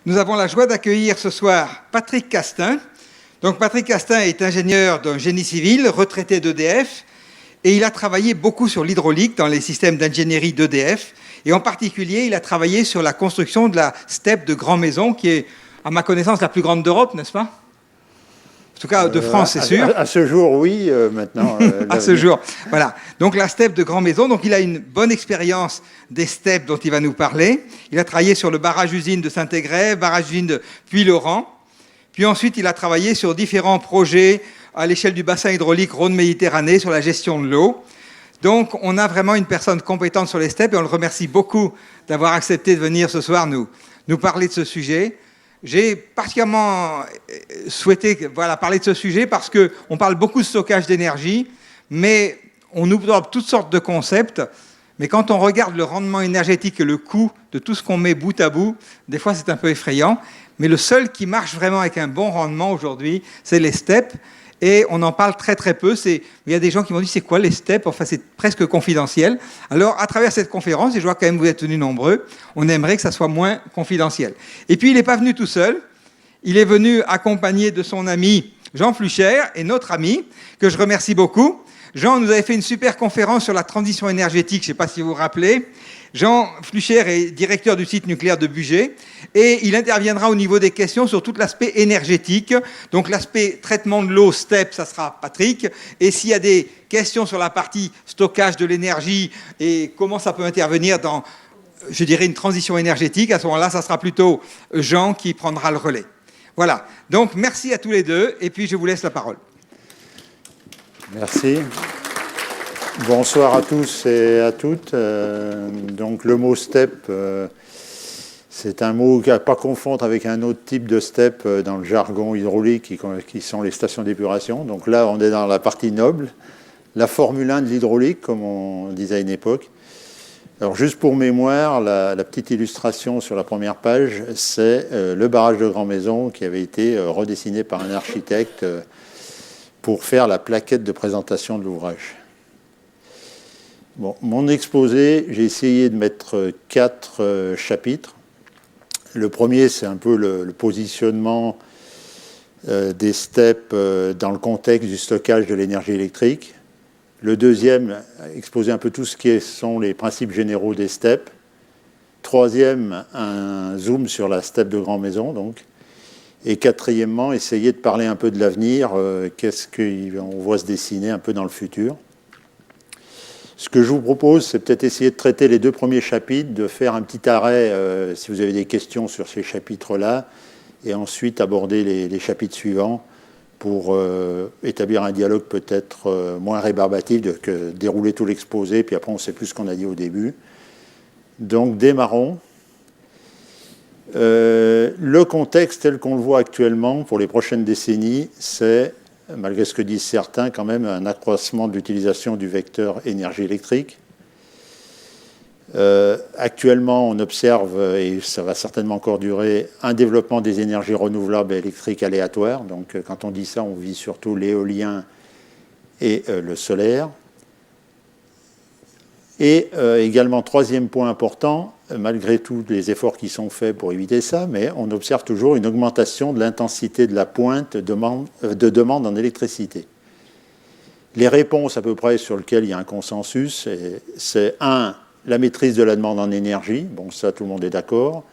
Nous avons la joie d'accueillir ce soir Patrick Castin. Donc Patrick Castin est ingénieur de génie civil, retraité d'EDF, et il a travaillé beaucoup sur l'hydraulique dans les systèmes d'ingénierie d'EDF. Et en particulier, il a travaillé sur la construction de la STEP de Grand Maison, qui est, à ma connaissance, la plus grande d'Europe, n'est-ce pas ? En tout cas, de France, c'est sûr. À ce jour, oui, maintenant. À ce jour, voilà. Donc la STEP de Grand Maison, donc il a une bonne expérience des STEP dont il va nous parler. Il a travaillé sur le barrage-usine de Saint-Égrève, barrage-usine de Puylaurens. Puis ensuite, il a travaillé sur différents projets à l'échelle du bassin hydraulique Rhône-Méditerranée sur la gestion de l'eau. Donc, on a vraiment une personne compétente sur les STEP et on le remercie beaucoup d'avoir accepté de venir ce soir nous parler de ce sujet. J'ai particulièrement souhaité parler de ce sujet parce qu'on parle beaucoup de stockage d'énergie, mais on ouvre toutes sortes de concepts. Mais quand on regarde le rendement énergétique et le coût de tout ce qu'on met bout à bout, des fois c'est un peu effrayant. Mais le seul qui marche vraiment avec un bon rendement aujourd'hui, c'est les STEP. Et on en parle très très peu. Il y a des gens qui m'ont dit c'est quoi les STEP ? Enfin, c'est presque confidentiel. Alors, à travers cette conférence, et je vois quand même que vous êtes venus nombreux, on aimerait que ça soit moins confidentiel. Et puis, il n'est pas venu tout seul. Il est venu accompagné de son ami Jean Fluchère et notre ami, que je remercie beaucoup. Jean nous avait fait une super conférence sur la transition énergétique, je ne sais pas si vous vous rappelez. Jean Fluchère est directeur du site nucléaire de Bugey et il interviendra au niveau des questions sur tout l'aspect énergétique. Donc l'aspect traitement de l'eau, STEP, ça sera Patrick. Et s'il y a des questions sur la partie stockage de l'énergie et comment ça peut intervenir dans, je dirais, une transition énergétique, à ce moment-là, ça sera plutôt Jean qui prendra le relais. Voilà. Donc merci à tous les deux et puis je vous laisse la parole. Merci. Bonsoir à tous et à toutes. Donc le mot STEP, c'est un mot à ne pas confondre avec un autre type de STEP dans le jargon hydraulique qui sont les stations d'épuration. Donc là, on est dans la partie noble, la Formule 1 de l'hydraulique, comme on disait à une époque. Alors juste pour mémoire, la petite illustration sur la première page, c'est le barrage de Grand Maison qui avait été redessiné par un architecte pour faire la plaquette de présentation de l'ouvrage. Bon, mon exposé, j'ai essayé de mettre 4 chapitres. Le premier, c'est un peu le positionnement des STEP dans le contexte du stockage de l'énergie électrique. Le deuxième, exposer un peu tout ce qui sont les principes généraux des STEP. Troisième, un zoom sur la STEP de Grand Maison, donc. Et quatrièmement, essayer de parler un peu de l'avenir, qu'est-ce qu'on voit se dessiner un peu dans le futur. Ce que je vous propose, c'est peut-être essayer de traiter les 2 premiers chapitres, de faire un petit arrêt si vous avez des questions sur ces chapitres-là, et ensuite aborder les chapitres suivants pour établir un dialogue peut-être moins rébarbatif que dérouler tout l'exposé, puis après on ne sait plus ce qu'on a dit au début. Donc démarrons. Le contexte tel qu'on le voit actuellement pour les prochaines décennies, c'est, malgré ce que disent certains, quand même un accroissement de l'utilisation du vecteur énergie électrique. Actuellement, on observe, et ça va certainement encore durer, un développement des énergies renouvelables électriques aléatoires. Donc quand on dit ça, on vise surtout l'éolien et le solaire. Et également, troisième point important, malgré tous les efforts qui sont faits pour éviter ça, mais on observe toujours une augmentation de l'intensité de la pointe de demande en électricité. Les réponses à peu près sur lesquelles il y a un consensus, c'est 1, la maîtrise de la demande en énergie, bon ça tout le monde est d'accord.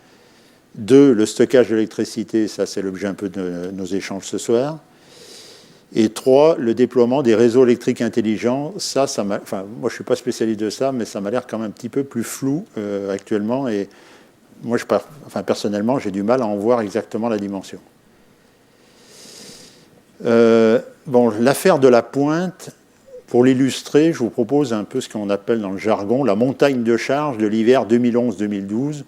2, le stockage de l'électricité, ça c'est l'objet un peu de nos échanges ce soir. Et 3, le déploiement des réseaux électriques intelligents. Moi, je ne suis pas spécialiste de ça, mais ça m'a l'air quand même un petit peu plus flou actuellement. Et moi, personnellement, j'ai du mal à en voir exactement la dimension. L'affaire de la pointe, pour l'illustrer, je vous propose un peu ce qu'on appelle dans le jargon la montagne de charge de l'hiver 2011-2012,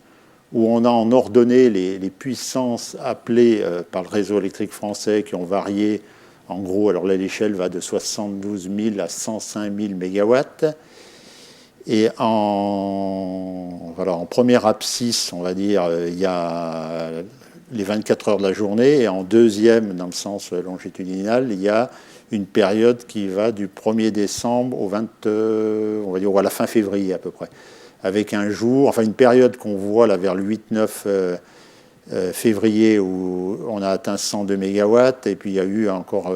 où on a en ordonnée les puissances appelées par le réseau électrique français qui ont varié. En gros, alors là, l'échelle va de 72 000 à 105 000 mégawatts. Et en première abscisse, on va dire, il y a les 24 heures de la journée. Et en deuxième, dans le sens longitudinal, il y a une période qui va du 1er décembre au on va dire, à la fin février à peu près. Avec un jour, une période qu'on voit là vers le 8-9 février où on a atteint 102 MW, et puis il y a eu encore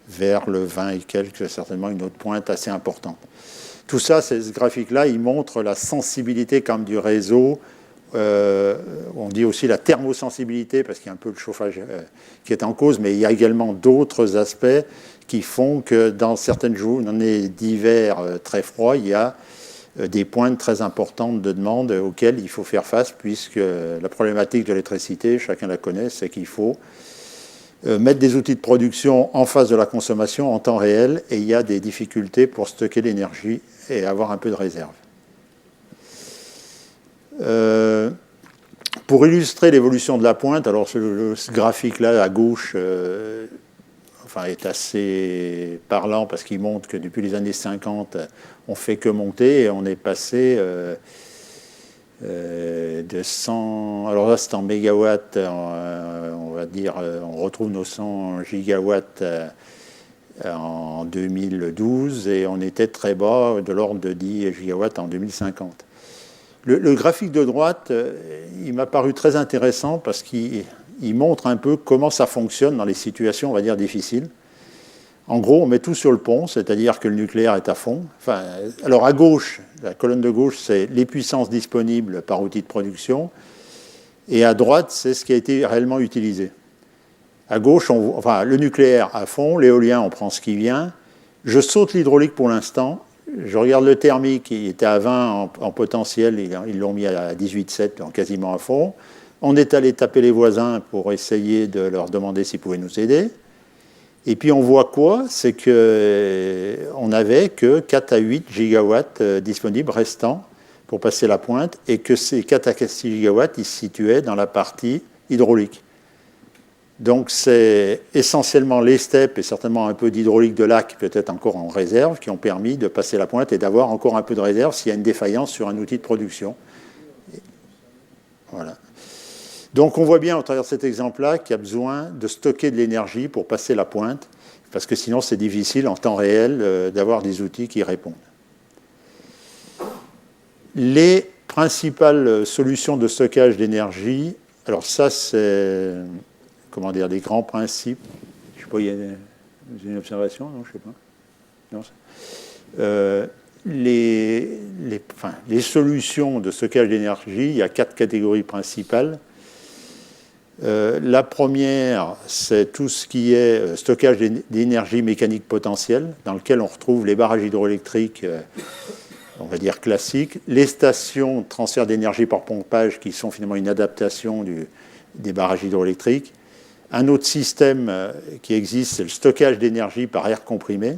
vers le 20 et quelques, certainement une autre pointe assez importante. Tout ça, ce graphique-là, il montre la sensibilité quand même du réseau. On dit aussi la thermosensibilité, parce qu'il y a un peu le chauffage qui est en cause, mais il y a également d'autres aspects qui font que dans certaines journées d'hiver très froid, il y a des pointes très importantes de demande auxquelles il faut faire face, puisque la problématique de l'électricité, chacun la connaît, c'est qu'il faut mettre des outils de production en face de la consommation en temps réel, et il y a des difficultés pour stocker l'énergie et avoir un peu de réserve. Pour illustrer l'évolution de la pointe, alors ce graphique-là à gauche est assez parlant parce qu'il montre que depuis les années 50, on ne fait que monter et on est passé de 100... Alors là, c'est en mégawatts, on va dire, on retrouve nos 100 gigawatts en 2012 et on était très bas, de l'ordre de 10 gigawatts en 2050. Le graphique de droite, il m'a paru très intéressant parce qu'il montre un peu comment ça fonctionne dans les situations, on va dire, difficiles. En gros, on met tout sur le pont, c'est-à-dire que le nucléaire est à fond. Alors à gauche, la colonne de gauche, c'est les puissances disponibles par outil de production. Et à droite, c'est ce qui a été réellement utilisé. À gauche, le nucléaire à fond, l'éolien, on prend ce qui vient. Je saute l'hydraulique pour l'instant. Je regarde le thermique, il était à 20 en potentiel, ils l'ont mis à 18,7, donc quasiment à fond. On est allé taper les voisins pour essayer de leur demander s'ils pouvaient nous aider. Et puis on voit quoi? C'est qu'on n'avait que 4 à 8 gigawatts disponibles restants pour passer la pointe, et que ces 4 à 6 gigawatts, ils se situaient dans la partie hydraulique. Donc c'est essentiellement les steppes et certainement un peu d'hydraulique de lac, peut-être encore en réserve, qui ont permis de passer la pointe et d'avoir encore un peu de réserve s'il y a une défaillance sur un outil de production. Voilà. Donc on voit bien au travers de cet exemple-là qu'il y a besoin de stocker de l'énergie pour passer la pointe, parce que sinon c'est difficile en temps réel d'avoir des outils qui répondent. Les principales solutions de stockage d'énergie, alors ça c'est... des grands principes. Je ne sais pas, il y a une observation? Non, je ne sais pas. Non, les solutions de stockage d'énergie, il y a 4 catégories principales. La première, c'est tout ce qui est stockage d'énergie mécanique potentielle, dans lequel on retrouve les barrages hydroélectriques, on va dire classiques, les stations de transfert d'énergie par pompage, qui sont finalement une adaptation des barrages hydroélectriques. Un autre système qui existe, c'est le stockage d'énergie par air comprimé.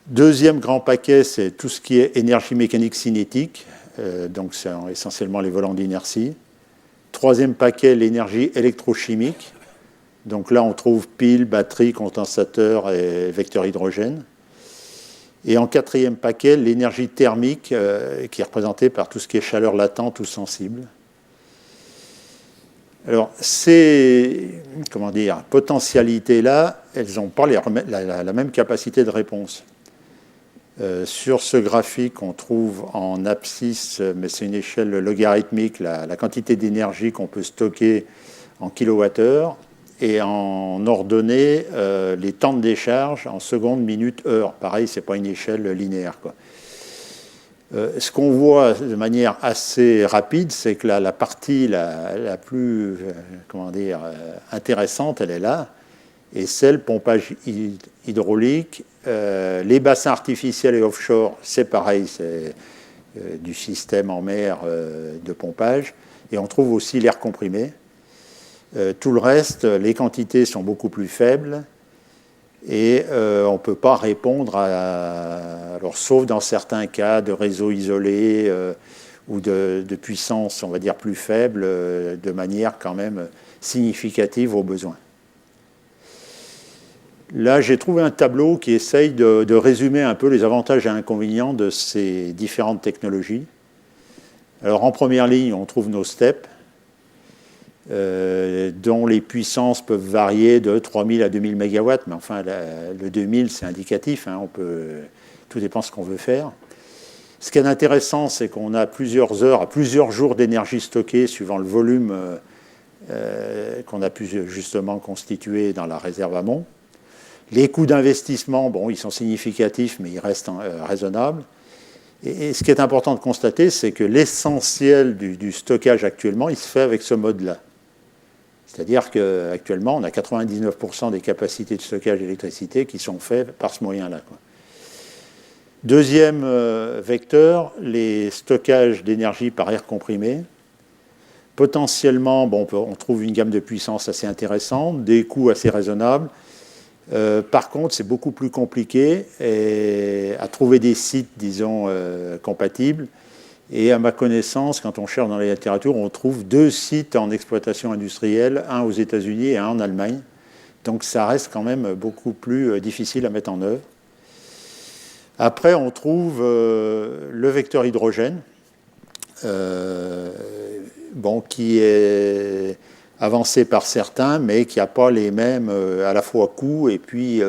Deuxième grand paquet, c'est tout ce qui est énergie mécanique cinétique, donc c'est essentiellement les volants d'inertie. Troisième paquet, l'énergie électrochimique. Donc là, on trouve piles, batteries, condensateurs et vecteurs hydrogène. Et en quatrième paquet, l'énergie thermique, qui est représentée par tout ce qui est chaleur latente ou sensible. Alors, ces potentialités-là, elles n'ont pas la même capacité de réponse. Sur ce graphique, on trouve en abscisse, mais c'est une échelle logarithmique, la quantité d'énergie qu'on peut stocker en kilowattheure, et en ordonnée, les temps de décharge en secondes, minutes, heures. Pareil, ce n'est pas une échelle linéaire, quoi. Ce qu'on voit de manière assez rapide, c'est que la partie la plus intéressante, elle est là, et c'est le pompage hydraulique. Les bassins artificiels et offshore, c'est pareil, c'est du système en mer de pompage, et on trouve aussi l'air comprimé. Tout le reste, les quantités sont beaucoup plus faibles, et on ne peut pas répondre alors sauf dans certains cas de réseaux isolés ou de puissance, on va dire, plus faible, de manière quand même significative aux besoins. Là, j'ai trouvé un tableau qui essaye de résumer un peu les avantages et inconvénients de ces différentes technologies. Alors, en première ligne, on trouve nos steppes, dont les puissances peuvent varier de 3000 à 2000 MW, mais enfin, le 2000, c'est indicatif, hein, tout dépend de ce qu'on veut faire. Ce qui est intéressant, c'est qu'on a plusieurs heures, à plusieurs jours d'énergie stockée suivant le volume qu'on a pu justement constituer dans la réserve amont. Les coûts d'investissement, bon, ils sont significatifs, mais ils restent raisonnables. Et ce qui est important de constater, c'est que l'essentiel du stockage actuellement, il se fait avec ce mode-là. C'est-à-dire qu'actuellement, on a 99% des capacités de stockage d'électricité qui sont faites par ce moyen-là, quoi. Deuxième vecteur, les stockages d'énergie par air comprimé. Potentiellement, bon, on trouve une gamme de puissance assez intéressante, des coûts assez raisonnables. Par contre, c'est beaucoup plus compliqué à trouver des sites, disons, compatibles. Et à ma connaissance, quand on cherche dans la littérature, on trouve 2 sites en exploitation industrielle, un aux États-Unis et un en Allemagne. Donc ça reste quand même beaucoup plus difficile à mettre en œuvre. Après, on trouve le vecteur hydrogène, qui est avancé par certains, mais qui n'a pas les mêmes à la fois coûts et puis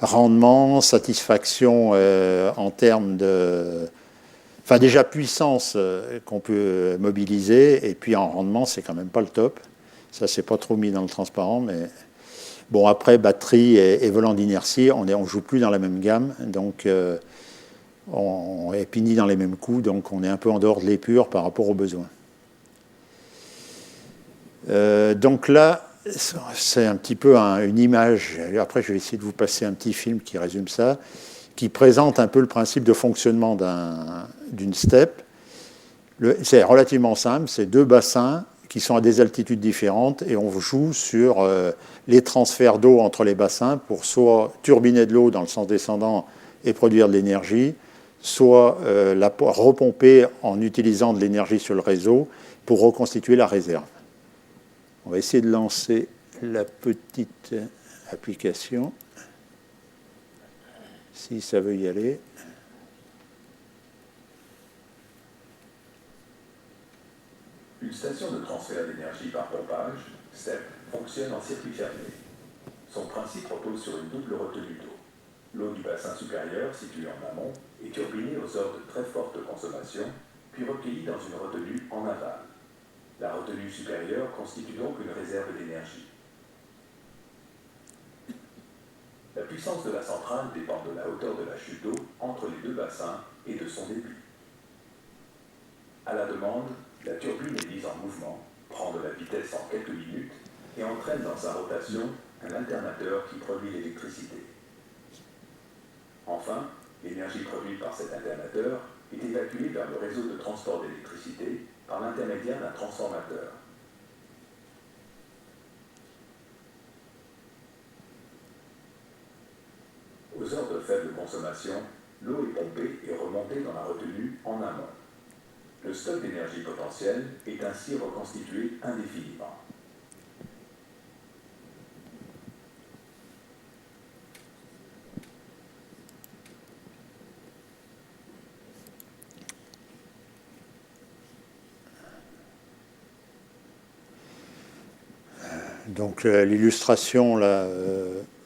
rendement, satisfaction en termes de... Enfin, déjà puissance qu'on peut mobiliser, et puis en rendement, c'est quand même pas le top. Ça, c'est pas trop mis dans le transparent, mais... Bon, après, batterie et volant d'inertie, on ne joue plus dans la même gamme, donc on est ni dans les mêmes coûts, donc on est un peu en dehors de l'épure par rapport aux besoins. Donc là, c'est un petit peu une image, après je vais essayer de vous passer un petit film qui résume ça, qui présente un peu le principe de fonctionnement d'une steppe. C'est relativement simple, c'est 2 bassins qui sont à des altitudes différentes, et on joue sur les transferts d'eau entre les bassins pour soit turbiner de l'eau dans le sens descendant et produire de l'énergie, soit la repomper en utilisant de l'énergie sur le réseau pour reconstituer la réserve. On va essayer de lancer la petite application, si ça veut y aller. Une station de transfert d'énergie par pompage, STEP, fonctionne en circuit fermé. Son principe repose sur une double retenue d'eau. L'eau du bassin supérieur, située en amont, est turbinée aux heures de très forte consommation, puis recueillie dans une retenue en aval. La retenue supérieure constitue donc une réserve d'énergie. La puissance de la centrale dépend de la hauteur de la chute d'eau entre les 2 bassins et de son début. À la demande, la turbine est mise en mouvement, prend de la vitesse en quelques minutes et entraîne dans sa rotation un alternateur qui produit l'électricité. Enfin, l'énergie produite par cet alternateur est évacuée vers le réseau de transport d'électricité par l'intermédiaire d'un transformateur. Aux heures de faible consommation, l'eau est pompée et remontée dans la retenue en amont. Le stock d'énergie potentielle est ainsi reconstitué indéfiniment. Donc l'illustration là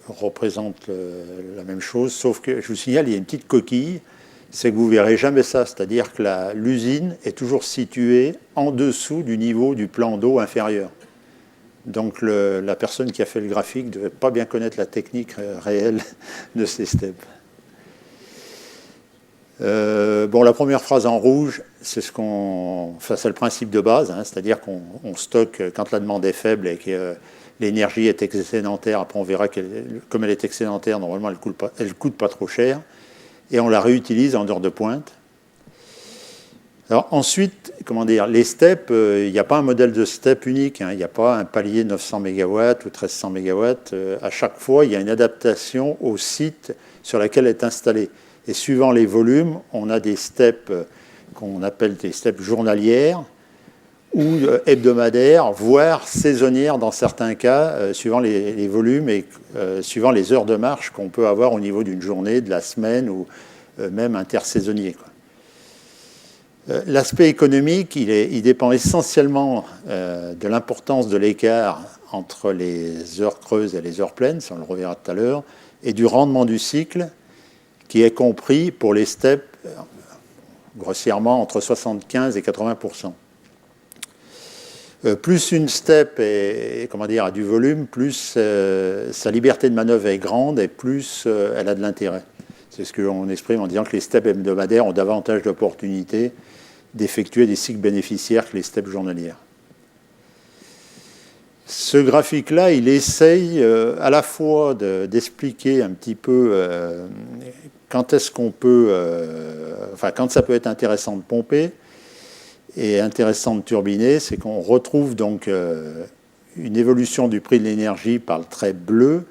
représente la même chose, sauf que je vous signale, il y a une petite coquille, c'est que vous ne verrez jamais ça, c'est-à-dire que l'usine est toujours située en dessous du niveau du plan d'eau inférieur. Donc la personne qui a fait le graphique ne devait pas bien connaître la technique réelle de ces steppes. La première phrase en rouge, c'est le principe de base, hein, c'est-à-dire qu'on stocke quand la demande est faible et que l'énergie est excédentaire. Après, on verra comme elle est excédentaire, normalement, elle coûte pas trop cher, et on la réutilise en heure de pointe. Alors ensuite, les steppes, il n'y a pas un modèle de step unique, hein, il n'y a pas un palier 900 MW ou 1300 MW. À chaque fois, il y a une adaptation au site sur lequel elle est installée. Et suivant les volumes, on a des steppes qu'on appelle des steppes journalières ou hebdomadaires, voire saisonnières dans certains cas, suivant les volumes et suivant les heures de marche qu'on peut avoir au niveau d'une journée, de la semaine ou même intersaisonnier, quoi. L'aspect économique, il dépend essentiellement de l'importance de l'écart entre les heures creuses et les heures pleines, ça on le reverra tout à l'heure, et du rendement du cycle, qui est compris pour les steppes grossièrement entre 75 et 80%. Plus une steppe a du volume, plus sa liberté de manœuvre est grande et plus elle a de l'intérêt. C'est ce qu'on exprime en disant que les steppes hebdomadaires ont davantage d'opportunités d'effectuer des cycles bénéficiaires que les steppes journalières. Ce graphique-là, il essaye à la fois d'expliquer un petit peu quand est-ce qu'on peut, quand ça peut être intéressant de pomper et intéressant de turbiner, c'est qu'on retrouve donc une évolution du prix de l'énergie par le trait bleu,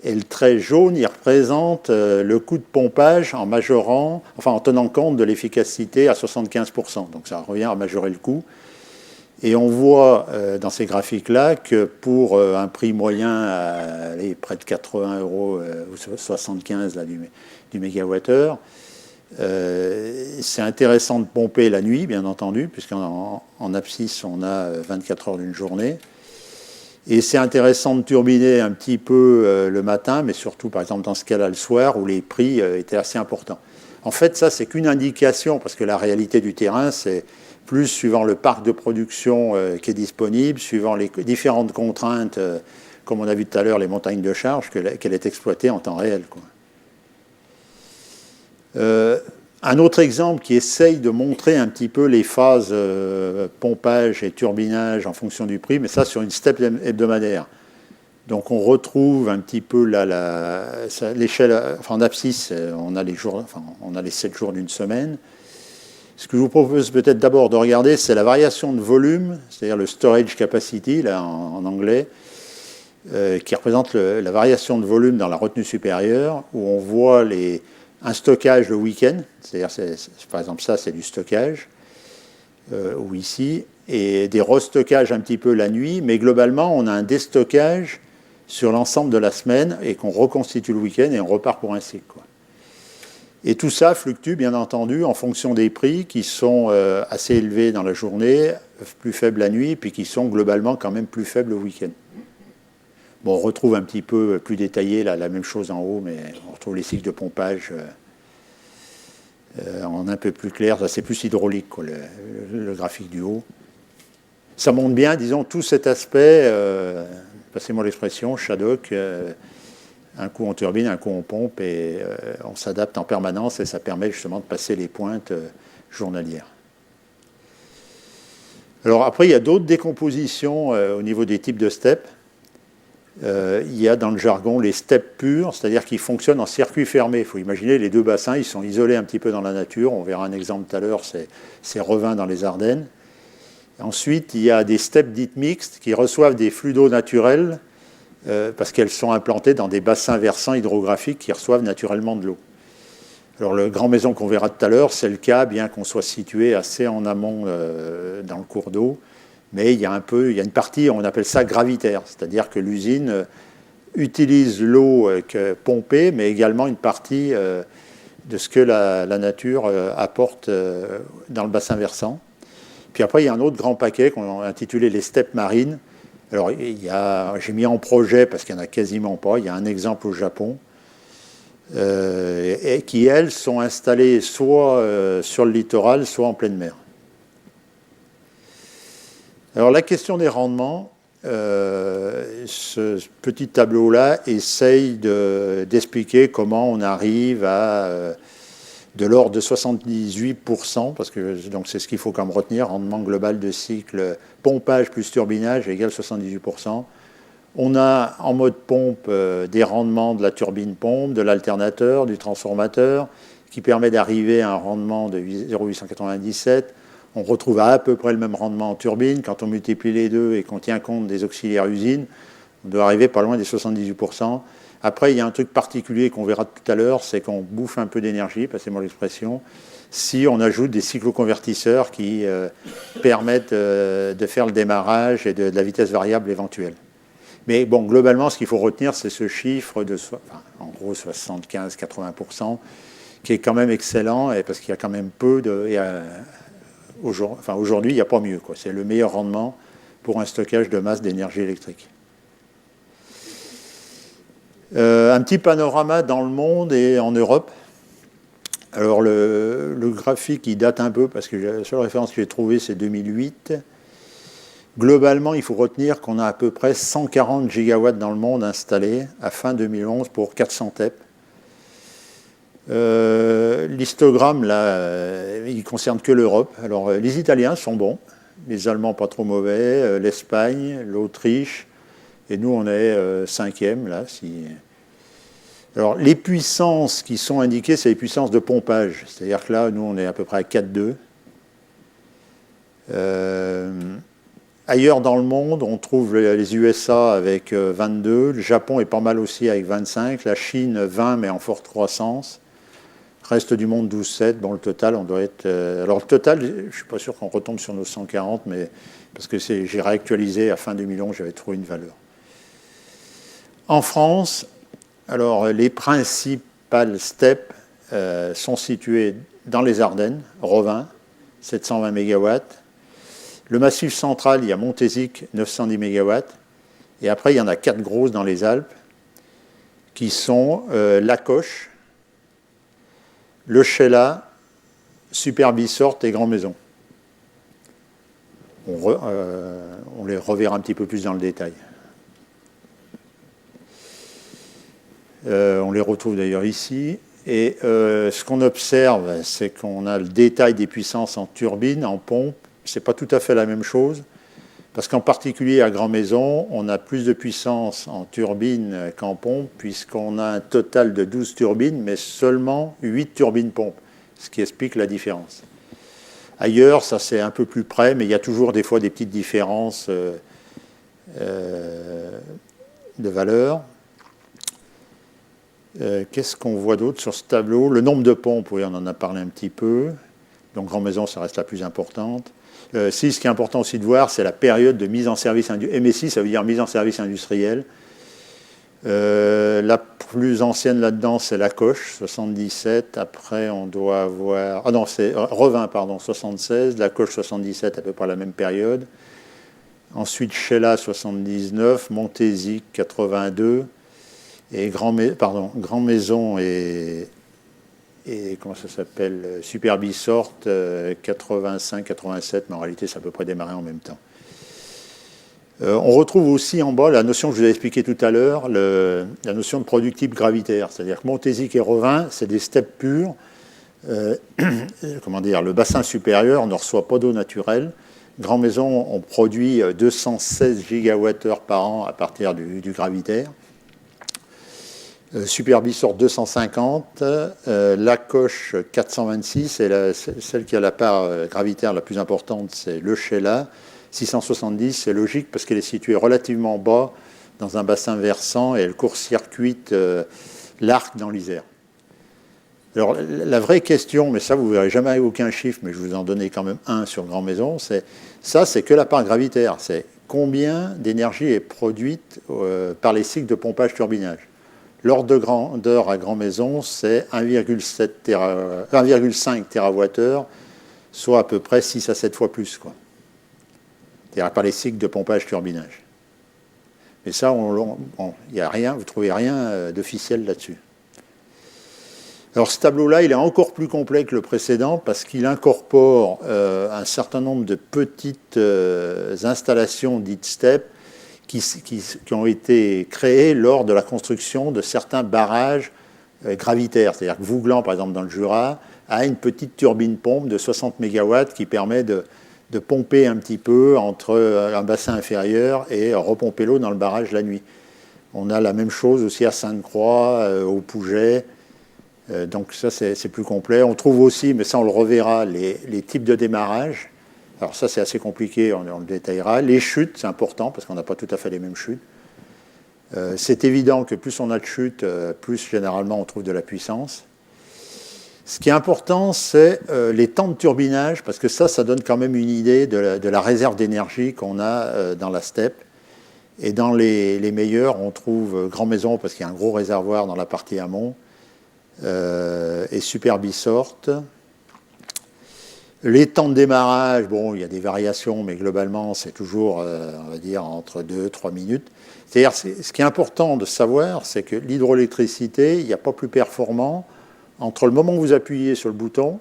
et le trait jaune, il représente le coût de pompage en majorant, en tenant compte de l'efficacité à 75%. Donc ça revient à majorer le coût. Et on voit dans ces graphiques-là que pour un prix moyen à près de 80 euros ou 75 là, du mégawattheure, c'est intéressant de pomper la nuit, bien entendu, puisqu'en abscisse, on a 24 heures d'une journée. Et c'est intéressant de turbiner un petit peu le matin, mais surtout, par exemple, dans ce cas-là, le soir, où les prix étaient assez importants. En fait, ça, c'est qu'une indication, parce que la réalité du terrain, c'est plus suivant le parc de production qui est disponible, suivant les différentes contraintes, comme on a vu tout à l'heure, les montagnes de charge, qu'elle est exploitée en temps réel, quoi. Un autre exemple qui essaye de montrer un petit peu les phases pompage et turbinage en fonction du prix, mais ça sur une steppe hebdomadaire. Donc on retrouve un petit peu l'échelle, en abscisse, on a les 7 jours d'une semaine. Ce que je vous propose peut-être d'abord de regarder, c'est la variation de volume, c'est-à-dire le storage capacity, là en anglais, qui représente la variation de volume dans la retenue supérieure, où on voit un stockage le week-end, c'est-à-dire, par exemple, ça, c'est du stockage, ou ici, et des restockages un petit peu la nuit, mais globalement, on a un déstockage sur l'ensemble de la semaine et qu'on reconstitue le week-end et on repart pour un cycle, quoi. Et tout ça fluctue, bien entendu, en fonction des prix qui sont assez élevés dans la journée, plus faibles la nuit, puis qui sont globalement quand même plus faibles le week-end. Bon, on retrouve un petit peu plus détaillé là, la même chose en haut, mais on retrouve les cycles de pompage en un peu plus clair. C'est plus hydraulique, quoi, le graphique du haut. Ça montre bien, disons, tout cet aspect, passez-moi l'expression, Shadok, un coup on turbine, un coup on pompe, et on s'adapte en permanence, et ça permet justement de passer les pointes journalières. Alors après, il y a d'autres décompositions au niveau des types de steppes. Il y a dans le jargon les steppes pures, c'est-à-dire qu'ils fonctionnent en circuit fermé. Il faut imaginer les deux bassins, ils sont isolés un petit peu dans la nature. On verra un exemple tout à l'heure, c'est Revin dans les Ardennes. Ensuite, il y a des steppes dites mixtes qui reçoivent des flux d'eau naturels parce qu'elles sont implantées dans des bassins versants hydrographiques qui reçoivent naturellement de l'eau. Alors le Grand Maison qu'on verra tout à l'heure, c'est le cas, bien qu'on soit situé assez en amont dans le cours d'eau. Mais il y a une partie, on appelle ça gravitaire, c'est-à-dire que l'usine utilise l'eau pompée, mais également une partie de ce que la nature apporte dans le bassin versant. Puis après, il y a un autre grand paquet qu'on a intitulé les steppes marines. Alors, j'ai mis en projet, parce qu'il n'y en a quasiment pas, il y a un exemple au Japon, et qui, elles, sont installées soit sur le littoral, soit en pleine mer. Alors la question des rendements, ce petit tableau-là essaye d'expliquer comment on arrive à de l'ordre de 78%, parce que donc c'est ce qu'il faut comme retenir, rendement global de cycle, pompage plus turbinage égale 78%. On a en mode pompe des rendements de la turbine pompe, de l'alternateur, du transformateur, qui permet d'arriver à un rendement de 0,897. On retrouve à peu près le même rendement en turbine. Quand on multiplie les deux et qu'on tient compte des auxiliaires usines, on doit arriver pas loin des 78%. Après, il y a un truc particulier qu'on verra tout à l'heure, c'est qu'on bouffe un peu d'énergie, passez-moi l'expression, si on ajoute des cycloconvertisseurs qui permettent de faire le démarrage et de la vitesse variable éventuelle. Mais bon, globalement, ce qu'il faut retenir, c'est ce chiffre de, en gros, 75-80%, qui est quand même excellent, parce qu'il y a quand même peu de... Aujourd'hui, il n'y a pas mieux, quoi. C'est le meilleur rendement pour un stockage de masse d'énergie électrique. Un petit panorama dans le monde et en Europe. Alors le graphique, il date un peu, parce que la seule référence que j'ai trouvée, c'est 2008. Globalement, il faut retenir qu'on a à peu près 140 gigawatts dans le monde installés à fin 2011 pour 400 TEP. L'histogramme, là, il ne concerne que l'Europe. Alors, les Italiens sont bons, les Allemands pas trop mauvais, l'Espagne, l'Autriche, et nous, on est cinquième, là. Alors, les puissances qui sont indiquées, c'est les puissances de pompage. C'est-à-dire que là, nous, on est à peu près à 4,2. Ailleurs dans le monde, on trouve les USA avec 22, le Japon est pas mal aussi avec 25, la Chine 20 mais en forte croissance, reste du monde 12,7. Bon, le total, on doit être... alors le total, je ne suis pas sûr qu'on retombe sur nos 140, mais parce que j'ai réactualisé à fin 2011, j'avais trouvé une valeur. En France, alors les principales steppes sont situées dans les Ardennes, Revin, 720 MW. Le Massif central, il y a Montézic, 910 MW. Et après, il y en a 4 grosses dans les Alpes, qui sont La Coche, Le Sheila, Super-Bissort et Grand Maison. On les reverra un petit peu plus dans le détail. On les retrouve d'ailleurs ici. Et ce qu'on observe, c'est qu'on a le détail des puissances en turbine, en pompe. Ce n'est pas tout à fait la même chose, parce qu'en particulier à Grand Maison, on a plus de puissance en turbine qu'en pompe, puisqu'on a un total de 12 turbines, mais seulement 8 turbines pompes, ce qui explique la différence. Ailleurs, ça c'est un peu plus près, mais il y a toujours des fois des petites différences de valeur. Qu'est-ce qu'on voit d'autre sur ce tableau? Le nombre de pompes, oui, on en a parlé un petit peu. Donc Grand Maison, ça reste la plus importante. Ce qui est important aussi de voir, c'est la période de mise en service industriel. MSI, ça veut dire mise en service industriel. La plus ancienne là-dedans, c'est La Coche, 77. Après, on doit avoir... Ah non, c'est Revin, pardon, 76. La Coche, 77, à peu près la même période. Ensuite, Sheila, 79. Montézic, 82. Et Grand Maison et comment ça s'appelle, Super-Bissort, 85, 87, mais en réalité, c'est à peu près démarré en même temps. On retrouve aussi en bas la notion que je vous ai expliquée tout à l'heure, la notion de produit type gravitaire. C'est-à-dire que Montézic et Revin, c'est des steppes pures. Le bassin supérieur ne reçoit pas d'eau naturelle. Grand Maison, on produit 216 gigawattheures par an à partir du gravitaire. Super-Bissort 250, La Coche 426, et celle qui a la part gravitaire la plus importante, c'est le Sheila, 670. C'est logique parce qu'elle est située relativement bas dans un bassin versant et elle court-circuite l'Arc dans l'Isère. Alors la vraie question, mais ça vous ne verrez jamais aucun chiffre, mais je vous en donnais quand même un sur Grand Maison, c'est que la part gravitaire, c'est combien d'énergie est produite par les cycles de pompage-turbinage. L'ordre de grandeur à Grand Maison, c'est 1,5 TWh, soit à peu près 6 à 7 fois plus, quoi. C'est-à-dire par les cycles de pompage-turbinage. Mais ça, il n'y a rien, vous ne trouvez rien d'officiel là-dessus. Alors ce tableau-là, il est encore plus complet que le précédent parce qu'il incorpore un certain nombre de petites installations dites STEP qui ont été créées lors de la construction de certains barrages gravitaires. C'est-à-dire que Vouglan, par exemple, dans le Jura, a une petite turbine-pompe de 60 MW qui permet de pomper un petit peu entre un bassin inférieur et repomper l'eau dans le barrage la nuit. On a la même chose aussi à Sainte-Croix, au Pouget. Donc ça, c'est plus complet. On trouve aussi, mais ça on le reverra, les types de démarrage. Alors ça, c'est assez compliqué, on le détaillera. Les chutes, c'est important, parce qu'on n'a pas tout à fait les mêmes chutes. C'est évident que plus on a de chutes, plus généralement on trouve de la puissance. Ce qui est important, c'est les temps de turbinage, parce que ça donne quand même une idée de la réserve d'énergie qu'on a dans la steppe. Et dans les meilleurs, on trouve Grand Maison, parce qu'il y a un gros réservoir dans la partie amont, et Super-Bissort. Les temps de démarrage, bon, il y a des variations, mais globalement, c'est toujours, on va dire, entre 2-3 minutes. C'est-à-dire, ce qui est important de savoir, c'est que l'hydroélectricité, il n'y a pas plus performant entre le moment où vous appuyez sur le bouton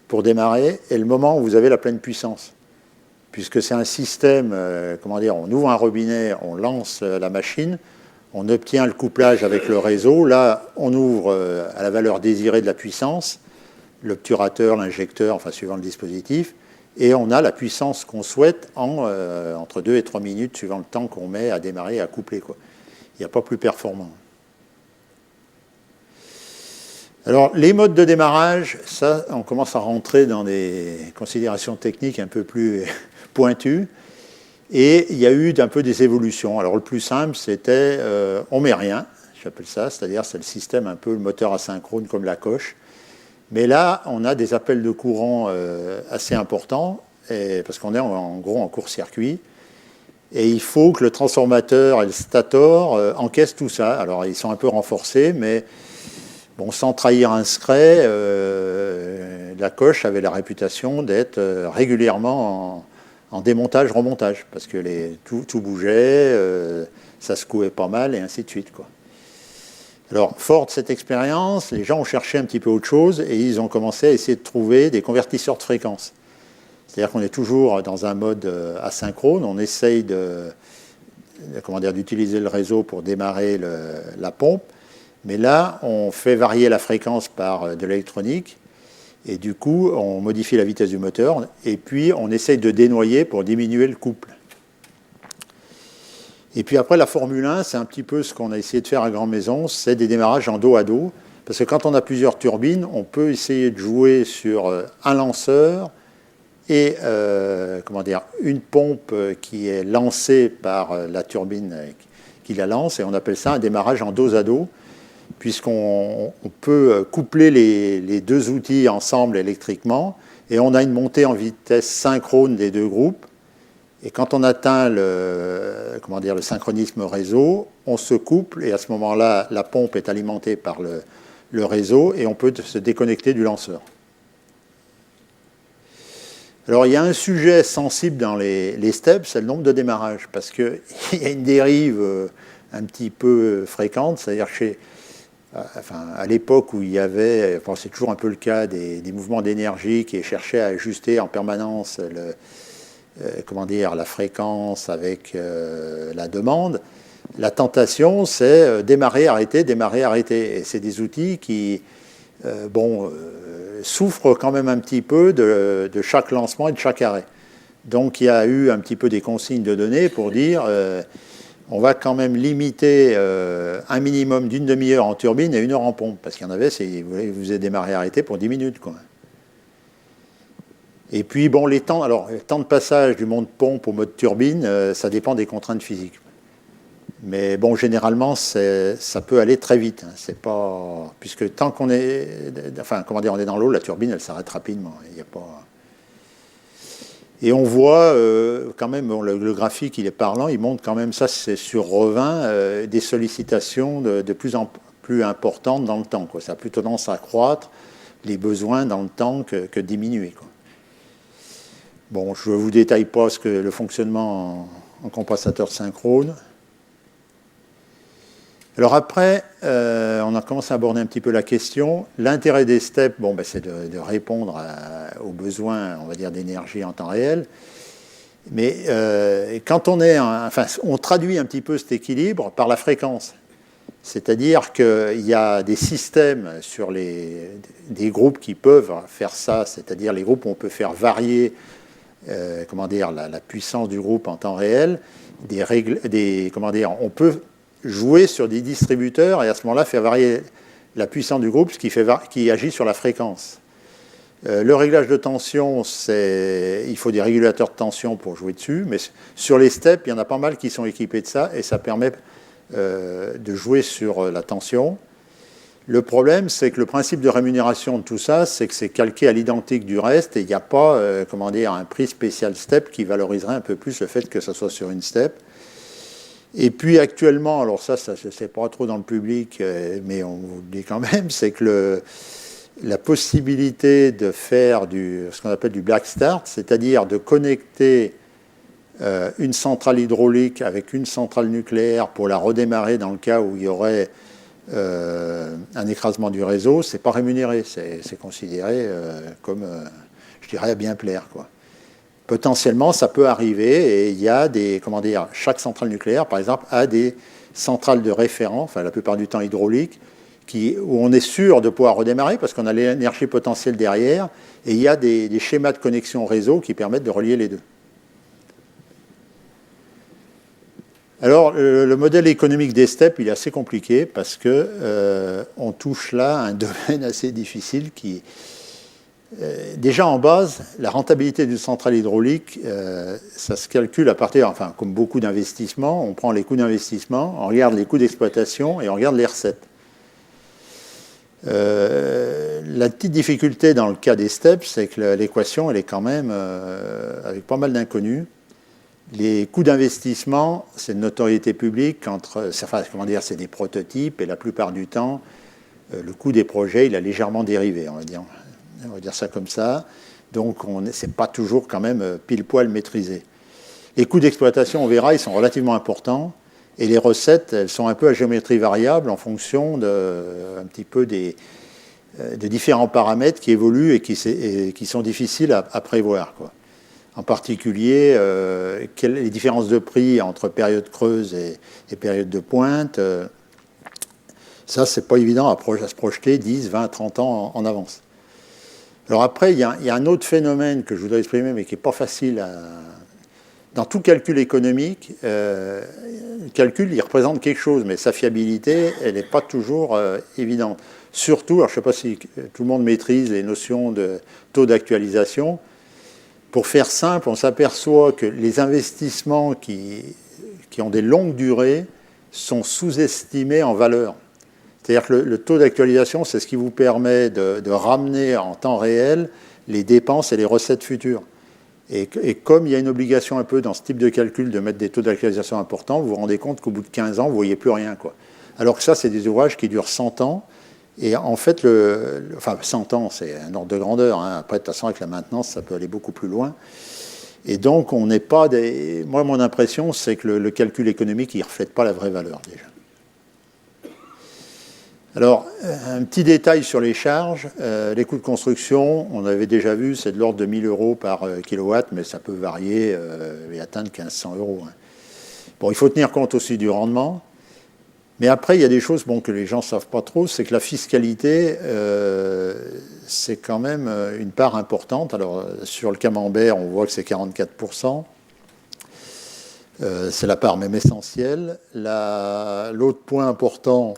pour démarrer et le moment où vous avez la pleine puissance. Puisque c'est un système, on ouvre un robinet, on lance la machine, on obtient le couplage avec le réseau. Là, on ouvre à la valeur désirée de la puissance, l'obturateur, l'injecteur, suivant le dispositif, et on a la puissance qu'on souhaite entre 2 et 3 minutes, suivant le temps qu'on met à démarrer et à coupler, quoi. Il n'y a pas plus performant. Alors, les modes de démarrage, ça, on commence à rentrer dans des considérations techniques un peu plus pointues. Et il y a eu un peu des évolutions. Alors, le plus simple, c'était on met rien, j'appelle ça, c'est-à-dire c'est le système un peu, le moteur asynchrone comme la coche. Mais là, on a des appels de courant assez importants, parce qu'on est en gros en court-circuit. Et il faut que le transformateur et le stator encaissent tout ça. Alors, ils sont un peu renforcés, mais bon, sans trahir un secret, la coche avait la réputation d'être régulièrement en démontage-remontage, parce que tout bougeait, ça secouait pas mal, et ainsi de suite, quoi. Alors, fort de cette expérience, les gens ont cherché un petit peu autre chose, et ils ont commencé à essayer de trouver des convertisseurs de fréquences. C'est-à-dire qu'on est toujours dans un mode asynchrone, on essaye d'utiliser le réseau pour démarrer la pompe, mais là, on fait varier la fréquence par de l'électronique, et du coup, on modifie la vitesse du moteur, et puis on essaye de dénoyer pour diminuer le couple. Et puis après, la Formule 1, c'est un petit peu ce qu'on a essayé de faire à Grand Maison, c'est des démarrages en dos à dos, parce que quand on a plusieurs turbines, on peut essayer de jouer sur un lanceur et une pompe qui est lancée par la turbine qui la lance, et on appelle ça un démarrage en dos à dos, puisqu'on peut coupler les deux outils ensemble électriquement, et on a une montée en vitesse synchrone des deux groupes. Et quand on atteint le synchronisme réseau, on se couple, et à ce moment-là, la pompe est alimentée par le réseau, et on peut se déconnecter du lanceur. Alors, il y a un sujet sensible dans les steps, c'est le nombre de démarrages, parce qu'il y a une dérive un petit peu fréquente, c'est-à-dire à l'époque où il y avait, c'est toujours un peu le cas, des mouvements d'énergie qui cherchaient à ajuster en permanence la fréquence avec la demande, la tentation, c'est démarrer, arrêter, démarrer, arrêter. Et c'est des outils qui souffrent quand même un petit peu de chaque lancement et de chaque arrêt. Donc il y a eu un petit peu des consignes de données pour dire on va quand même limiter un minimum d'une demi-heure en turbine et 1 heure en pompe. Parce qu'il y en avait, vous faisiez démarrer et arrêter pour 10 minutes, quoi. Et puis, les temps de passage du mode pompe au mode turbine, ça dépend des contraintes physiques. Mais généralement, ça peut aller très vite. Hein. C'est pas... Puisque tant qu'on est... on est dans l'eau, la turbine, elle s'arrête rapidement. Il n'y a pas... Et on voit quand même, le graphique, il est parlant, il montre quand même, ça c'est sur Revin, des sollicitations de plus en plus importantes dans le temps, quoi. Ça a plutôt tendance à croître les besoins dans le temps que diminuer, quoi. Bon, je ne vous détaille pas le fonctionnement en compensateur synchrone. Alors après, on a commencé à aborder un petit peu la question. L'intérêt des steps, c'est de répondre aux besoins, on va dire, d'énergie en temps réel. Mais quand on traduit un petit peu cet équilibre par la fréquence. C'est-à-dire qu'il y a des systèmes sur des groupes qui peuvent faire ça, c'est-à-dire les groupes où on peut faire varier la puissance du groupe en temps réel. On peut jouer sur des distributeurs et à ce moment-là faire varier la puissance du groupe, ce qui agit sur la fréquence. Le réglage de tension, il faut des régulateurs de tension pour jouer dessus, mais sur les steps, il y en a pas mal qui sont équipés de ça et ça permet de jouer sur la tension. Le problème, c'est que le principe de rémunération de tout ça, c'est que c'est calqué à l'identique du reste et il n'y a pas un prix spécial step qui valoriserait un peu plus le fait que ça soit sur une step. Et puis actuellement, alors ça je ne sais pas trop dans le public, mais on vous le dit quand même, c'est que la possibilité de faire ce qu'on appelle du black start, c'est-à-dire de connecter une centrale hydraulique avec une centrale nucléaire pour la redémarrer dans le cas où il y aurait un écrasement du réseau, c'est pas rémunéré, c'est considéré comme, je dirais, à bien plaire, quoi. Potentiellement, ça peut arriver, et il y a des, comment dire, chaque centrale nucléaire, par exemple, a des centrales de référent, enfin la plupart du temps hydrauliques, où on est sûr de pouvoir redémarrer parce qu'on a l'énergie potentielle derrière, et il y a des schémas de connexion réseau qui permettent de relier les deux. Alors, le modèle économique des steppes, il est assez compliqué parce que on touche là un domaine assez difficile qui... déjà en base, la rentabilité d'une centrale hydraulique, ça se calcule à partir, enfin, comme beaucoup d'investissements, on prend les coûts d'investissement, on regarde les coûts d'exploitation et on regarde les recettes. La petite difficulté dans le cas des steppes, c'est que l'équation, elle est quand même avec pas mal d'inconnus. Les coûts d'investissement, c'est de notoriété publique, enfin, comment dire, c'est des prototypes, et la plupart du temps, le coût des projets, il a légèrement dérivé, on va dire ça comme ça. Donc, c'est pas toujours quand même pile poil maîtrisé. Les coûts d'exploitation, on verra, ils sont relativement importants, et les recettes, elles sont un peu à géométrie variable en fonction un petit peu de différents paramètres qui évoluent et qui sont difficiles à prévoir, quoi. En particulier, les différences de prix entre période creuse et période de pointe, ça, c'est pas évident à se projeter 10, 20, 30 ans en avance. Alors après, il y a un autre phénomène que je voudrais exprimer, mais qui n'est pas facile à... Dans tout calcul économique, le calcul, il représente quelque chose, mais sa fiabilité, elle n'est pas toujours évidente. Surtout, alors je ne sais pas si tout le monde maîtrise les notions de taux d'actualisation. Pour faire simple, on s'aperçoit que les investissements qui ont des longues durées sont sous-estimés en valeur. C'est-à-dire que le taux d'actualisation, c'est ce qui vous permet de ramener en temps réel les dépenses et les recettes futures. Et comme il y a une obligation un peu dans ce type de calcul de mettre des taux d'actualisation importants, vous vous rendez compte qu'au bout de 15 ans, vous ne voyez plus rien, quoi. Alors que ça, c'est des ouvrages qui durent 100 ans. Et en fait, enfin 100 ans, c'est un ordre de grandeur, hein. Après, de toute façon, avec la maintenance, ça peut aller beaucoup plus loin. Et donc, on n'est pas des... Moi, mon impression, c'est que le calcul économique, il ne reflète pas la vraie valeur, déjà. Alors, un petit détail sur les charges. Les coûts de construction, on avait déjà vu, c'est de l'ordre de 1 000 € par kilowatt, mais ça peut varier et atteindre 1 500 €. Hein. Bon, il faut tenir compte aussi du rendement. Mais après, il y a des choses que les gens ne savent pas trop, c'est que la fiscalité, c'est quand même une part importante. Alors, sur le camembert, on voit que c'est 44%. C'est la part même essentielle. L'autre point important,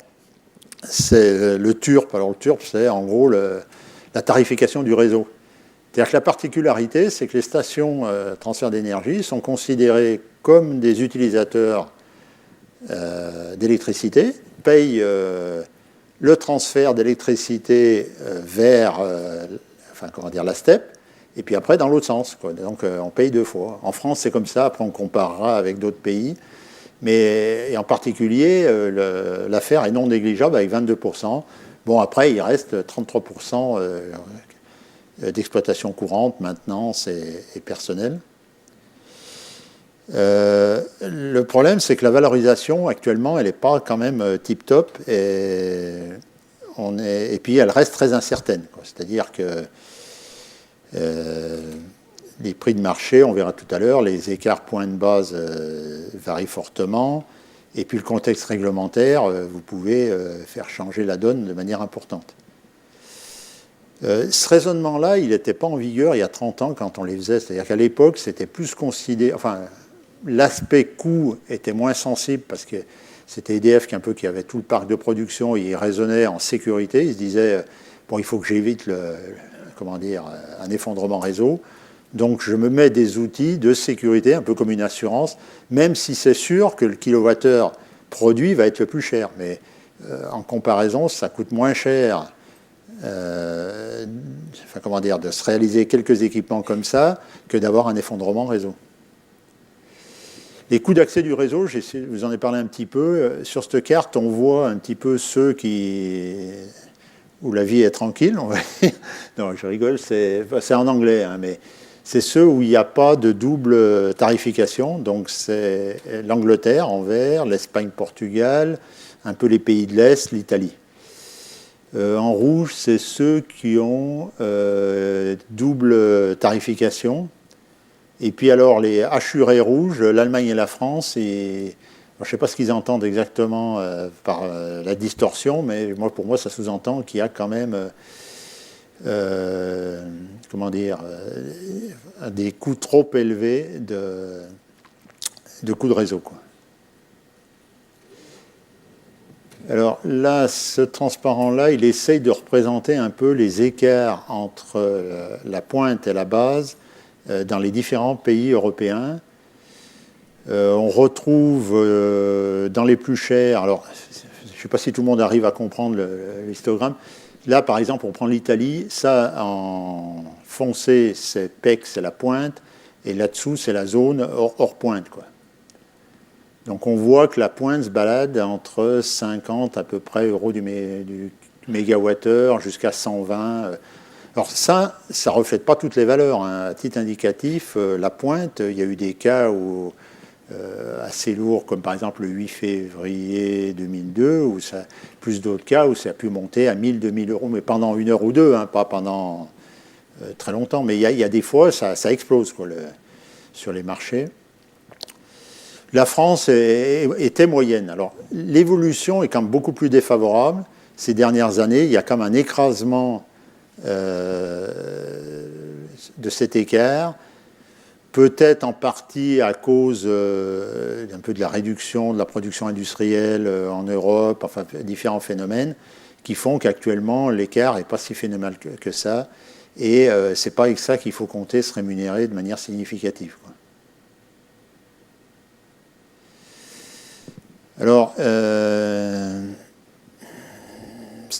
c'est le TURP. Alors, le TURP, c'est en gros la tarification du réseau. C'est-à-dire que la particularité, c'est que les stations transfert d'énergie sont considérées comme des utilisateurs d'électricité, payent le transfert d'électricité vers la STEP, et puis après dans l'autre sens, quoi. Donc on paye deux fois. En France, c'est comme ça, après on comparera avec d'autres pays, mais et en particulier, l'affaire est non négligeable avec 22%. Bon, après, il reste 33% d'exploitation courante, maintenance et personnel. Le problème, c'est que la valorisation, actuellement, elle n'est pas quand même tip-top, et puis elle reste très incertaine, quoi. C'est-à-dire que les prix de marché, on verra tout à l'heure, les écarts points de base varient fortement, et puis le contexte réglementaire, vous pouvez faire changer la donne de manière importante. Ce raisonnement-là, il n'était pas en vigueur il y a 30 ans quand on les faisait. C'est-à-dire qu'à l'époque, c'était plus considéré... Enfin, l'aspect coût était moins sensible parce que c'était EDF qui avait tout le parc de production, il raisonnait en sécurité, il se disait, bon, il faut que j'évite un effondrement réseau, donc je me mets des outils de sécurité, un peu comme une assurance, même si c'est sûr que le kilowattheure produit va être le plus cher, mais en comparaison, ça coûte moins cher de se réaliser quelques équipements comme ça que d'avoir un effondrement réseau. Les coûts d'accès du réseau, je vous en ai parlé un petit peu. Sur cette carte, on voit un petit peu ceux où la vie est tranquille, on va dire. Non, je rigole, c'est en anglais, hein, mais c'est ceux où il n'y a pas de double tarification. Donc c'est l'Angleterre en vert, l'Espagne-Portugal, un peu les pays de l'Est, l'Italie. En rouge, c'est ceux qui ont double tarification. Et puis alors les hachurés rouges, l'Allemagne et la France, et je ne sais pas ce qu'ils entendent exactement par la distorsion, mais pour moi, ça sous-entend qu'il y a quand même des coûts trop élevés de coûts de réseau, quoi. Alors là, ce transparent-là, il essaye de représenter un peu les écarts entre la pointe et la base dans les différents pays européens. On retrouve dans les plus chers, alors je ne sais pas si tout le monde arrive à comprendre l'histogramme. Là, par exemple, on prend l'Italie, ça en foncé, c'est PEC, c'est la pointe, et là-dessous, c'est la zone hors pointe, quoi. Donc on voit que la pointe se balade entre 50 à peu près euros du mégawattheure jusqu'à 120. Alors ça ne reflète pas toutes les valeurs, hein. À titre indicatif, la pointe, il y a eu des cas où, assez lourds, comme par exemple le 8 février 2002, ou ça, plus d'autres cas où ça a pu monter à 1000, 2000 euros, mais pendant 1 heure ou 2, hein, pas pendant très longtemps. Mais il y a des fois, ça explose, quoi, sur les marchés. La France était moyenne. Alors, l'évolution est quand même beaucoup plus défavorable. Ces dernières années, il y a comme un écrasement de cet écart, peut-être en partie à cause un peu de la réduction de la production industrielle en Europe, enfin différents phénomènes qui font qu'actuellement l'écart n'est pas si phénoménal que ça, et c'est pas avec ça qu'il faut compter se rémunérer de manière significative, quoi. Alors, ce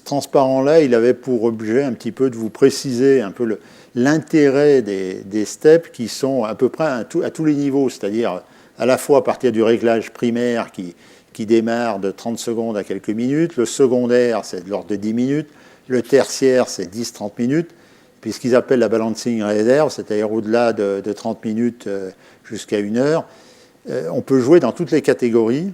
transparent-là, il avait pour objet un petit peu de vous préciser un peu l'intérêt des steps qui sont à peu près à tous les niveaux, c'est-à-dire à la fois à partir du réglage primaire qui démarre de 30 secondes à quelques minutes, le secondaire, c'est de l'ordre de 10 minutes, le tertiaire, c'est 10-30 minutes, puis ce qu'ils appellent la balancing réserve, c'est-à-dire au-delà de 30 minutes jusqu'à 1 heure. On peut jouer dans toutes les catégories.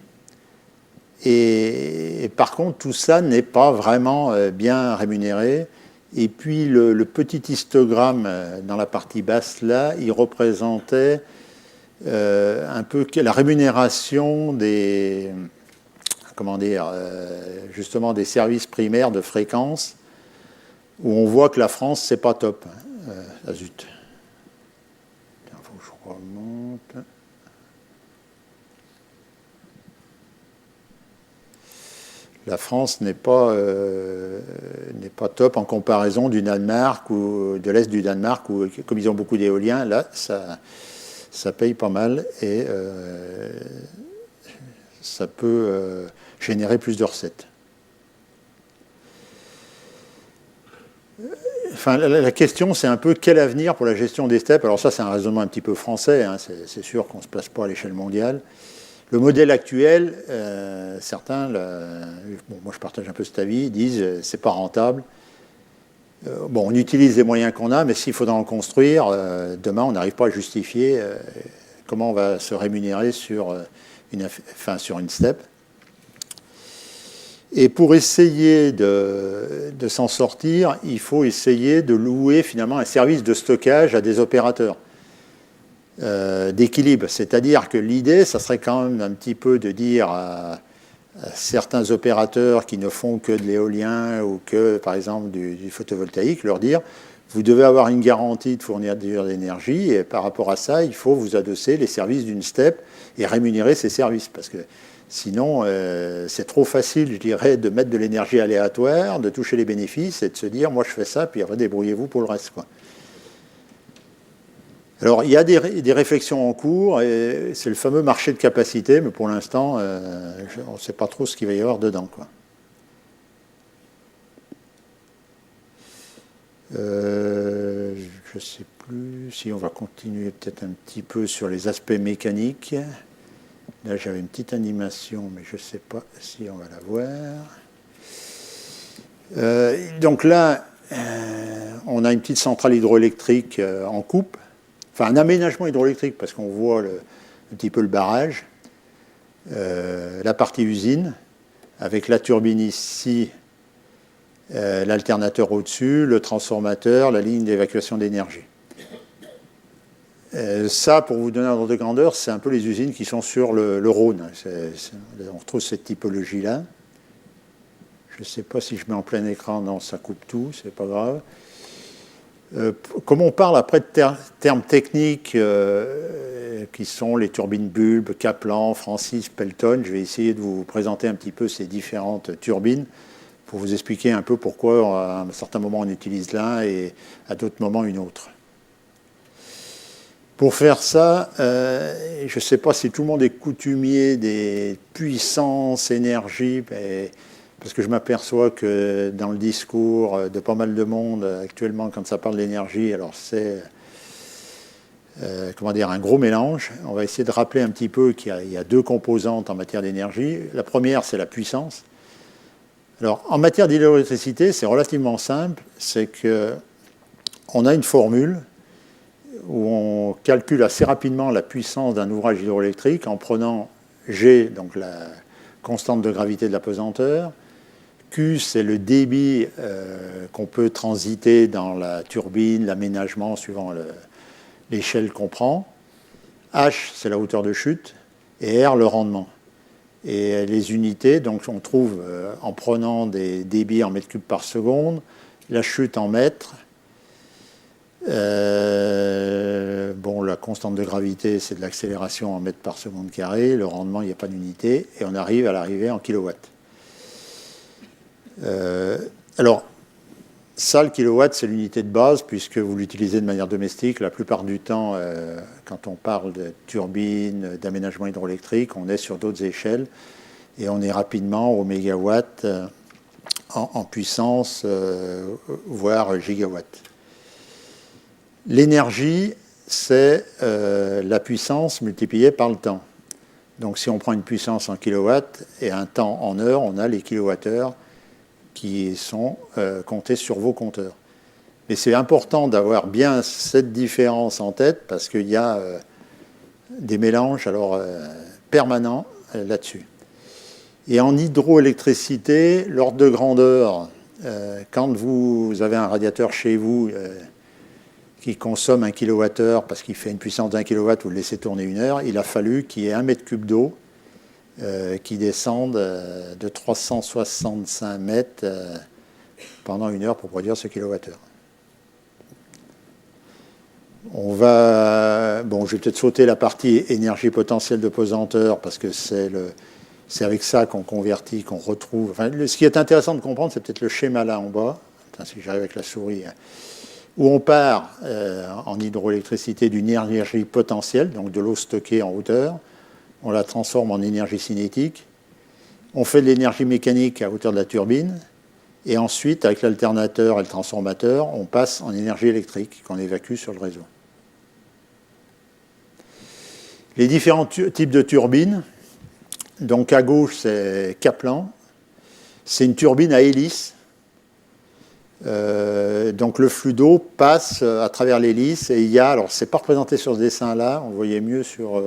Et par contre, tout ça n'est pas vraiment bien rémunéré. Et puis, le petit histogramme dans la partie basse, là, il représentait un peu la rémunération justement des services primaires de fréquence, où on voit que la France, c'est pas top. Zut. Il faut que je remonte. La France n'est pas top en comparaison du Danemark ou de l'Est du Danemark, où, comme ils ont beaucoup d'éoliens, là, ça paye pas mal et ça peut générer plus de recettes. Enfin, la question, c'est un peu quel avenir pour la gestion des steppes. Alors ça, c'est un raisonnement un petit peu français, hein, c'est sûr qu'on ne se place pas à l'échelle mondiale. Le modèle actuel, certains, moi je partage un peu cet avis, disent c'est pas rentable. On utilise les moyens qu'on a, mais s'il faudra en construire, demain on n'arrive pas à justifier comment on va se rémunérer sur une steppe. Et pour essayer de s'en sortir, il faut essayer de louer finalement un service de stockage à des opérateurs. D'équilibre, c'est-à-dire que l'idée, ça serait quand même un petit peu de dire à certains opérateurs qui ne font que de l'éolien ou que, par exemple, du photovoltaïque, leur dire, vous devez avoir une garantie de fourniture d'énergie et par rapport à ça, il faut vous adosser les services d'une steppe et rémunérer ces services, parce que sinon, c'est trop facile, je dirais, de mettre de l'énergie aléatoire, de toucher les bénéfices et de se dire, moi je fais ça, puis après débrouillez-vous pour le reste, quoi. Alors, il y a des réflexions en cours, et c'est le fameux marché de capacité, mais pour l'instant, on ne sait pas trop ce qu'il va y avoir dedans, quoi. Je ne sais plus si on va continuer peut-être un petit peu sur les aspects mécaniques. Là, j'avais une petite animation, mais je ne sais pas si on va la voir. Donc là, on a une petite centrale hydroélectrique en coupe. enfin un aménagement hydroélectrique, parce qu'on voit un petit peu le barrage, la partie usine, avec la turbine ici, l'alternateur au-dessus, le transformateur, la ligne d'évacuation d'énergie. Ça, pour vous donner un ordre de grandeur, c'est un peu les usines qui sont sur le Rhône. On retrouve cette typologie-là. Je ne sais pas si je mets en plein écran, non, ça coupe tout, c'est pas grave. Comme on parle après de termes techniques qui sont les turbines Bulb, Kaplan, Francis, Pelton, je vais essayer de vous présenter un petit peu ces différentes turbines pour vous expliquer un peu pourquoi à un certain moment on utilise l'un et à d'autres moments une autre. Pour faire ça, je ne sais pas si tout le monde est coutumier des puissances, énergie, parce que je m'aperçois que dans le discours de pas mal de monde actuellement, quand ça parle d'énergie, alors c'est un gros mélange. On va essayer de rappeler un petit peu qu'il y a deux composantes en matière d'énergie. La première, c'est la puissance. Alors, en matière d'hydroélectricité, c'est relativement simple. C'est qu'on a une formule où on calcule assez rapidement la puissance d'un ouvrage hydroélectrique en prenant G, donc la constante de gravité de la pesanteur, Q, c'est le débit qu'on peut transiter dans la turbine, l'aménagement suivant l'échelle qu'on prend, H, c'est la hauteur de chute, et R, le rendement. Et les unités, donc on trouve en prenant des débits en mètres cubes par seconde, la chute en mètres. La constante de gravité, c'est de l'accélération en mètres par seconde carré. Le rendement, il n'y a pas d'unité. Et on arrive à l'arrivée en kilowatts. Alors, ça, le kilowatt, c'est l'unité de base, puisque vous l'utilisez de manière domestique. La plupart du temps, quand on parle de turbine, d'aménagement hydroélectrique, on est sur d'autres échelles. Et on est rapidement au mégawatt en puissance, voire gigawatt. L'énergie, c'est la puissance multipliée par le temps. Donc si on prend une puissance en kilowatts et un temps en heures, on a les kilowattheures qui sont comptés sur vos compteurs. Mais c'est important d'avoir bien cette différence en tête parce qu'il y a des mélanges permanents là-dessus. Et en hydroélectricité, l'ordre de grandeur, quand vous avez un radiateur chez vous qui consomme 1 kWh parce qu'il fait une puissance d'1 kW, vous le laissez tourner 1 heure, il a fallu qu'il y ait 1 mètre cube d'eau qui descende de 365 mètres pendant 1 heure pour produire ce kilowattheure. Je vais peut-être sauter la partie énergie potentielle de pesanteur parce que c'est avec ça qu'on convertit, qu'on retrouve. Enfin, ce qui est intéressant de comprendre, c'est peut-être le schéma là en bas, si j'arrive avec la souris, où on part en hydroélectricité d'une énergie potentielle, donc de l'eau stockée en hauteur, on la transforme en énergie cinétique, on fait de l'énergie mécanique à hauteur de la turbine, et ensuite, avec l'alternateur et le transformateur, on passe en énergie électrique qu'on évacue sur le réseau. Les différents types de turbines, donc à gauche, c'est Kaplan, c'est une turbine à hélice. Donc le flux d'eau passe à travers l'hélice et il y a, alors c'est pas représenté sur ce dessin-là, on le voyait mieux sur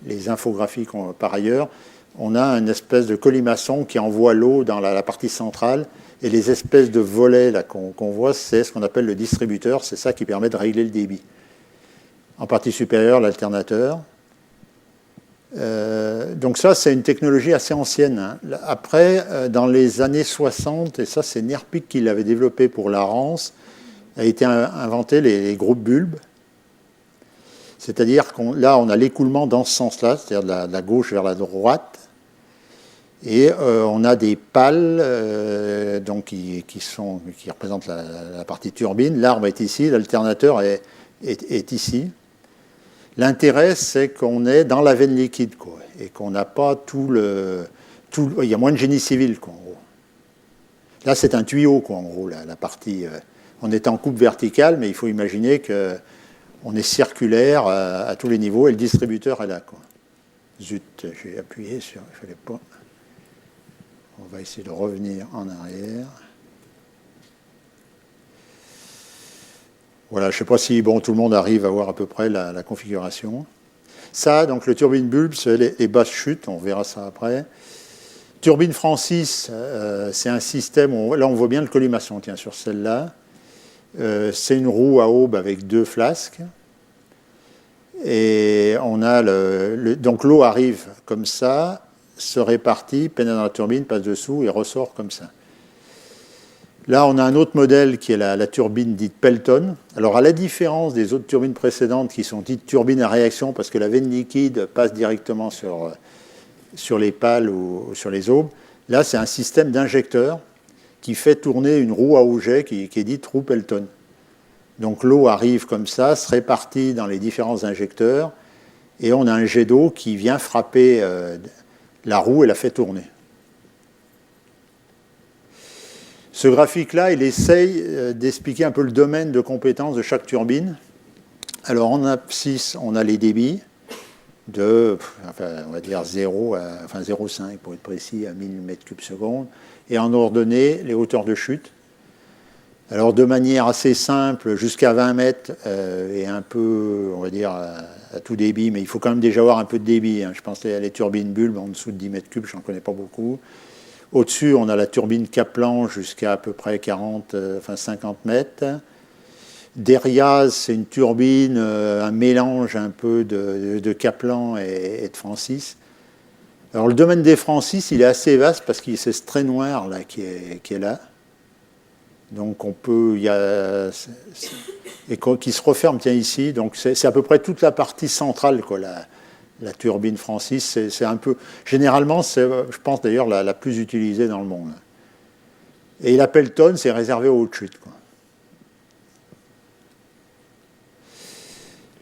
les infographies par ailleurs, on a une espèce de colimaçon qui envoie l'eau dans la partie centrale et les espèces de volets là, qu'on voit, c'est ce qu'on appelle le distributeur, c'est ça qui permet de régler le débit. En partie supérieure, l'alternateur. Donc ça, c'est une technologie assez ancienne. Hein. Après, dans les années 60, et ça c'est Nerpic qui l'avait développé pour la Rance, a été inventé les groupes bulbes. C'est-à-dire là, on a l'écoulement dans ce sens-là, c'est-à-dire de la gauche vers la droite. Et on a des pales donc qui représentent la partie turbine. L'arbre est ici, l'alternateur est ici. L'intérêt, c'est qu'on est dans la veine liquide, quoi, et qu'on n'a pas il y a moins de génie civil, quoi, en gros. Là, c'est un tuyau, quoi, en gros, la partie. On est en coupe verticale, mais il faut imaginer qu'on est circulaire à tous les niveaux, et le distributeur est là, quoi. Zut, j'ai appuyé sur. Il ne fallait pas. On va essayer de revenir en arrière. Voilà, je ne sais pas si tout le monde arrive à voir à peu près la configuration. Ça, donc le turbine bulbe, c'est les basses chutes, on verra ça après. Turbine Francis, c'est un système, là on voit bien le colimaçon, tiens, sur celle-là. C'est une roue à aube avec 2 flasques. Et on a donc l'eau arrive comme ça, se répartit, pénètre dans la turbine, passe dessous et ressort comme ça. Là, on a un autre modèle qui est la turbine dite Pelton. Alors, à la différence des autres turbines précédentes qui sont dites turbines à réaction parce que la veine liquide passe directement sur les pales ou sur les aubes, là, c'est un système d'injecteur qui fait tourner une roue à auget qui est dite roue Pelton. Donc, l'eau arrive comme ça, se répartit dans les différents injecteurs et on a un jet d'eau qui vient frapper la roue et la fait tourner. Ce graphique-là, il essaye d'expliquer un peu le domaine de compétence de chaque turbine. Alors, en abscisse, on a les débits de, on va dire 0,5 pour être précis, à 1000 m3/s. Et en ordonnée, les hauteurs de chute. Alors, de manière assez simple, jusqu'à 20 mètres et un peu, on va dire, à tout débit, mais il faut quand même déjà avoir un peu de débit. Hein. Je pense à les turbines bulbes en dessous de 10 m3, je n'en connais pas beaucoup. Au-dessus, on a la turbine Kaplan jusqu'à à peu près 50 mètres. Deriaz, c'est une turbine, un mélange un peu de Kaplan et de Francis. Alors, le domaine des Francis, il est assez vaste parce qu'il c'est ce trait noir là, qui est là. Donc, on peut, et qui se referme, tiens, ici. Donc, c'est à peu près toute la partie centrale, quoi, la turbine Francis, c'est un peu... Généralement, c'est, je pense d'ailleurs, la plus utilisée dans le monde. Et la Pelton, c'est réservé aux hautes chutes, quoi.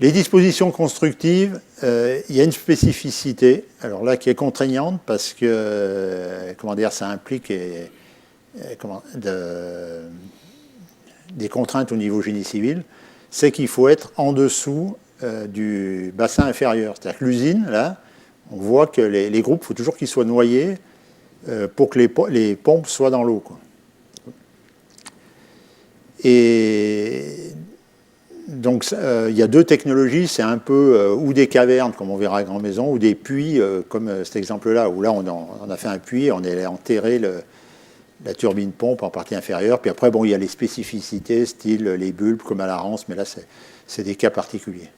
Les dispositions constructives, il y a une spécificité, alors là, qui est contraignante, parce que, ça implique des contraintes au niveau génie civil, c'est qu'il faut être en dessous du bassin inférieur. C'est-à-dire que l'usine, là, on voit que les groupes, il faut toujours qu'ils soient noyés pour que les pompes soient dans l'eau, quoi. Et donc, il y a 2 technologies, c'est un peu ou des cavernes, comme on verra à Grand Maison, ou des puits, comme cet exemple-là, où là, on a fait un puits, on est enterré la turbine pompe en partie inférieure, puis après, il y a les spécificités, style les bulbes, comme à la Rance, mais là, c'est des cas particuliers.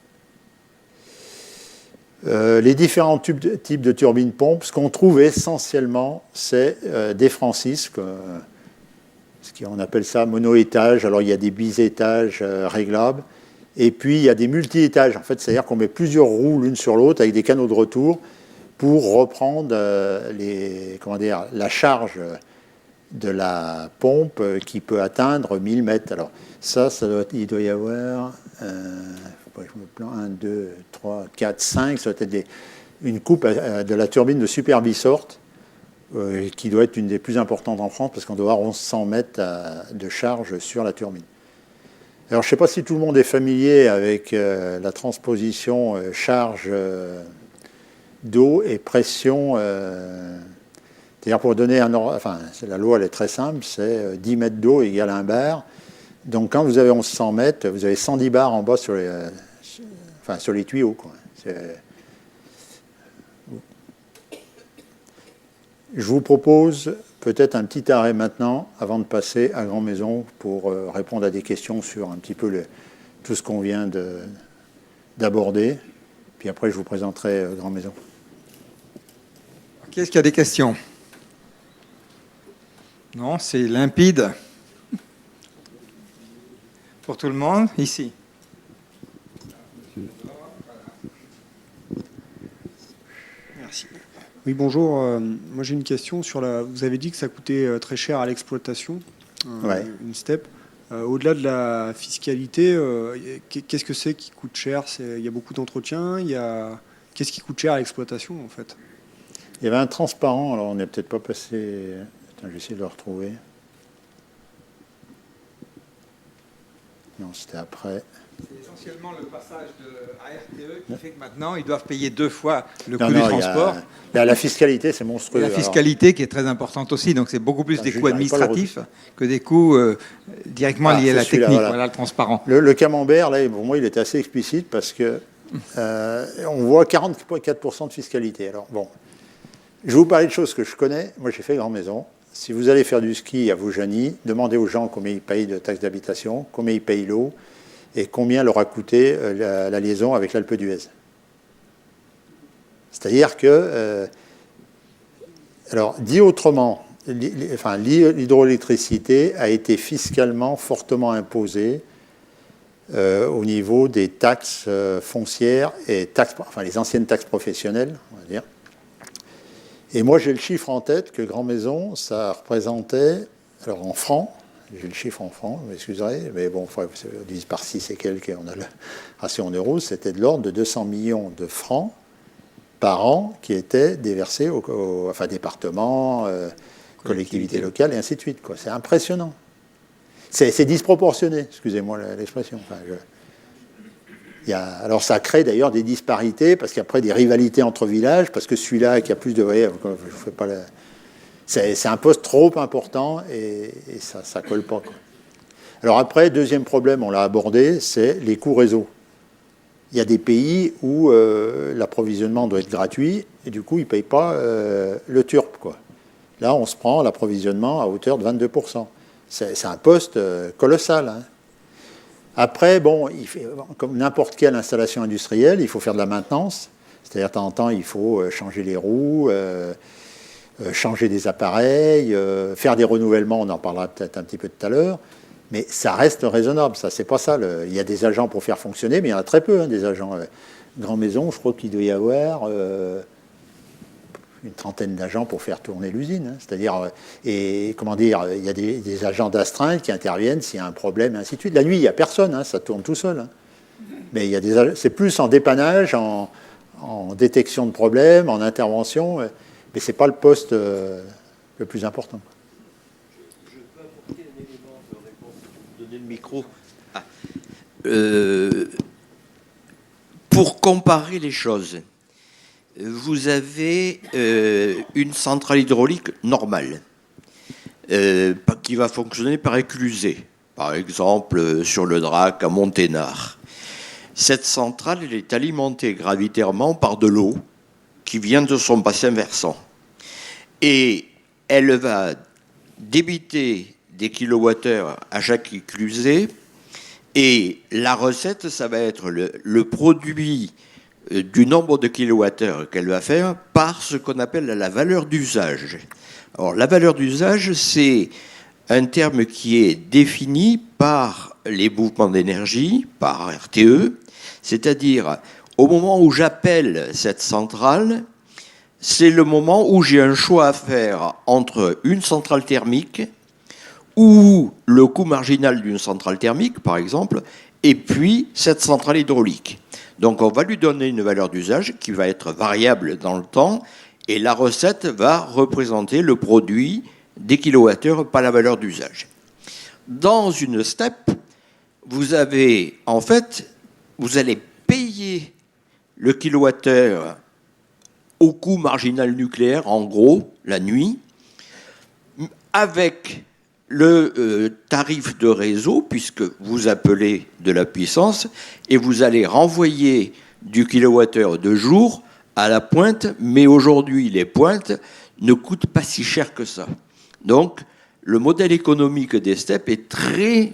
Les différents types de turbines pompes, ce qu'on trouve essentiellement, c'est des Francis, on appelle ça mono-étage. Alors il y a des bisétages réglables, et puis il y a des multi-étages. En fait, c'est-à-dire qu'on met plusieurs roues l'une sur l'autre avec des canaux de retour pour reprendre la charge de la pompe qui peut atteindre 1000 mètres. Alors il doit y avoir... je me plante, 1, 2, 3, 4, 5, ça doit être une coupe de la turbine de Super Bisort, qui doit être une des plus importantes en France, parce qu'on doit avoir 1100 mètres de charge sur la turbine. Alors, je ne sais pas si tout le monde est familier avec la transposition charge d'eau et pression. C'est-à-dire, pour donner la loi, elle est très simple, c'est 10 mètres d'eau égale 1 bar. Donc, quand vous avez 1100 mètres, vous avez 110 bars en bas sur les tuyaux, quoi. Je vous propose peut-être un petit arrêt maintenant, avant de passer à Grand Maison, pour répondre à des questions sur un petit peu tout ce qu'on vient d'aborder. Puis après, je vous présenterai Grand Maison. Est-ce qu'il y a des questions? Non, c'est limpide. Pour tout le monde, ici. Merci. Oui, bonjour. Moi, j'ai une question sur vous avez dit que ça coûtait très cher à l'exploitation, Ouais. une STEP. Au-delà de la fiscalité, qu'est-ce que c'est qui coûte cher? Il y a beaucoup d'entretien. Qu'est-ce qui coûte cher à l'exploitation, en fait? Il y avait un transparent, alors on n'est peut-être pas passé... Attends, je vais essayer de le retrouver. Non, c'était après. C'est essentiellement le passage à RTE qui fait que maintenant, ils doivent payer 2 fois le Non, coût du non, transport. la fiscalité, c'est Et monstrueux. la Alors, fiscalité qui est très importante aussi, donc c'est beaucoup plus des je coûts n'arrive pas à le administratifs que des coûts directement liés à c'est la celui-là, technique, voilà. voilà le transparent. le camembert, là, pour moi, il était assez explicite parce que on voit 44% de fiscalité. Alors, bon, je vais vous parler de choses que je connais. Moi, j'ai fait Grand Maison. Si vous allez faire du ski à Vaujany, demandez aux gens combien ils payent de taxes d'habitation, combien ils payent l'eau et combien leur a coûté la liaison avec l'Alpe d'Huez. C'est-à-dire que, alors, dit autrement, l'hydroélectricité a été fiscalement fortement imposée au niveau des taxes foncières et les anciennes taxes professionnelles, on va dire. Et moi, j'ai le chiffre en tête que Grand Maison, ça représentait, alors en francs, j'ai le chiffre en francs, vous m'excuserez, mais bon, on divise par 6 et quelques, et on a le ratio en euros, c'était de l'ordre de 200 millions de francs par an qui étaient déversés aux départements, collectivités locales, et ainsi de suite. C'est impressionnant. C'est disproportionné, excusez-moi l'expression. Alors ça crée d'ailleurs des disparités, parce qu'après des rivalités entre villages, parce que celui-là qui a plus de... Vous voyez, je fais pas c'est un poste trop important et ça ne colle pas. Quoi. Alors après, deuxième problème, on l'a abordé, c'est les coûts réseau. Il y a des pays où l'approvisionnement doit être gratuit et du coup, ils ne payent pas le TURP. Quoi. Là, on se prend l'approvisionnement à hauteur de 22%. C'est un poste colossal. Hein. Après, bon, comme n'importe quelle installation industrielle, il faut faire de la maintenance. C'est-à-dire, de temps en temps, il faut changer les roues, changer des appareils, faire des renouvellements, on en parlera peut-être un petit peu tout à l'heure. Mais ça reste raisonnable, ça, c'est pas ça. Il y a des agents pour faire fonctionner, mais il y en a très peu, hein, des agents. Grand Maison, je crois qu'il doit y avoir une trentaine d'agents pour faire tourner l'usine. Hein. C'est-à-dire, il y a des agents d'astreinte qui interviennent s'il y a un problème, et ainsi de suite. La nuit, il n'y a personne, hein, ça tourne tout seul. Hein. Mais c'est plus en dépannage, en détection de problèmes, en intervention, mais ce n'est pas le poste le plus important. Je peux apporter un élément de réponse. Vous donnez le micro. Pour comparer les choses, vous avez une centrale hydraulique normale qui va fonctionner par éclusée, par exemple sur le Drac à Monténard. Cette centrale elle est alimentée gravitairement par de l'eau qui vient de son bassin versant. Et elle va débiter des kilowattheures à chaque éclusée. Et la recette, ça va être le produit du nombre de kilowattheures qu'elle va faire par ce qu'on appelle la valeur d'usage. Alors, la valeur d'usage, c'est un terme qui est défini par les mouvements d'énergie, par RTE, c'est-à-dire au moment où j'appelle cette centrale, c'est le moment où j'ai un choix à faire entre une centrale thermique ou le coût marginal d'une centrale thermique, par exemple, et puis cette centrale hydraulique. Donc on va lui donner une valeur d'usage qui va être variable dans le temps, et la recette va représenter le produit des kilowattheures par la valeur d'usage. Dans une STEP, vous allez payer le kilowattheure au coût marginal nucléaire, en gros, la nuit, avec le tarif de réseau, puisque vous appelez de la puissance, et vous allez renvoyer du kilowattheure de jour à la pointe, mais aujourd'hui, les pointes ne coûtent pas si cher que ça. Donc, le modèle économique des STEP est très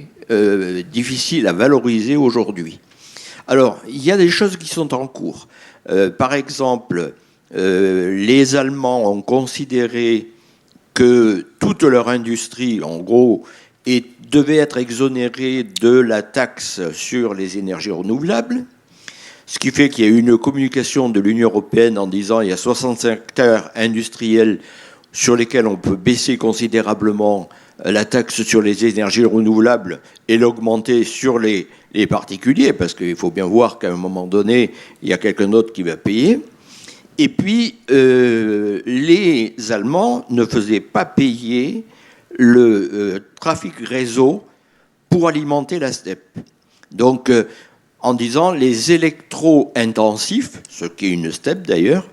difficile à valoriser aujourd'hui. Alors, il y a des choses qui sont en cours. Par exemple, les Allemands ont considéré que toute leur industrie, en gros, devait être exonérée de la taxe sur les énergies renouvelables, ce qui fait qu'il y a eu une communication de l'Union européenne en disant il y a 65 secteurs industriels sur lesquels on peut baisser considérablement la taxe sur les énergies renouvelables et l'augmenter sur les particuliers, parce qu'il faut bien voir qu'à un moment donné, il y a quelqu'un d'autre qui va payer. Et puis, les Allemands ne faisaient pas payer le trafic réseau pour alimenter la steppe. Donc, en disant les électro-intensifs, ce qui est une steppe d'ailleurs,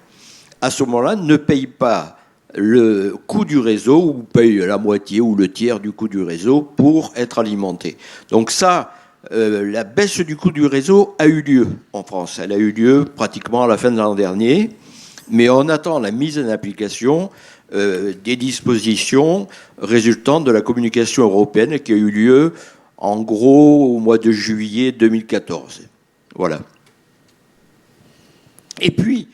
à ce moment-là, ne payent pas le coût du réseau ou payent la moitié ou le tiers du coût du réseau pour être alimentés. Donc ça, la baisse du coût du réseau a eu lieu en France. Elle a eu lieu pratiquement à la fin de l'an dernier, mais on attend la mise en application des dispositions résultant de la communication européenne qui a eu lieu en gros au mois de juillet 2014. Voilà. Et puis,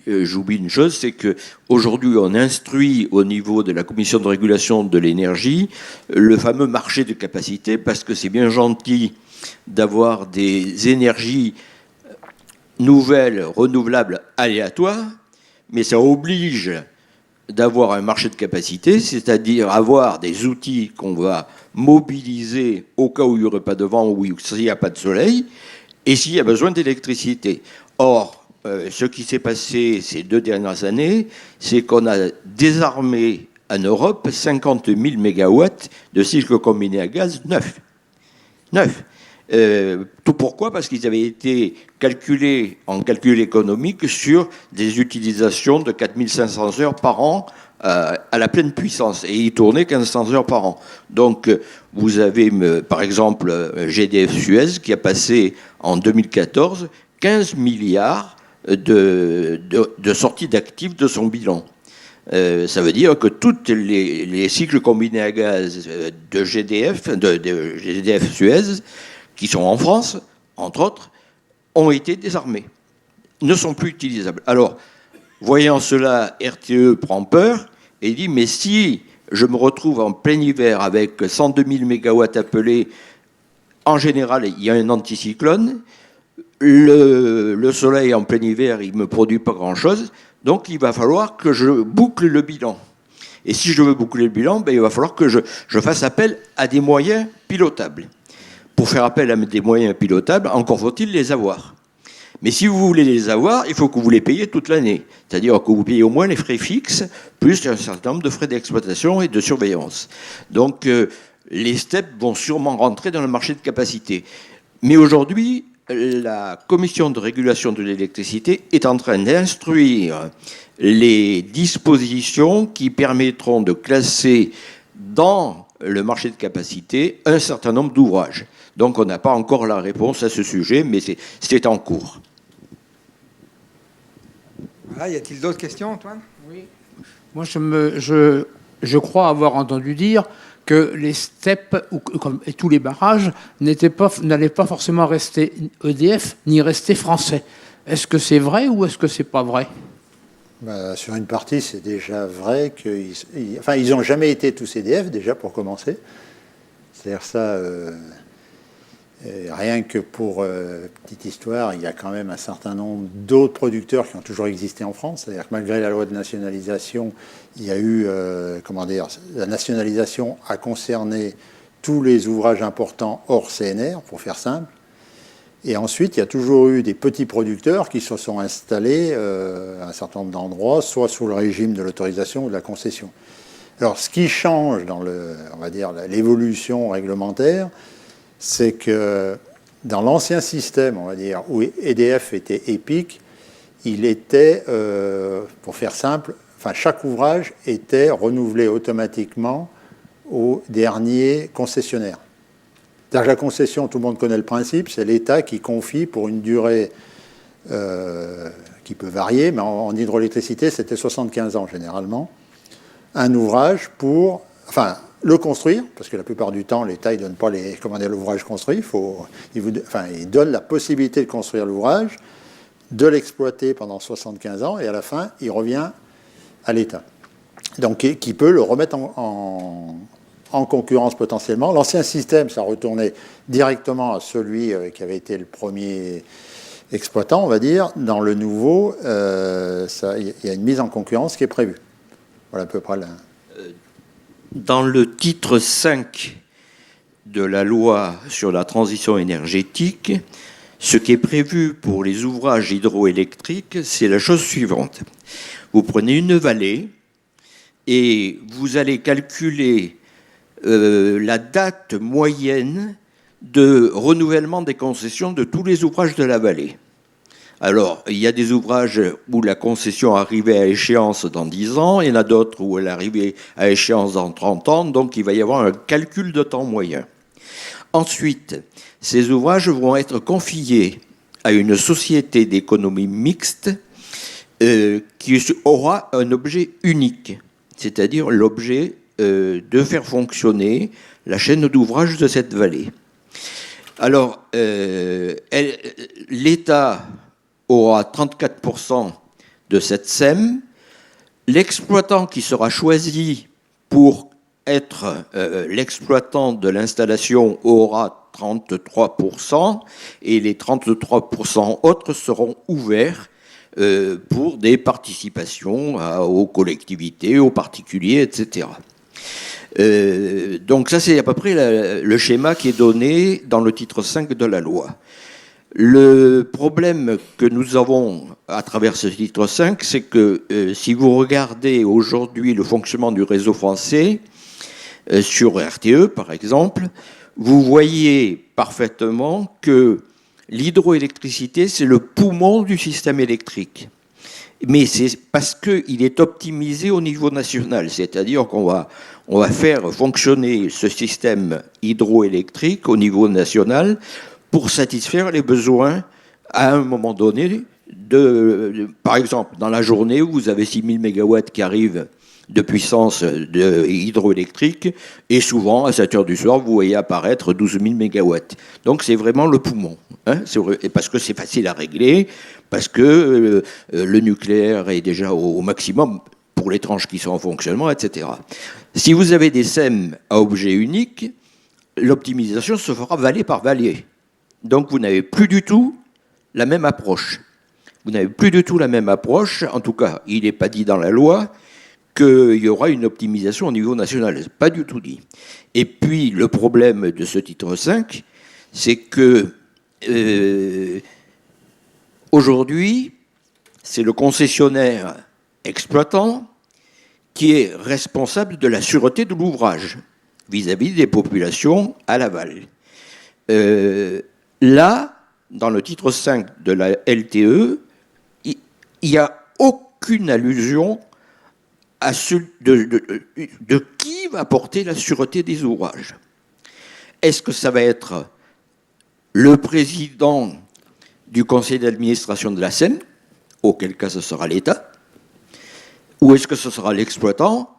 j'oublie une chose, c'est qu'aujourd'hui, on instruit au niveau de la Commission de régulation de l'énergie le fameux marché de capacité, parce que c'est bien gentil d'avoir des énergies nouvelles, renouvelables, aléatoires, mais ça oblige d'avoir un marché de capacité, c'est-à-dire avoir des outils qu'on va mobiliser au cas où il n'y aurait pas de vent ou s'il n'y a pas de soleil, et s'il y a besoin d'électricité. Or, ce qui s'est passé ces 2 dernières années, c'est qu'on a désarmé en Europe 50 000 mégawatts de cycles combinés à gaz neufs. Tout pourquoi ? Parce qu'ils avaient été calculés en calcul économique sur des utilisations de 4500 heures par an à la pleine puissance. Et ils tournaient 1500 heures par an. Donc, vous avez, par exemple, GDF Suez qui a passé en 2014 15 milliards de sorties d'actifs de son bilan. Ça veut dire que tous les cycles combinés à gaz de GDF Suez, qui sont en France, entre autres, ont été désarmés, ne sont plus utilisables. Alors, voyant cela, RTE prend peur et dit, mais si je me retrouve en plein hiver avec 102 000 mégawatts appelés, en général, il y a un anticyclone, le soleil en plein hiver, il ne me produit pas grand-chose, donc il va falloir que je boucle le bilan. Et si je veux boucler le bilan, il va falloir que je fasse appel à des moyens pilotables. Pour faire appel à des moyens pilotables, encore faut-il les avoir. Mais si vous voulez les avoir, il faut que vous les payiez toute l'année. C'est-à-dire que vous payez au moins les frais fixes, plus un certain nombre de frais d'exploitation et de surveillance. Donc, les steps vont sûrement rentrer dans le marché de capacité. Mais aujourd'hui, la Commission de régulation de l'électricité est en train d'instruire les dispositions qui permettront de classer dans le marché de capacité un certain nombre d'ouvrages. Donc on n'a pas encore la réponse à ce sujet, mais c'est en cours. Voilà, y a-t-il d'autres questions, Antoine ? Oui. Moi, je crois avoir entendu dire que les steppes et tous les barrages n'allaient pas forcément rester EDF ni rester français. Est-ce que c'est vrai ou est-ce que c'est pas vrai ? Sur une partie, c'est déjà vrai qu'ils n'ont jamais été tous EDF, déjà, pour commencer. C'est-à-dire ça, rien que pour petite histoire, il y a quand même un certain nombre d'autres producteurs qui ont toujours existé en France. C'est-à-dire que malgré la loi de nationalisation, il y a eu, la nationalisation a concerné tous les ouvrages importants hors CNR, pour faire simple. Et ensuite, il y a toujours eu des petits producteurs qui se sont installés à un certain nombre d'endroits, soit sous le régime de l'autorisation ou de la concession. Alors, ce qui change dans l'évolution réglementaire, c'est que dans l'ancien système, on va dire, où EDF était EPIC, il était, pour faire simple, chaque ouvrage était renouvelé automatiquement au dernier concessionnaire. C'est-à-dire que la concession, tout le monde connaît le principe, c'est l'État qui confie pour une durée qui peut varier, mais en hydroélectricité, c'était 75 ans généralement, un ouvrage pour le construire, parce que la plupart du temps, l'État ne donne pas l'ouvrage construit, il donne la possibilité de construire l'ouvrage, de l'exploiter pendant 75 ans, et à la fin, il revient à l'État. Donc, qui peut le remettre en concurrence potentiellement. L'ancien système, ça retournait directement à celui qui avait été le premier exploitant, on va dire. Dans le nouveau, il y a une mise en concurrence qui est prévue. Voilà à peu près là. Dans le titre 5 de la loi sur la transition énergétique, ce qui est prévu pour les ouvrages hydroélectriques, c'est la chose suivante. Vous prenez une vallée et vous allez calculer la date moyenne de renouvellement des concessions de tous les ouvrages de la vallée. Alors, il y a des ouvrages où la concession arrivait à échéance dans 10 ans, il y en a d'autres où elle arrivait à échéance dans 30 ans, donc il va y avoir un calcul de temps moyen. Ensuite, ces ouvrages vont être confiés à une société d'économie mixte qui aura un objet unique, c'est-à-dire l'objet de faire fonctionner la chaîne d'ouvrages de cette vallée. Alors, l'État aura 34% de cette SEM. L'exploitant qui sera choisi pour être l'exploitant de l'installation aura 33%, et les 33% autres seront ouverts pour des participations aux collectivités, aux particuliers, etc. Donc ça, c'est à peu près le schéma qui est donné dans le titre 5 de la loi. Le problème que nous avons à travers ce titre 5, c'est que si vous regardez aujourd'hui le fonctionnement du réseau français, sur RTE par exemple, vous voyez parfaitement que l'hydroélectricité, c'est le poumon du système électrique. Mais c'est parce qu'il est optimisé au niveau national, c'est-à-dire qu'on va faire fonctionner ce système hydroélectrique au niveau national pour satisfaire les besoins à un moment donné. Par exemple, dans la journée, vous avez 6000 MW qui arrivent de puissance hydroélectrique, et souvent, à 7 heures du soir, vous voyez apparaître 12 000 MW. Donc c'est vraiment le poumon, hein, parce que c'est facile à régler, parce que le nucléaire est déjà au maximum pour les tranches qui sont en fonctionnement, etc. Si vous avez des SEM à objet unique, l'optimisation se fera vallée par vallée. Donc vous n'avez plus du tout la même approche. Vous n'avez plus du tout la même approche, en tout cas, il n'est pas dit dans la loi qu'il y aura une optimisation au niveau national. C'est pas du tout dit. Et puis, le problème de ce titre 5, c'est que aujourd'hui, c'est le concessionnaire exploitant qui est responsable de la sûreté de l'ouvrage vis-à-vis des populations à l'aval. Là, dans le titre 5 de la LTE, il n'y a aucune allusion à de qui va porter la sûreté des ouvrages. Est-ce que ça va être le président du conseil d'administration de la SEM, auquel cas ce sera l'État, ou est-ce que ce sera l'exploitant,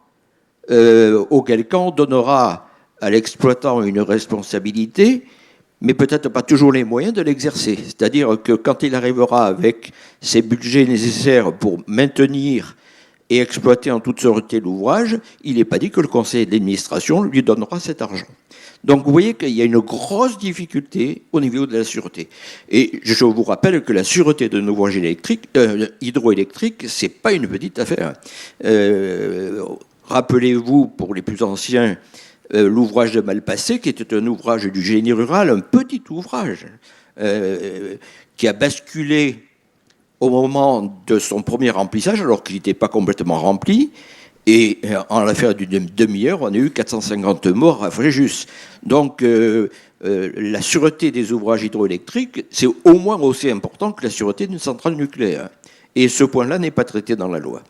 auquel cas on donnera à l'exploitant une responsabilité, mais peut-être pas toujours les moyens de l'exercer. C'est-à-dire que quand il arrivera avec ses budgets nécessaires pour maintenir et exploiter en toute sûreté l'ouvrage, il n'est pas dit que le conseil d'administration lui donnera cet argent. Donc vous voyez qu'il y a une grosse difficulté au niveau de la sûreté. Et je vous rappelle que la sûreté d'un ouvrage hydroélectrique, c'est pas une petite affaire. Rappelez-vous, pour les plus anciens, l'ouvrage de Malpasset, qui était un ouvrage du génie rural, un petit ouvrage, qui a basculé au moment de son premier remplissage, alors qu'il n'était pas complètement rempli, et en l'affaire d'une demi-heure, on a eu 450 morts à Fréjus. Donc, la sûreté des ouvrages hydroélectriques, c'est au moins aussi important que la sûreté d'une centrale nucléaire. Et ce point-là n'est pas traité dans la loi.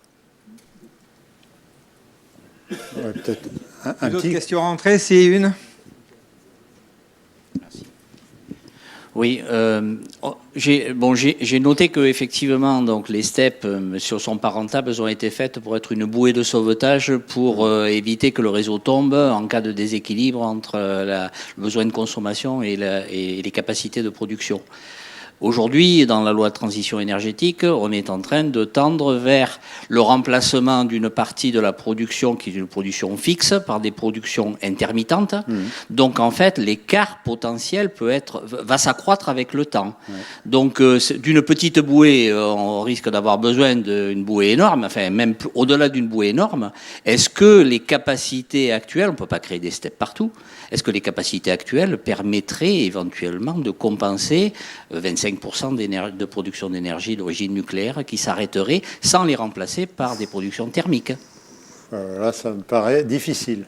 Ouais, peut-être Une autre question rentrée, c'est une. Oui, j'ai noté que effectivement, donc les steppes, si elles sont pas rentables, elles ont été faites pour être une bouée de sauvetage pour éviter que le réseau tombe en cas de déséquilibre entre le besoin de consommation et les capacités de production. Aujourd'hui, dans la loi de transition énergétique, on est en train de tendre vers le remplacement d'une partie de la production qui est une production fixe par des productions intermittentes. Donc, en fait, l'écart potentiel va s'accroître avec le temps. Donc, d'une petite bouée, on risque d'avoir besoin d'une bouée énorme, enfin, même au-delà d'une bouée énorme. Est-ce que les capacités actuelles, on ne peut pas créer des steppes partout, est-ce que les capacités actuelles permettraient éventuellement de compenser 25% de production d'énergie d'origine nucléaire qui s'arrêterait sans les remplacer par des productions thermiques? Là, ça me paraît difficile.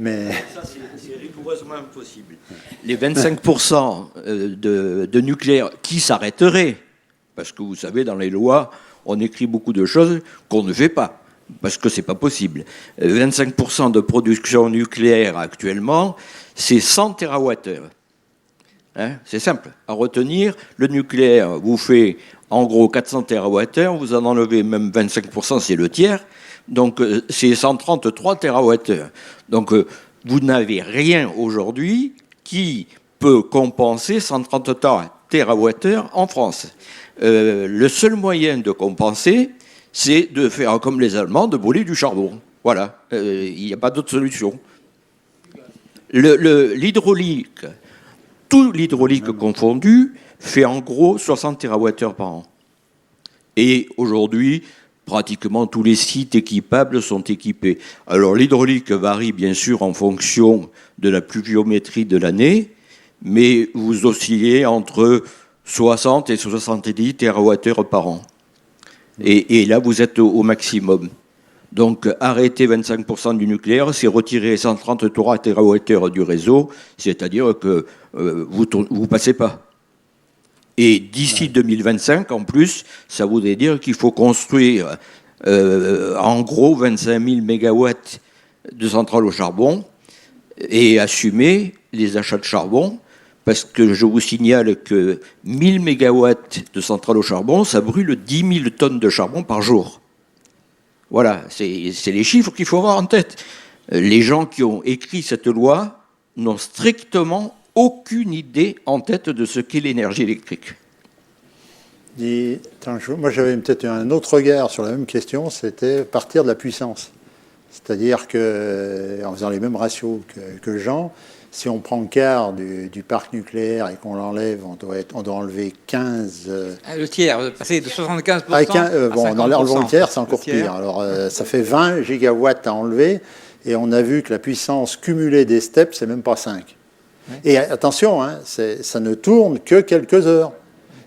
Mais Ça, c'est rigoureusement impossible. Les 25% de nucléaire qui s'arrêteraient, parce que vous savez, dans les lois, on écrit beaucoup de choses qu'on ne fait pas, parce que c'est pas possible. 25% de production nucléaire actuellement, c'est 100 TWh. Hein, c'est simple à retenir. Le nucléaire vous fait en gros 400 TWh, vous en enlevez même 25%, c'est le tiers. Donc c'est 133 TWh. Donc vous n'avez rien aujourd'hui qui peut compenser 133 TWh en France. Le seul moyen de compenser, c'est de faire comme les Allemands, de brûler du charbon. Voilà, il n'y a pas d'autre solution. L'hydraulique, tout l'hydraulique confondu, fait en gros 60 TWh par an. Et aujourd'hui, pratiquement tous les sites équipables sont équipés. Alors l'hydraulique varie bien sûr en fonction de la pluviométrie de l'année, mais vous oscillez entre 60 et 70 TWh par an. Et là, vous êtes au maximum. Donc arrêter 25% du nucléaire, c'est retirer 133 TWh du réseau, c'est-à-dire que vous passez pas. Et d'ici 2025, en plus, ça voudrait dire qu'il faut construire en gros 25 000 mégawatts de centrales au charbon et assumer les achats de charbon, parce que je vous signale que 1000 mégawatts de centrales au charbon, ça brûle 10 000 tonnes de charbon par jour. Voilà, c'est les chiffres qu'il faut avoir en tête. Les gens qui ont écrit cette loi n'ont strictement aucune idée en tête de ce qu'est l'énergie électrique. Moi, j'avais peut-être un autre regard sur la même question, c'était partir de la puissance. C'est-à-dire qu'en faisant les mêmes ratios que Jean, si on prend le quart du parc nucléaire et qu'on l'enlève, on doit enlever 15... Le tiers, passer de 75% à 50%. Bon, en enlevant le tiers, c'est encore pire. Alors, ça fait 20 gigawatts à enlever, et on a vu que la puissance cumulée des steppes, c'est même pas 5. Ouais. Et attention, hein, ça ne tourne que quelques heures.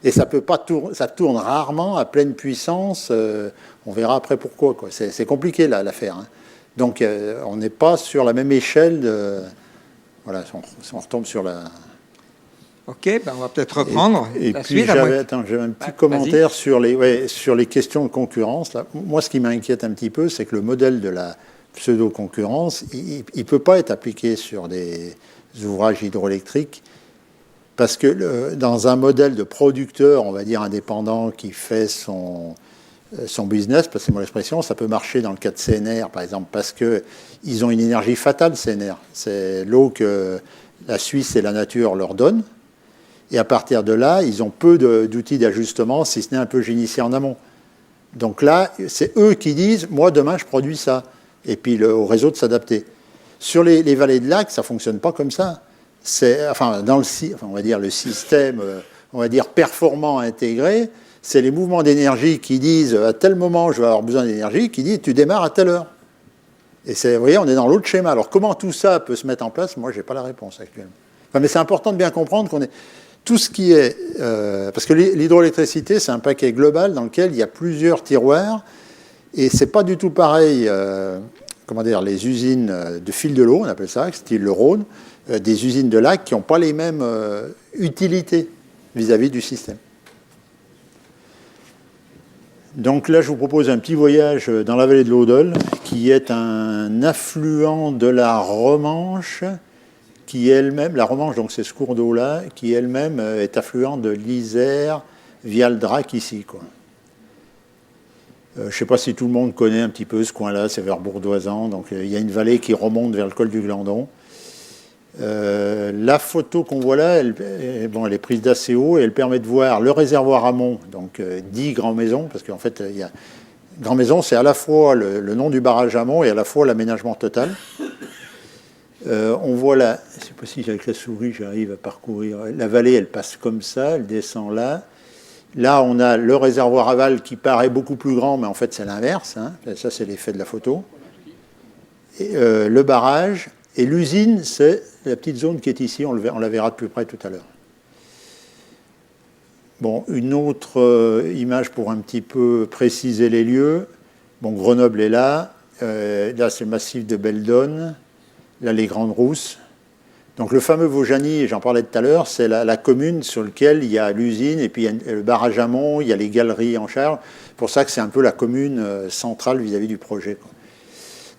Et ça peut pas ça tourne rarement à pleine puissance. On verra après pourquoi. C'est compliqué là, l'affaire. Hein. Donc, on n'est pas sur la même échelle de... Voilà, si on retombe sur la... Ok, ben on va peut-être reprendre et la puis suite. j'avais un petit commentaire sur les questions de concurrence. Là. Moi, ce qui m'inquiète un petit peu, c'est que le modèle de la pseudo-concurrence, il ne peut pas être appliqué sur des ouvrages hydroélectriques, parce que dans un modèle de producteur, on va dire indépendant, qui fait son business, passez-moi l'expression, ça peut marcher dans le cas de CNR, par exemple, parce qu'ils ont une énergie fatale, CNR. C'est l'eau que la Suisse et la nature leur donnent. Et à partir de là, ils ont peu d'outils d'ajustement, si ce n'est un peu gynécée en amont. Donc là, c'est eux qui disent, moi, demain, je produis ça. Et puis au réseau de s'adapter. Sur les vallées de lac, ça ne fonctionne pas comme ça. Dans on va dire le système, on va dire performant intégré, c'est les mouvements d'énergie qui disent à tel moment je vais avoir besoin d'énergie, qui dit tu démarres à telle heure. Et vous voyez, on est dans l'autre schéma. Alors comment tout ça peut se mettre en place, moi je n'ai pas la réponse actuellement. Mais c'est important de bien comprendre qu'on est tout ce qui est parce que l'hydroélectricité c'est un paquet global dans lequel il y a plusieurs tiroirs et c'est pas du tout pareil. Les usines de fil de l'eau, on appelle ça, style le Rhône, des usines de lac qui n'ont pas les mêmes utilités vis-à-vis du système. Donc là, je vous propose un petit voyage dans la vallée de l'Audole, qui est un affluent de la Romanche, qui elle-même, la Romanche, donc c'est ce cours d'eau-là, qui elle-même est affluent de l'Isère via le Drac ici, quoi. Je ne sais pas si tout le monde connaît un petit peu ce coin-là, c'est vers Bourdoisan, donc il y a une vallée qui remonte vers le col du Glandon. La photo qu'on voit là, elle est prise d'assez haut et elle permet de voir le réservoir amont, donc dit Grand Maison, parce qu'en fait, Grand Maison, c'est à la fois le nom du barrage amont et à la fois l'aménagement total. On voit là, je ne sais pas si avec la souris j'arrive à parcourir, la vallée elle passe comme ça, elle descend là. Là, on a le réservoir aval qui paraît beaucoup plus grand, mais en fait, c'est l'inverse. Hein. Ça, c'est l'effet de la photo. Et, le barrage. Et l'usine, c'est la petite zone qui est ici. On la verra de plus près tout à l'heure. Bon, une autre image pour un petit peu préciser les lieux. Bon, Grenoble est là. Là, c'est le massif de Beldonne. là les Grandes Rousses. Donc le fameux Vaujany, j'en parlais tout à l'heure, c'est la commune sur laquelle il y a l'usine, et puis il y a le barrage amont, il y a les galeries en charge. C'est pour ça que c'est un peu la commune centrale vis-à-vis du projet, quoi.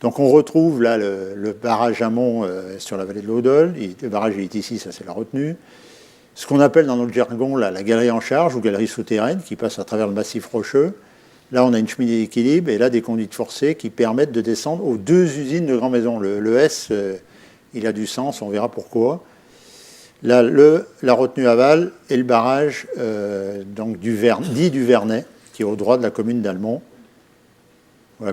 Donc on retrouve là le barrage amont sur la vallée de l'Audole. Le barrage est ici, ça c'est la retenue. Ce qu'on appelle dans notre jargon là, la galerie en charge ou galerie souterraine qui passe à travers le massif rocheux. Là on a une cheminée d'équilibre et là des conduites forcées qui permettent de descendre aux deux usines de Grand Maison. Le S, il a du sens, on verra pourquoi. Là, la retenue aval et le barrage donc dit du Vernet, qui est au droit de la commune d'Almont. Voilà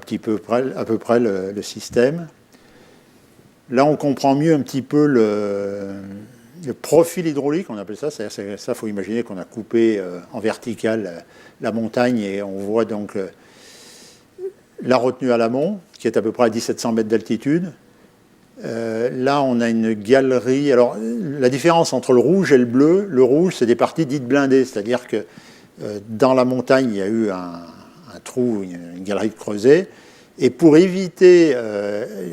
à peu près le système. Là, on comprend mieux un petit peu le profil hydraulique, on appelle ça. Ça, il faut imaginer qu'on a coupé en vertical la montagne et on voit donc la retenue à l'amont, qui est à peu près à 1700 mètres d'altitude. Là, on a une galerie. Alors, la différence entre le rouge et le bleu, le rouge, c'est des parties dites blindées, c'est-à-dire que dans la montagne, il y a eu un trou, une galerie de creuset, et pour éviter,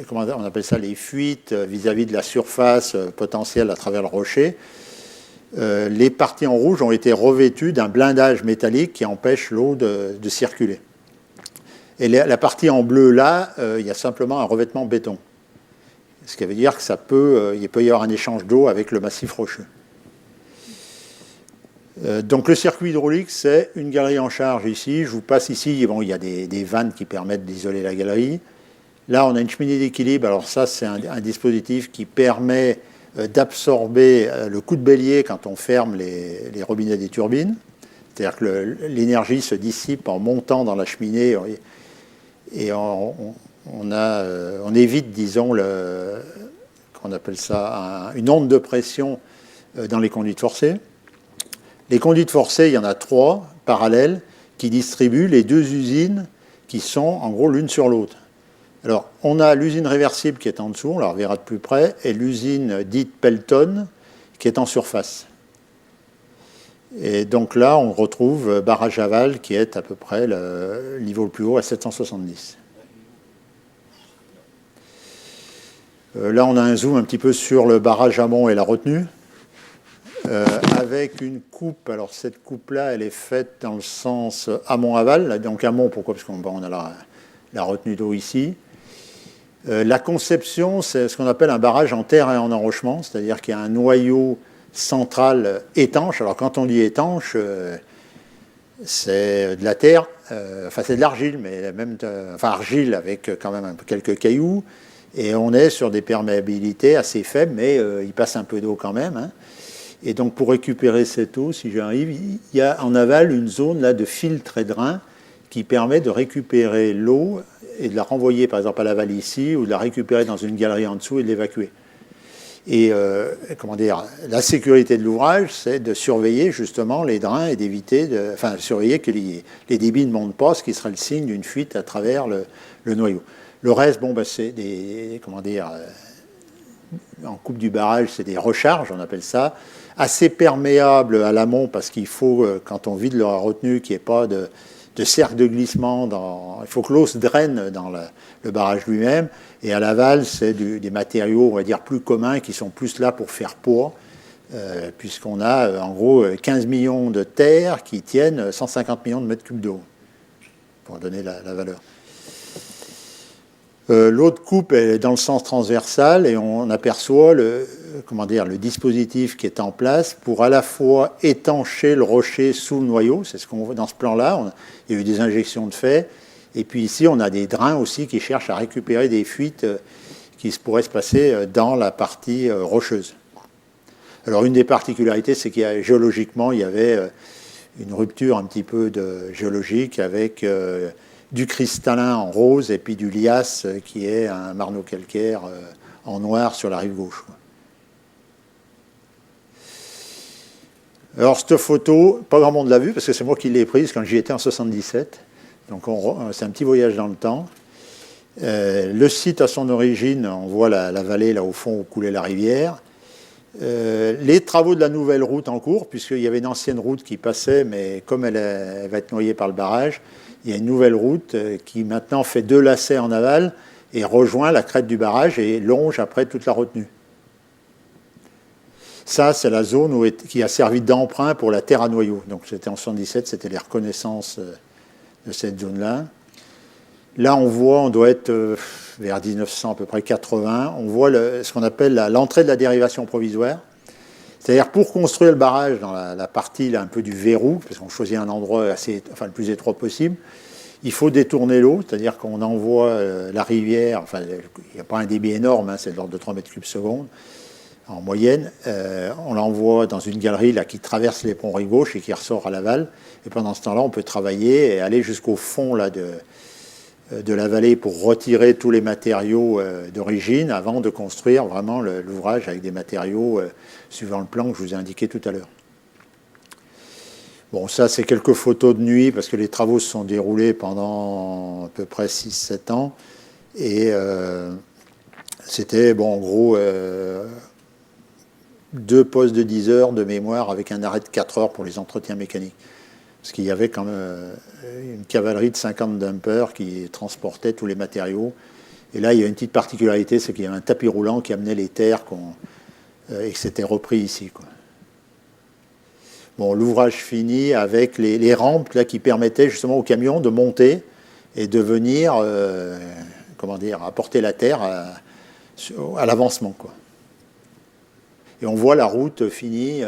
comment on appelle ça, les fuites vis-à-vis de la surface potentielle à travers le rocher, les parties en rouge ont été revêtues d'un blindage métallique qui empêche l'eau de circuler. Et la partie en bleu, là, il y a simplement un revêtement béton. Ce qui veut dire que il peut y avoir un échange d'eau avec le massif rocheux. Donc le circuit hydraulique, c'est une galerie en charge ici. Je vous passe ici, bon, il y a des vannes qui permettent d'isoler la galerie. Là, on a une cheminée d'équilibre. Alors ça, c'est un dispositif qui permet d'absorber le coup de bélier quand on ferme les robinets des turbines. C'est-à-dire que l'énergie se dissipe en montant dans la cheminée et on évite, disons, qu'on appelle ça une onde de pression dans les conduites forcées. Les conduites forcées, il y en a 3 parallèles qui distribuent les 2 usines qui sont en gros l'une sur l'autre. Alors, on a l'usine réversible qui est en dessous, on la reverra de plus près, et l'usine dite Pelton qui est en surface. Et donc là, on retrouve barrage aval qui est à peu près le niveau le plus haut à 770. Là, on a un zoom un petit peu sur le barrage amont et la retenue. Avec une coupe, alors cette coupe-là, elle est faite dans le sens amont-aval. Donc amont, pourquoi? Parce qu'on a la retenue d'eau ici. La conception, c'est ce qu'on appelle un barrage en terre et en enrochement, c'est-à-dire qu'il y a un noyau central étanche. Alors quand on dit étanche, c'est de la terre, enfin c'est de l'argile, mais même argile avec quand même quelques cailloux. Et on est sur des perméabilités assez faibles, mais il passe un peu d'eau quand même, hein. Et donc, pour récupérer cette eau, si j'arrive, il y a en aval une zone là, de filtre et drain qui permet de récupérer l'eau et de la renvoyer, par exemple, à l'aval ici, ou de la récupérer dans une galerie en dessous et de l'évacuer. Et la sécurité de l'ouvrage, c'est de surveiller justement les drains et d'éviter, surveiller que les débits ne montent pas, ce qui serait le signe d'une fuite à travers le noyau. Le reste, c'est en coupe du barrage, c'est des recharges, on appelle ça, assez perméables à l'amont parce qu'il faut, quand on vide la retenue, qu'il n'y ait pas de cercle de glissement. Il faut que l'eau se draine dans le barrage lui-même. Et à l'aval, c'est des matériaux, on va dire, plus communs qui sont plus là pour faire poids, puisqu'on a en gros 15 millions de terres qui tiennent 150 millions de mètres cubes d'eau, pour donner la valeur. L'autre coupe est dans le sens transversal et on aperçoit le dispositif qui est en place pour à la fois étancher le rocher sous le noyau, c'est ce qu'on voit dans ce plan-là, il y a eu des injections de fait, et puis ici on a des drains aussi qui cherchent à récupérer des fuites qui pourraient se passer dans la partie rocheuse. Alors une des particularités, c'est géologiquement, il y avait une rupture un petit peu géologique avec du cristallin en rose et puis du lias qui est un marneau calcaire en noir sur la rive gauche. Alors cette photo, pas grand monde l'a vue parce que c'est moi qui l'ai prise quand j'y étais en 77. Donc c'est un petit voyage dans le temps. Le site à son origine, on voit la vallée là au fond où coulait la rivière. Les travaux de la nouvelle route en cours, puisqu'il y avait une ancienne route qui passait, mais comme elle va être noyée par le barrage, il y a une nouvelle route qui maintenant fait 2 lacets en aval et rejoint la crête du barrage et longe après toute la retenue. Ça, c'est la zone qui a servi d'emprunt pour la terre à noyau. Donc c'était en 1977, c'était les reconnaissances de cette zone-là. Là, on voit, on doit être vers 1900, à peu près 80, on voit ce qu'on appelle l'entrée de la dérivation provisoire. C'est-à-dire, pour construire le barrage dans la partie là, un peu du verrou, parce qu'on choisit un endroit le plus étroit possible, il faut détourner l'eau, c'est-à-dire qu'on envoie la rivière, enfin, il n'y a pas un débit énorme, hein, c'est de l'ordre de 3 mètres cubes seconde, en moyenne, on l'envoie dans une galerie là, qui traverse les ponts rive gauche et qui ressort à l'aval. Et pendant ce temps-là, on peut travailler et aller jusqu'au fond là, de la vallée pour retirer tous les matériaux d'origine avant de construire vraiment l'ouvrage avec des matériaux suivant le plan que je vous ai indiqué tout à l'heure. Bon, ça, c'est quelques photos de nuit parce que les travaux se sont déroulés pendant à peu près 6-7 ans. Et c'était, bon, en gros, 2 postes de 10 heures de mémoire avec un arrêt de 4 heures pour les entretiens mécaniques. Parce qu'il y avait quand même une cavalerie de 50 dumpers qui transportaient tous les matériaux. Et là, il y a une petite particularité, c'est qu'il y avait un tapis roulant qui amenait les terres et que c'était repris ici, quoi. Bon, l'ouvrage fini avec les rampes là, qui permettaient justement aux camions de monter et de venir apporter la terre à l'avancement, quoi. Et on voit la route finie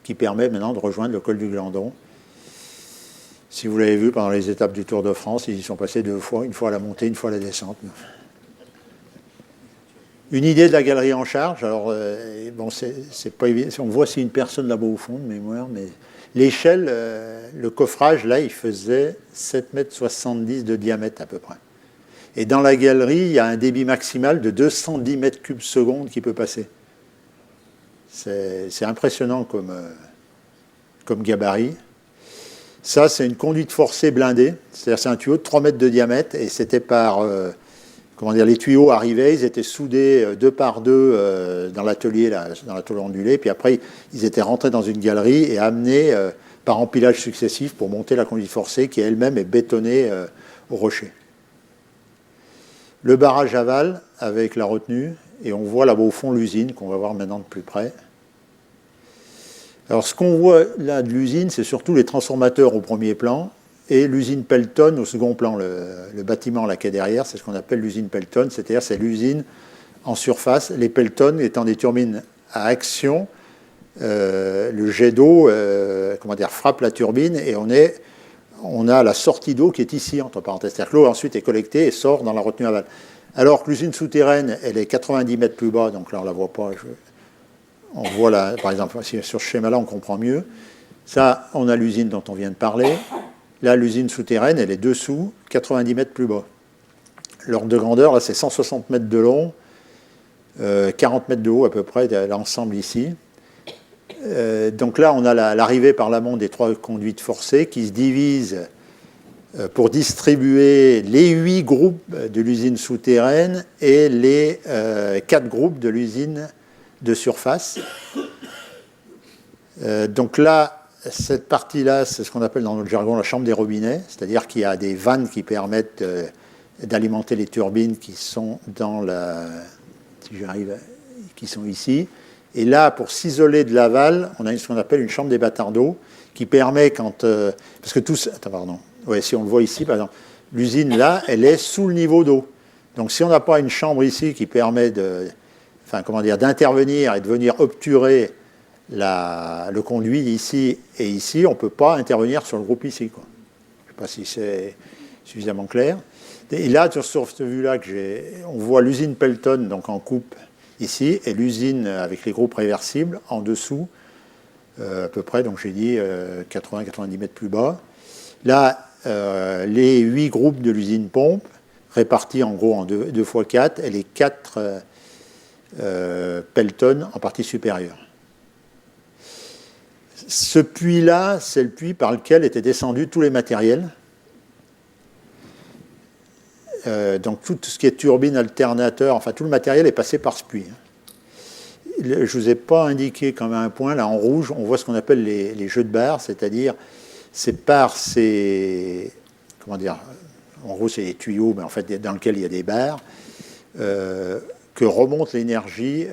qui permet maintenant de rejoindre le col du Glandon. Si vous l'avez vu pendant les étapes du Tour de France, ils y sont passés 2 fois, une fois à la montée, une fois à la descente. Une idée de la galerie en charge. Alors, bon, c'est pas évident. On voit s'il y a une personne là-bas au fond de mémoire, mais l'échelle, le coffrage, là, il faisait 7,70 m de diamètre à peu près. Et dans la galerie, il y a un débit maximal de 210 mètres cubes seconde qui peut passer. C'est impressionnant comme gabarit. Ça, c'est une conduite forcée blindée. C'est-à-dire c'est un tuyau de 3 mètres de diamètre et c'était par... les tuyaux arrivaient, ils étaient soudés 2 par 2 dans l'atelier, dans la tôle ondulée, puis après, ils étaient rentrés dans une galerie et amenés par empilage successif pour monter la conduite forcée qui elle-même est bétonnée au rocher. Le barrage aval avec la retenue, et on voit là-bas au fond l'usine qu'on va voir maintenant de plus près. Alors ce qu'on voit là de l'usine, c'est surtout les transformateurs au premier plan et l'usine Pelton au second plan. Le bâtiment là qui est derrière, c'est ce qu'on appelle l'usine Pelton, c'est-à-dire c'est l'usine en surface, les Pelton étant des turbines à action. Le jet d'eau frappe la turbine et on a la sortie d'eau qui est ici, entre parenthèses. C'est-à-dire que l'eau ensuite est collectée et sort dans la retenue aval. Alors que l'usine souterraine, elle est 90 mètres plus bas, donc là on ne la voit pas. On voit là, par exemple, sur ce schéma-là, on comprend mieux. Ça, on a l'usine dont on vient de parler. Là, l'usine souterraine, elle est dessous, 90 mètres plus bas. L'ordre de grandeur, là, c'est 160 mètres de long, 40 mètres de haut à peu près, l'ensemble ici. Donc là, on a l'arrivée par l'amont des 3 conduites forcées qui se divisent pour distribuer les 8 groupes de l'usine souterraine et les 4 groupes de l'usine de surface. Donc là, cette partie-là, c'est ce qu'on appelle dans notre jargon la chambre des robinets, c'est-à-dire qu'il y a des vannes qui permettent d'alimenter les turbines qui sont qui sont ici. Et là, pour s'isoler de l'aval, on a ce qu'on appelle une chambre des bâtards d'eau qui permet parce que tous... Attends, pardon. Ouais, si on le voit ici, par exemple, l'usine là, elle est sous le niveau d'eau. Donc si on n'a pas une chambre ici qui permet d'intervenir et de venir obturer le conduit ici et ici, on ne peut pas intervenir sur le groupe ici, quoi. Je ne sais pas si c'est suffisamment clair. Et là, sur cette vue-là, on voit l'usine Pelton donc en coupe ici et l'usine avec les groupes réversibles en dessous, à peu près, donc j'ai dit 80-90 mètres plus bas. Là, les 8 groupes de l'usine pompe, répartis en gros en 2 x 4, et les 4 Pelton en partie supérieure. Ce puits-là, c'est le puits par lequel étaient descendus tous les matériels. Donc tout ce qui est turbine, alternateur, enfin tout le matériel est passé par ce puits. Je ne vous ai pas indiqué comme un point, là en rouge, on voit ce qu'on appelle les jeux de barres, c'est-à-dire c'est par ces... en gros c'est des tuyaux, mais en fait dans lesquels il y a des barres. que remonte l'énergie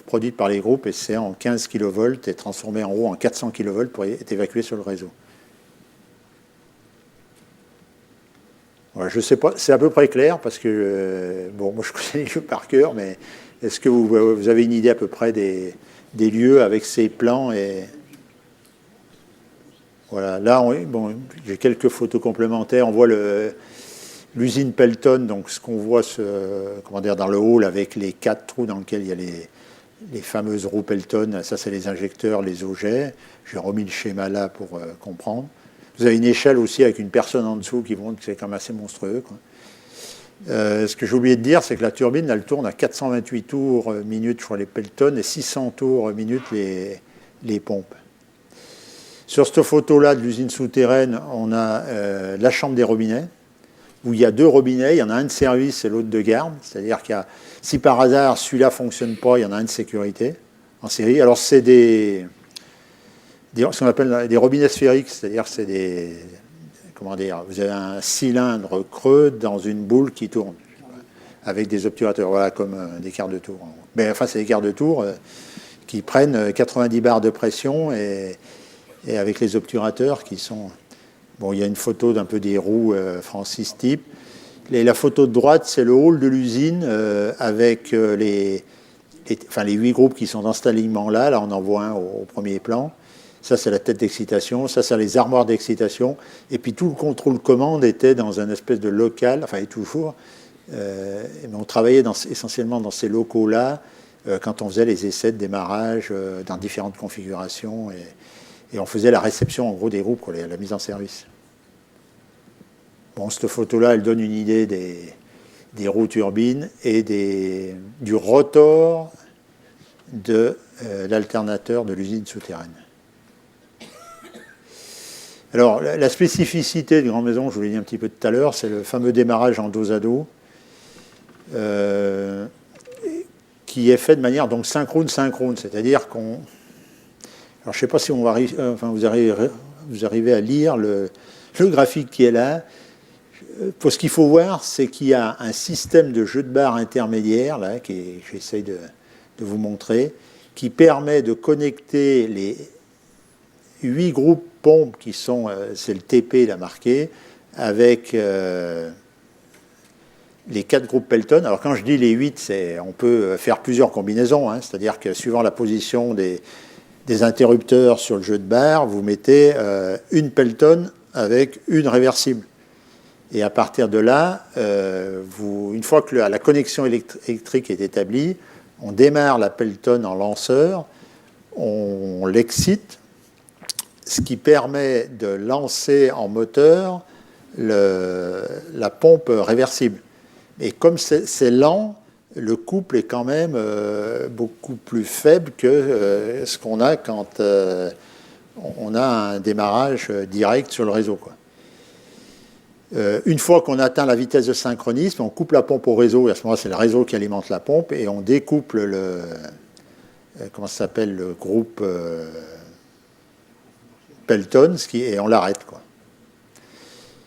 produite par les groupes, et c'est en 15 kV et transformé en haut en 400 kV pour être évacué sur le réseau. Voilà, je sais pas, c'est à peu près clair, parce que, bon, moi je connais les lieux par cœur, mais est-ce que vous avez une idée à peu près des lieux avec ces plans et... Voilà, là, bon, j'ai quelques photos complémentaires. On voit l'usine Pelton, donc ce qu'on voit comment dire, dans le hall avec les 4 trous dans lesquels il y a les fameuses roues Pelton. Ça, c'est les injecteurs, les objets. J'ai remis le schéma là pour comprendre. Vous avez une échelle aussi avec une personne en dessous qui montre que c'est quand même assez monstrueux, quoi. Ce que j'ai oublié de dire, c'est que la turbine, elle tourne à 428 tours minute sur les Pelton et 600 tours minute les pompes. Sur cette photo-là de l'usine souterraine, on a la chambre des robinets, où il y a 2 robinets, il y en a un de service et l'autre de garde. C'est-à-dire qu'il y a, si par hasard celui-là ne fonctionne pas, il y en a un de sécurité en série. Alors c'est ce qu'on appelle des robinets sphériques, c'est-à-dire que c'est des... Comment dire, vous avez un cylindre creux dans une boule qui tourne, avec des obturateurs, voilà, comme des quarts de tour. Mais enfin, c'est des quarts de tour qui prennent 90 bars de pression et avec les obturateurs qui sont... Bon, il y a une photo d'un peu des roues Francis type. Et la photo de droite, c'est le hall de l'usine avec les 8 groupes qui sont dans cet alignement-là. Là, on en voit un au premier plan. Ça, c'est la tête d'excitation. Ça, c'est les armoires d'excitation. Et puis, tout le contrôle-commande était dans un espèce de local, enfin, et toujours. Mais on travaillait essentiellement dans ces locaux-là quand on faisait les essais de démarrage dans différentes configurations. Et on faisait la réception, en gros, des groupes, la mise en service. Bon, cette photo-là, elle donne une idée des roues turbines et du rotor de l'alternateur de l'usine souterraine. Alors, la spécificité de Grand Maison, je vous l'ai dit un petit peu tout à l'heure, c'est le fameux démarrage en dos à dos, qui est fait de manière donc synchrone, c'est-à-dire qu'on... Alors, je ne sais pas si on va, enfin, vous arrivez à lire le graphique qui est là. Ce qu'il faut voir, c'est qu'il y a un système de jeu de barres intermédiaire, là, que j'essaye de vous montrer, qui permet de connecter les 8 groupes pompes qui sont, c'est le TP là marqué, avec les 4 groupes Pelton. Alors quand je dis les 8, on peut faire plusieurs combinaisons, hein, c'est-à-dire que suivant la position des interrupteurs sur le jeu de barres, vous mettez une Pelton avec une réversible. Et à partir de là, une fois que la connexion électrique est établie, on démarre la Pelton en lanceur, on l'excite, ce qui permet de lancer en moteur la pompe réversible. Et comme c'est lent, le couple est quand même beaucoup plus faible que ce qu'on a quand on a un démarrage direct sur le réseau, quoi. Une fois qu'on atteint la vitesse de synchronisme, on coupe la pompe au réseau, et à ce moment-là, c'est le réseau qui alimente la pompe, et on découple comment ça s'appelle, le groupe Pelton, et on l'arrête, quoi.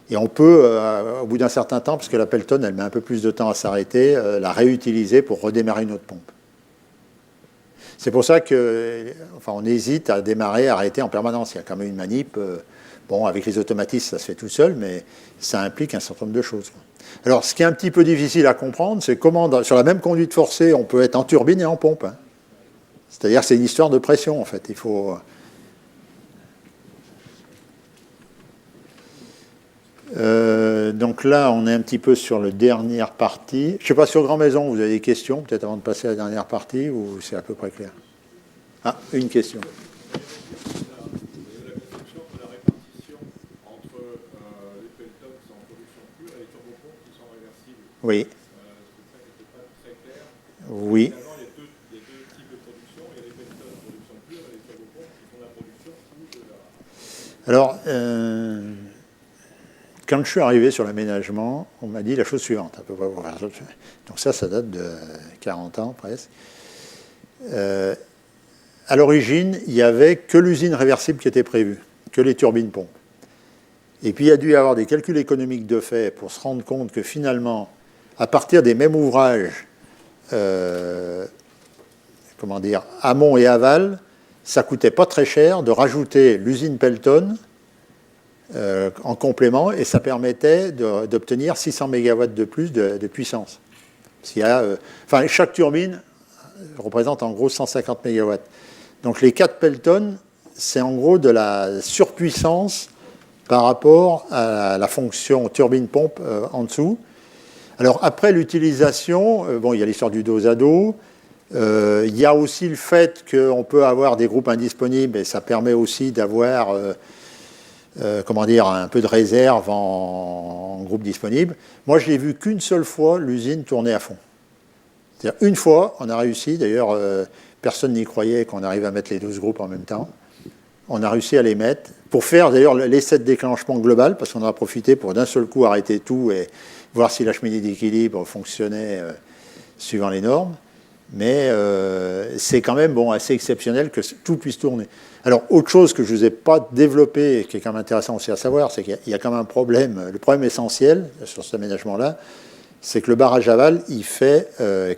Et on peut, au bout d'un certain temps, parce que la Pelton, elle met un peu plus de temps à s'arrêter, la réutiliser pour redémarrer une autre pompe. C'est pour ça on hésite à démarrer, à arrêter en permanence. Il y a quand même une manip. Bon, avec les automatismes, ça se fait tout seul, mais ça implique un certain nombre de choses. Alors, ce qui est un petit peu difficile à comprendre, c'est comment, sur la même conduite forcée, on peut être en turbine et en pompe, hein. C'est-à-dire que c'est une histoire de pression, en fait. Il faut... donc là, on est un petit peu sur la dernière partie. Je ne sais pas, sur Grand Maison, vous avez des questions, peut-être avant de passer à la dernière partie, ou c'est à peu près clair? Ah, une question. Oui. Oui. Alors, quand je suis arrivé sur l'aménagement, on m'a dit la chose suivante. Donc ça date de 40 ans presque. À l'origine, il n'y avait que l'usine réversible qui était prévue, que les turbines pompes. Et puis il y a dû y avoir des calculs économiques de fait pour se rendre compte que finalement, à partir des mêmes ouvrages, comment dire, amont et aval, ça coûtait pas très cher de rajouter l'usine Pelton en complément, et ça permettait d'obtenir 600 MW de plus de puissance. Chaque turbine représente en gros 150 MW. Donc les 4 Pelton, c'est en gros de la surpuissance par rapport à la fonction turbine-pompe en dessous. Alors après l'utilisation, il y a l'histoire du dos à dos. Il y a aussi le fait qu'on peut avoir des groupes indisponibles, et ça permet aussi d'avoir un peu de réserve en groupe disponible. Moi, je l'ai vu qu'une seule fois l'usine tourner à fond. C'est-à-dire une fois, on a réussi, d'ailleurs, personne n'y croyait qu'on arrive à mettre les 12 groupes en même temps. On a réussi à les mettre, pour faire d'ailleurs l'essai de déclenchement global, parce qu'on en a profité pour d'un seul coup arrêter tout et voir si la cheminée d'équilibre fonctionnait suivant les normes. Mais c'est quand même assez exceptionnel que tout puisse tourner. Alors, autre chose que je ne vous ai pas développé, et qui est quand même intéressant aussi à savoir, c'est qu'il y a quand même un problème. Le problème essentiel sur cet aménagement-là, c'est que le barrage aval, il fait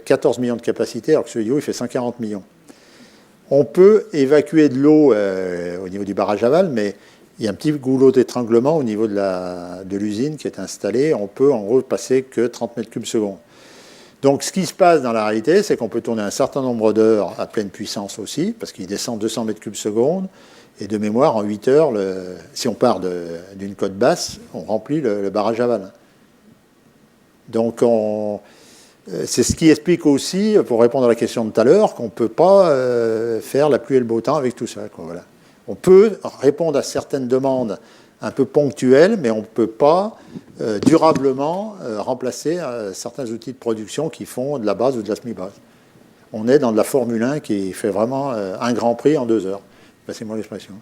14 millions de capacité, alors que celui du haut, il fait 140 millions. On peut évacuer de l'eau au niveau du barrage aval, mais il y a un petit goulot d'étranglement au niveau de l'usine qui est installé. On peut en gros passer que 30 mètres cubes secondes. Donc ce qui se passe dans la réalité, c'est qu'on peut tourner un certain nombre d'heures à pleine puissance aussi, parce qu'il descend 200 mètres cubes secondes, et de mémoire, en 8 heures, si on part d'une côte basse, on remplit le barrage aval. Donc c'est ce qui explique aussi, pour répondre à la question de tout à l'heure, qu'on ne peut pas faire la pluie et le beau temps avec tout ça. Voilà. On peut répondre à certaines demandes un peu ponctuelles, mais on ne peut pas durablement remplacer certains outils de production qui font de la base ou de la semi-base. On est dans de la Formule 1 qui fait vraiment un Grand Prix en 2 heures. Passez-moi l'expression.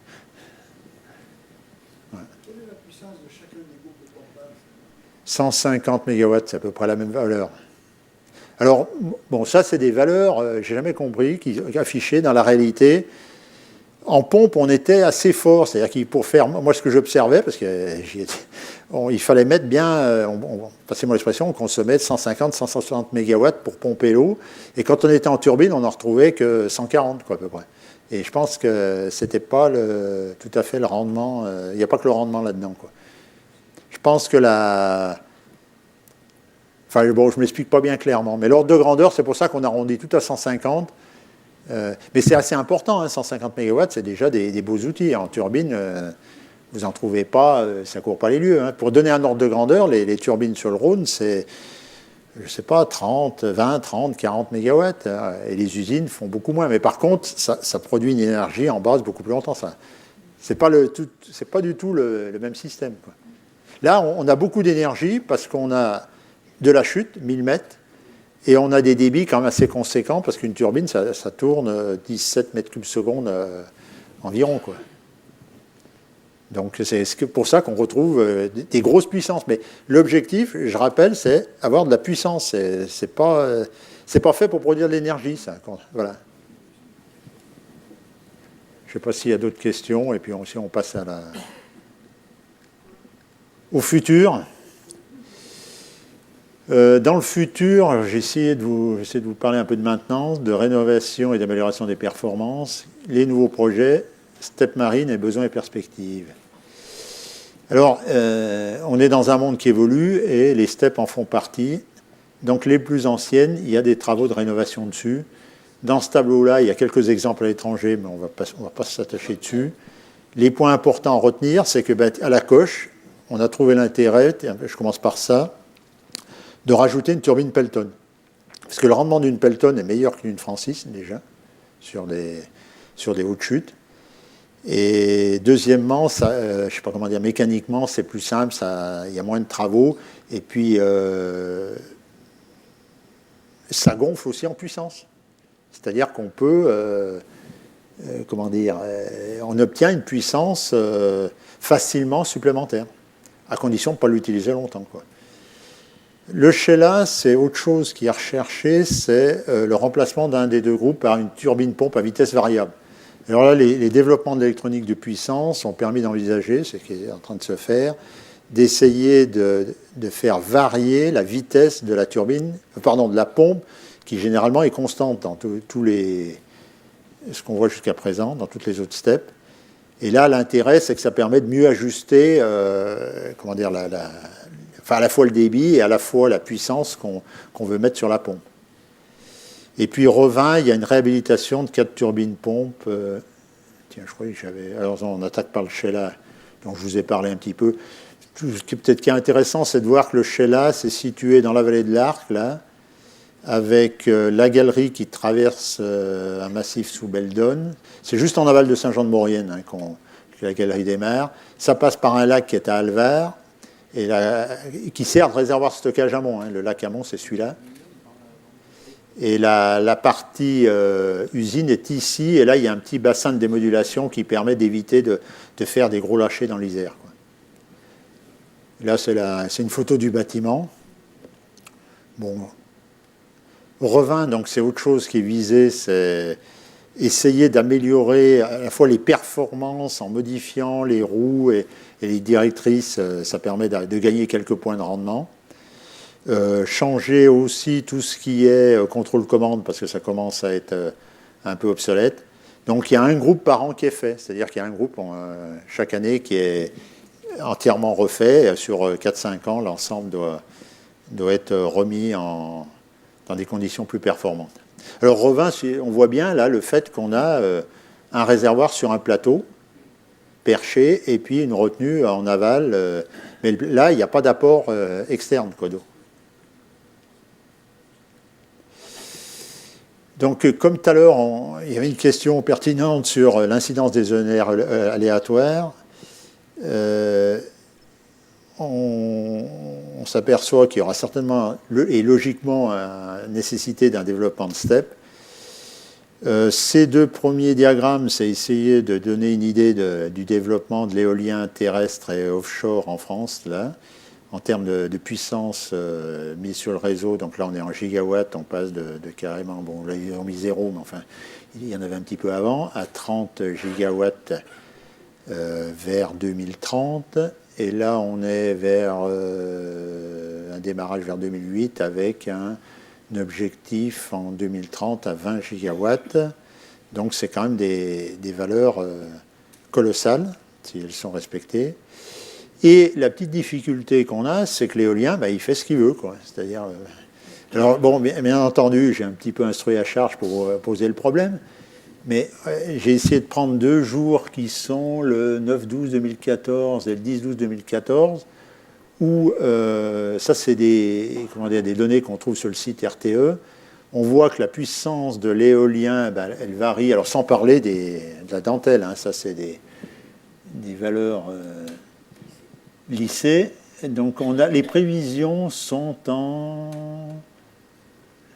Ouais. Quelle est la puissance de chacun des groupes de pompage ? 150 MW, c'est à peu près la même valeur. Alors, ça, c'est des valeurs, j'ai jamais compris, qui affichées dans la réalité. En pompe, on était assez fort, c'est-à-dire qu'il pour faire, moi ce que j'observais, parce qu'il fallait mettre bien, passez-moi l'expression, on consommait 150, 160 MW pour pomper l'eau, et quand on était en turbine, on n'en retrouvait que 140, à peu près. Et je pense que c'était pas tout à fait le rendement, il n'y a pas que le rendement là-dedans, quoi. Je pense que je ne m'explique pas bien clairement, mais l'ordre de grandeur, c'est pour ça qu'on arrondit tout à 150. Mais c'est assez important, 150 MW, c'est déjà des beaux outils. En turbine, vous n'en trouvez pas, ça ne court pas les lieux. Pour donner un ordre de grandeur, les turbines sur le Rhône, c'est, je ne sais pas, 20, 30, 40 MW. Et les usines font beaucoup moins. Mais par contre, ça produit une énergie en base beaucoup plus longtemps. Ce n'est pas du tout le même système, quoi. Là, on a beaucoup d'énergie parce qu'on a de la chute, 1000 mètres, et on a des débits quand même assez conséquents, parce qu'une turbine, ça tourne 17 mètres cubes secondes environ, quoi. Donc c'est pour ça qu'on retrouve des grosses puissances. Mais l'objectif, je rappelle, c'est avoir de la puissance. C'est pas fait pour produire de l'énergie, ça. Voilà. Je ne sais pas s'il y a d'autres questions, et puis on passe au futur. Dans le futur, j'ai essayé de vous parler un peu de maintenance, de rénovation et d'amélioration des performances, les nouveaux projets, STEP Marine et besoins et perspectives. Alors, on est dans un monde qui évolue et les STEP en font partie. Donc, les plus anciennes, il y a des travaux de rénovation dessus. Dans ce tableau-là, il y a quelques exemples à l'étranger, mais on ne va pas s'attacher dessus. Les points importants à retenir, c'est que à la coche, on a trouvé l'intérêt, je commence par ça, de rajouter une turbine Pelton. Parce que le rendement d'une Pelton est meilleur que d'une Francis, déjà, sur des hautes chutes. Et deuxièmement, je ne sais pas comment dire, mécaniquement, c'est plus simple, il y a moins de travaux. Et puis, ça gonfle aussi en puissance. C'est-à-dire qu'on peut, on obtient une puissance facilement supplémentaire, à condition de ne pas l'utiliser longtemps, quoi. Le Sheila, c'est autre chose qui est recherché, c'est le remplacement d'un des deux groupes par une turbine pompe à vitesse variable. Alors là, les développements de l'électronique de puissance ont permis d'envisager, ce qui est en train de se faire, d'essayer de faire varier la vitesse de la turbine, de la pompe, qui généralement est constante dans tous les... ce qu'on voit jusqu'à présent, dans toutes les autres steppes. Et là, l'intérêt, c'est que ça permet de mieux ajuster, comment dire, enfin, à la fois le débit et à la fois la puissance qu'on veut mettre sur la pompe. Et puis Revin, il y a une réhabilitation de 4 turbines pompes. Tiens, je croyais que j'avais... Alors on attaque par le Sheila, dont je vous ai parlé un petit peu. Ce qui peut-être qui est intéressant, c'est de voir que le Sheila, c'est situé dans la vallée de l'Arc, là, avec la galerie qui traverse un massif sous Beldon. C'est juste en aval de Saint-Jean-de-Maurienne que la galerie démarre. Ça passe par un lac qui est à Alvar, et qui sert de réservoir de stockage amont. Le lac amont, c'est celui-là. Et la partie usine est ici, et là, il y a un petit bassin de démodulation qui permet d'éviter de faire des gros lâchers dans l'Isère. Là, c'est une photo du bâtiment. Bon. Revin, donc c'est autre chose qui est visé, c'est essayer d'améliorer à la fois les performances en modifiant les roues et les directrices, ça permet de gagner quelques points de rendement. Changer aussi tout ce qui est contrôle-commande, parce que ça commence à être un peu obsolète. Donc il y a un groupe par an qui est fait, c'est-à-dire qu'il y a un groupe chaque année qui est entièrement refait. Sur 4-5 ans, l'ensemble doit être remis dans des conditions plus performantes. Alors Revin, on voit bien là le fait qu'on a un réservoir sur un plateau perché et puis une retenue en aval. Mais là, il n'y a pas d'apport externe d'eau. Donc, comme tout à l'heure, il y avait une question pertinente sur l'incidence des ENR aléatoires. On s'aperçoit qu'il y aura certainement et logiquement nécessité d'un développement de STEP. Ces deux premiers diagrammes, c'est essayer de donner une idée du développement de l'éolien terrestre et offshore en France, là, en termes de puissance mise sur le réseau. Donc là, on est en gigawatts, on passe de carrément, bon, là, ils ont mis 0, mais enfin, il y en avait un petit peu avant, à 30 gigawatts vers 2030. Et là, on est vers un démarrage vers 2008 avec un objectif en 2030 à 20 gigawatts. Donc, c'est quand même des valeurs colossales, si elles sont respectées. Et la petite difficulté qu'on a, c'est que l'éolien, il fait ce qu'il veut, quoi. C'est-à-dire... alors, bon, bien entendu, j'ai un petit peu instruit à charge pour poser le problème. Mais j'ai essayé de prendre 2 jours qui sont le 9-12-2014 et le 10-12-2014, où ça, c'est des données qu'on trouve sur le site RTE. On voit que la puissance de l'éolien, elle varie, alors sans parler de la dentelle, hein, ça c'est des valeurs lissées. Donc les prévisions sont en...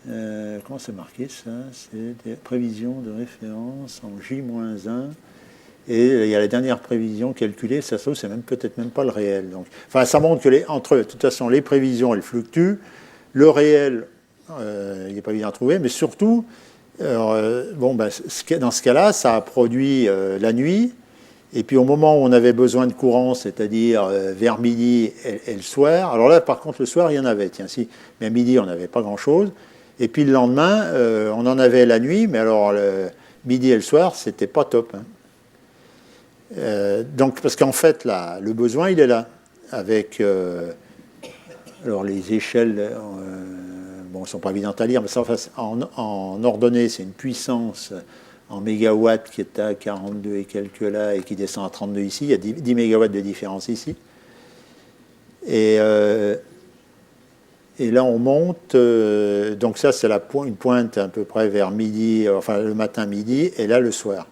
comment c'est marqué ça? C'est des prévisions de référence en J-1. Et il y a la dernière prévision calculée, ça se trouve, c'est peut-être même pas le réel. Donc, enfin, ça montre que de toute façon, les prévisions, elles fluctuent. Le réel, il n'est pas évident à trouver, mais surtout, dans ce cas-là, ça a produit la nuit. Et puis au moment où on avait besoin de courant, c'est-à-dire vers midi et le soir, alors là, par contre, le soir, il y en avait. Tiens, si, mais à midi, on n'avait pas grand-chose. Et puis le lendemain, on en avait la nuit, mais alors le midi et le soir, c'était pas top. Hein. Donc, parce qu'en fait, là, le besoin, il est là. Avec alors les échelles, elles ne sont pas évidentes à lire, mais ça, en ordonnée, c'est une puissance en mégawatts qui est à 42 et quelques là, et qui descend à 32 ici. Il y a 10 mégawatts de différence ici. Et là, on monte, donc ça, c'est une pointe à peu près vers midi, enfin le matin, midi, et là, le soir.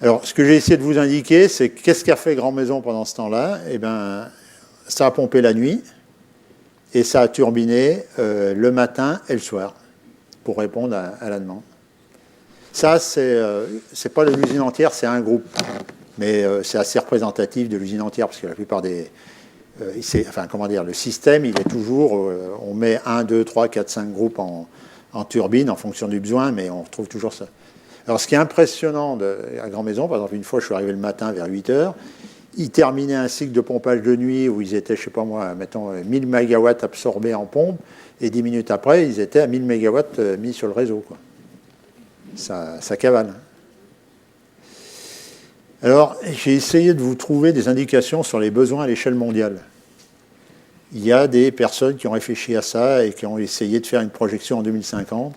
Alors, ce que j'ai essayé de vous indiquer, c'est qu'est-ce qu'a fait Grand Maison pendant ce temps-là? Eh bien, ça a pompé la nuit, et ça a turbiné le matin et le soir, pour répondre à la demande. Ça, c'est pas de l'usine entière, c'est un groupe. Mais c'est assez représentatif de l'usine entière, parce que la plupart des... le système, il est toujours... on met 1, 2, 3, 4, 5 groupes en turbine en fonction du besoin, mais on retrouve toujours ça. Alors, ce qui est impressionnant à Grand Maison, par exemple, une fois, je suis arrivé le matin vers 8 heures, ils terminaient un cycle de pompage de nuit où ils étaient, je ne sais pas moi, mettons 1000 MW absorbés en pompe, et 10 minutes après, ils étaient à 1000 MW mis sur le réseau, quoi. Ça cavale. Alors, j'ai essayé de vous trouver des indications sur les besoins à l'échelle mondiale. Il y a des personnes qui ont réfléchi à ça et qui ont essayé de faire une projection en 2050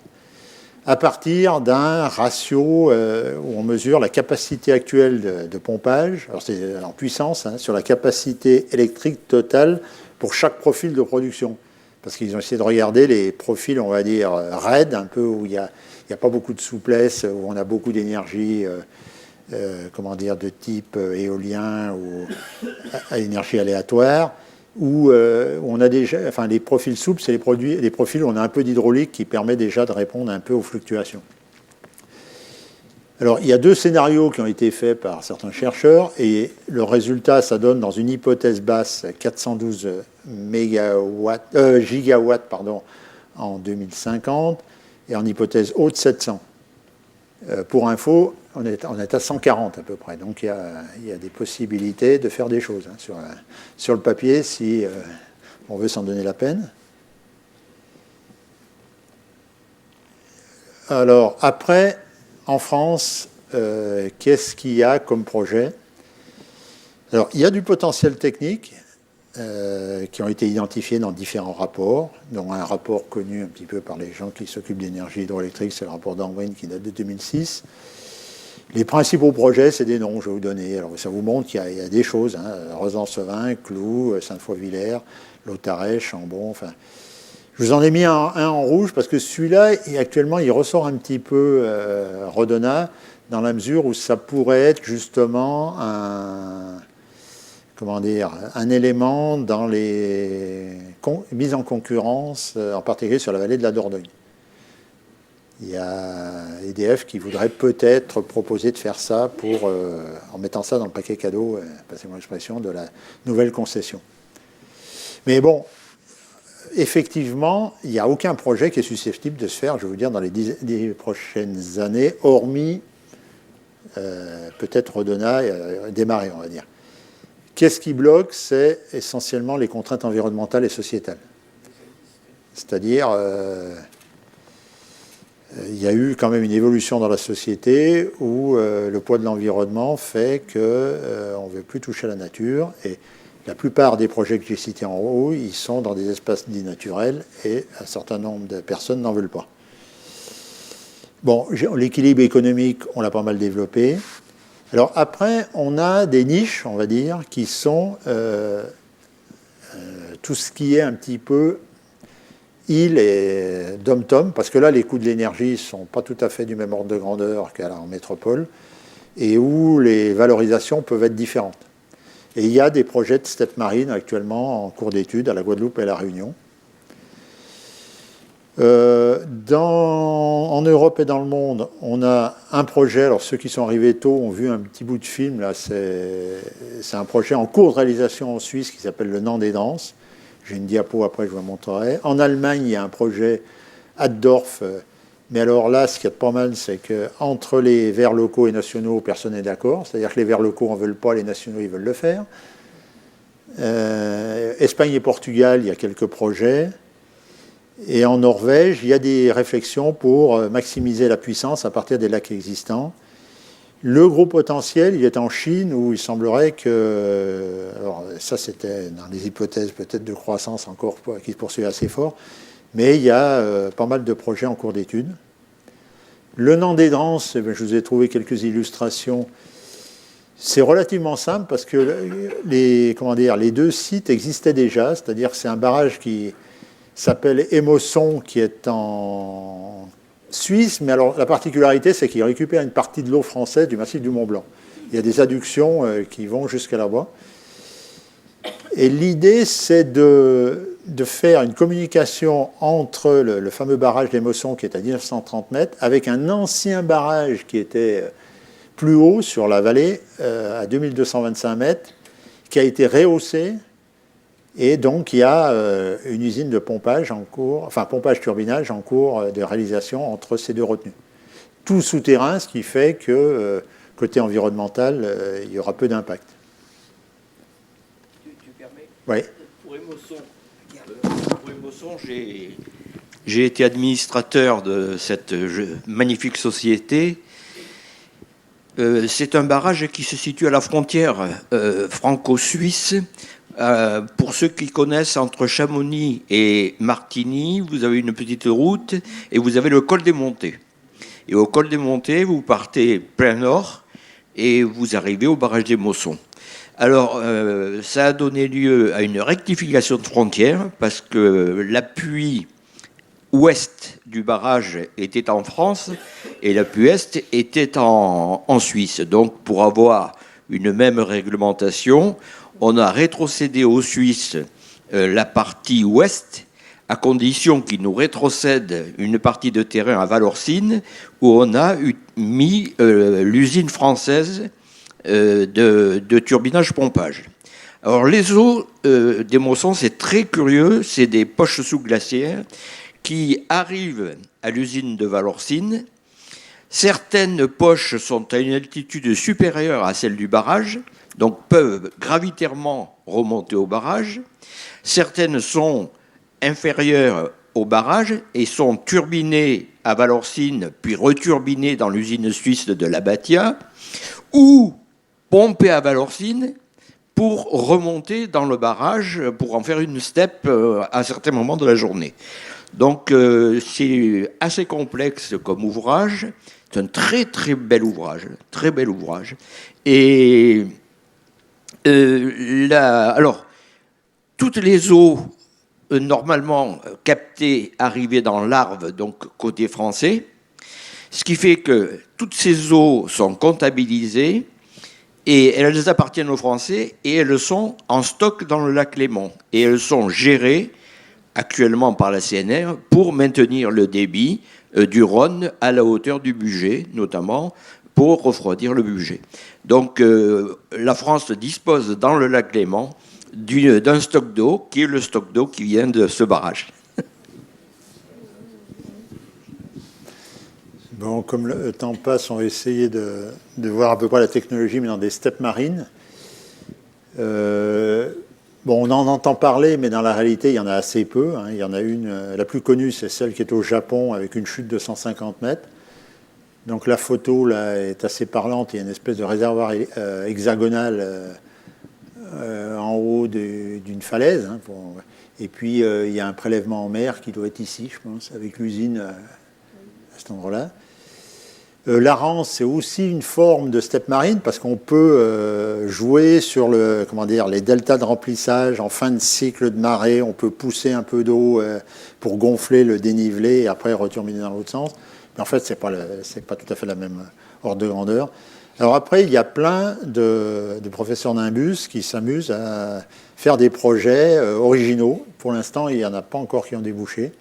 à partir d'un ratio où on mesure la capacité actuelle de pompage, alors c'est en puissance, hein, sur la capacité électrique totale pour chaque profil de production. Parce qu'ils ont essayé de regarder les profils, on va dire, raides, un peu où il n'y a pas beaucoup de souplesse, où on a beaucoup d'énergie, comment dire, de type éolien ou à énergie aléatoire, où on a déjà, enfin les profils souples, c'est les profils où on a un peu d'hydraulique qui permet déjà de répondre un peu aux fluctuations. Alors, il y a 2 scénarios qui ont été faits par certains chercheurs, et le résultat, ça donne dans une hypothèse basse 412 gigawatts en 2050, et en hypothèse haute 700. Pour info, on est à 140 à peu près, donc il y a des possibilités de faire des choses, hein, sur le papier, si on veut s'en donner la peine. Alors, après, en France, qu'est-ce qu'il y a comme projet? Alors, il y a du potentiel technique qui ont été identifiés dans différents rapports, dont un rapport connu un petit peu par les gens qui s'occupent d'énergie hydroélectrique, c'est le rapport d'Angwin qui date de 2006. Les principaux projets, c'est des noms, je vais vous donner. Alors, ça vous montre qu'il y a des choses, hein, Rezan-Sevin, Cloux, Sainte-Foy-Villers, Lautaret, Chambon, enfin... Je vous en ai mis un en rouge parce que celui-là, actuellement, il ressort un petit peu Redonat dans la mesure où ça pourrait être justement un élément dans les mises en concurrence, en particulier sur la vallée de la Dordogne. Il y a EDF qui voudrait peut-être proposer de faire ça en mettant ça dans le paquet cadeau, passez-moi l'expression, de la nouvelle concession. Mais bon, effectivement, il n'y a aucun projet qui est susceptible de se faire, je veux dire, dans les 10 prochaines années, hormis peut-être Redonat démarrer, on va dire. Qu'est-ce qui bloque? C'est essentiellement les contraintes environnementales et sociétales. C'est-à-dire, il y a eu quand même une évolution dans la société où le poids de l'environnement fait qu'on ne veut plus toucher à la nature, et la plupart des projets que j'ai cités en haut, ils sont dans des espaces dits naturels, et un certain nombre de personnes n'en veulent pas. Bon, l'équilibre économique, on l'a pas mal développé. Alors après, on a des niches, on va dire, qui sont tout ce qui est un petit peu île et dom-tom, parce que là, les coûts de l'énergie ne sont pas tout à fait du même ordre de grandeur qu'en métropole, et où les valorisations peuvent être différentes. Et il y a des projets de steppe marine actuellement en cours d'étude à la Guadeloupe et à la Réunion. En Europe et dans le monde, on a un projet, alors ceux qui sont arrivés tôt ont vu un petit bout de film, là, c'est un projet en cours de réalisation en Suisse qui s'appelle le Nant des Danses. J'ai une diapo après, je vous la montrerai. En Allemagne, il y a un projet Addorf, mais alors là, ce qu'il y a de pas mal, c'est qu'entre les verts locaux et nationaux, personne n'est d'accord, c'est-à-dire que les verts locaux n'en veulent pas, les nationaux, ils veulent le faire. Espagne et Portugal, il y a quelques projets. Et en Norvège, il y a des réflexions pour maximiser la puissance à partir des lacs existants. Le gros potentiel, il est en Chine, où il semblerait que... Alors ça, c'était dans les hypothèses peut-être de croissance encore qui se poursuivent assez fort, mais il y a pas mal de projets en cours d'étude. Le Nant des Danses, je vous ai trouvé quelques illustrations. C'est relativement simple parce que les 2 sites existaient déjà, c'est-à-dire que c'est un barrage qui s'appelle Émosson, qui est en Suisse, mais alors la particularité, c'est qu'il récupère une partie de l'eau française du massif du Mont-Blanc. Il y a des adductions qui vont jusqu'à là-bas. Et l'idée, c'est de faire une communication entre le fameux barrage d'Émosson, qui est à 1930 mètres, avec un ancien barrage qui était plus haut sur la vallée, à 2225 mètres, qui a été rehaussé. Et donc, il y a une usine de pompage en cours, enfin pompage-turbinage en cours de réalisation entre ces 2 retenues. Tout souterrain, ce qui fait que, côté environnemental, il y aura peu d'impact. Oui. Pour Émosson, j'ai été administrateur de cette magnifique société. C'est un barrage qui se situe à la frontière franco-suisse. Pour ceux qui connaissent, entre Chamonix et Martigny, vous avez une petite route et vous avez le col des Montées. Et au col des Montées, vous partez plein nord et vous arrivez au barrage d'Émosson. Alors, ça a donné lieu à une rectification de frontière parce que l'appui ouest du barrage était en France et l'appui est était en Suisse. Donc, pour avoir une même réglementation, on a rétrocédé aux Suisses la partie ouest, à condition qu'ils nous rétrocèdent une partie de terrain à Valorcine, où on a mis l'usine française de turbinage-pompage. Alors, les eaux d'Émosson, c'est très curieux, c'est des poches sous-glaciaires qui arrivent à l'usine de Valorcine. Certaines poches sont à une altitude supérieure à celle du barrage, donc peuvent gravitairement remonter au barrage. Certaines sont inférieures au barrage et sont turbinées à Valorcine, puis returbinées dans l'usine suisse de l'Abatia, ou pompées à Valorcine pour remonter dans le barrage, pour en faire une steppe à certains moments de la journée. Donc c'est assez complexe comme ouvrage. C'est un très très bel ouvrage, très bel ouvrage. Et alors, toutes les eaux normalement captées arrivaient dans l'Arve, donc côté français, ce qui fait que toutes ces eaux sont comptabilisées et elles appartiennent aux Français et elles sont en stock dans le lac Léman et elles sont gérées actuellement par la CNR pour maintenir le débit du Rhône à la hauteur du Bugey, notamment pour refroidir le Bugey. Donc la France dispose dans le lac Léman d'un stock d'eau qui est le stock d'eau qui vient de ce barrage. Bon, comme le temps passe, on va essayer de voir à peu près la technologie, mais dans des steppes marines. Bon, on en entend parler, mais dans la réalité, il y en a assez peu. Il y en a une, la plus connue, c'est celle qui est au Japon, avec une chute de 150 mètres. Donc la photo là est assez parlante. Il y a une espèce de réservoir hexagonal en haut d'une falaise. Et puis il y a un prélèvement en mer qui doit être ici, je pense, avec l'usine à cet endroit-là. La rance, c'est aussi une forme de steppe marine parce qu'on peut jouer sur les deltas de remplissage en fin de cycle de marée. On peut pousser un peu d'eau pour gonfler le dénivelé et après returbiner dans l'autre sens. Mais en fait, c'est pas tout à fait la même ordre de grandeur. Alors après, il y a plein de professeurs Nimbus qui s'amusent à faire des projets originaux. Pour l'instant, il n'y en a pas encore qui ont débouché.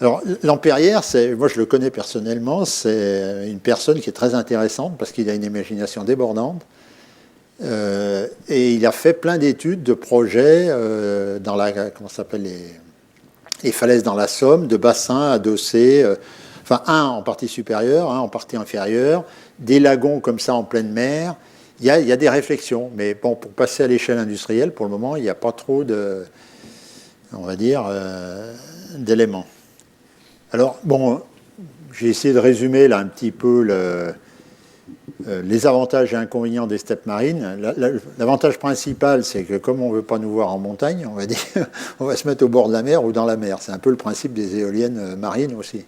Alors, Lampérière, moi je le connais personnellement, c'est une personne qui est très intéressante parce qu'il a une imagination débordante. Et il a fait plein d'études, de projets dans les falaises dans la Somme, de bassins adossés, enfin un en partie supérieure, un en partie inférieure, des lagons comme ça en pleine mer. Il y a des réflexions, mais bon, pour passer à l'échelle industrielle, pour le moment, il n'y a pas trop d'éléments. Alors, bon, j'ai essayé de résumer là un petit peu les avantages et inconvénients des steppes marines. L'avantage principal, c'est que comme on ne veut pas nous voir en montagne, on va dire, on va se mettre au bord de la mer ou dans la mer. C'est un peu le principe des éoliennes marines aussi.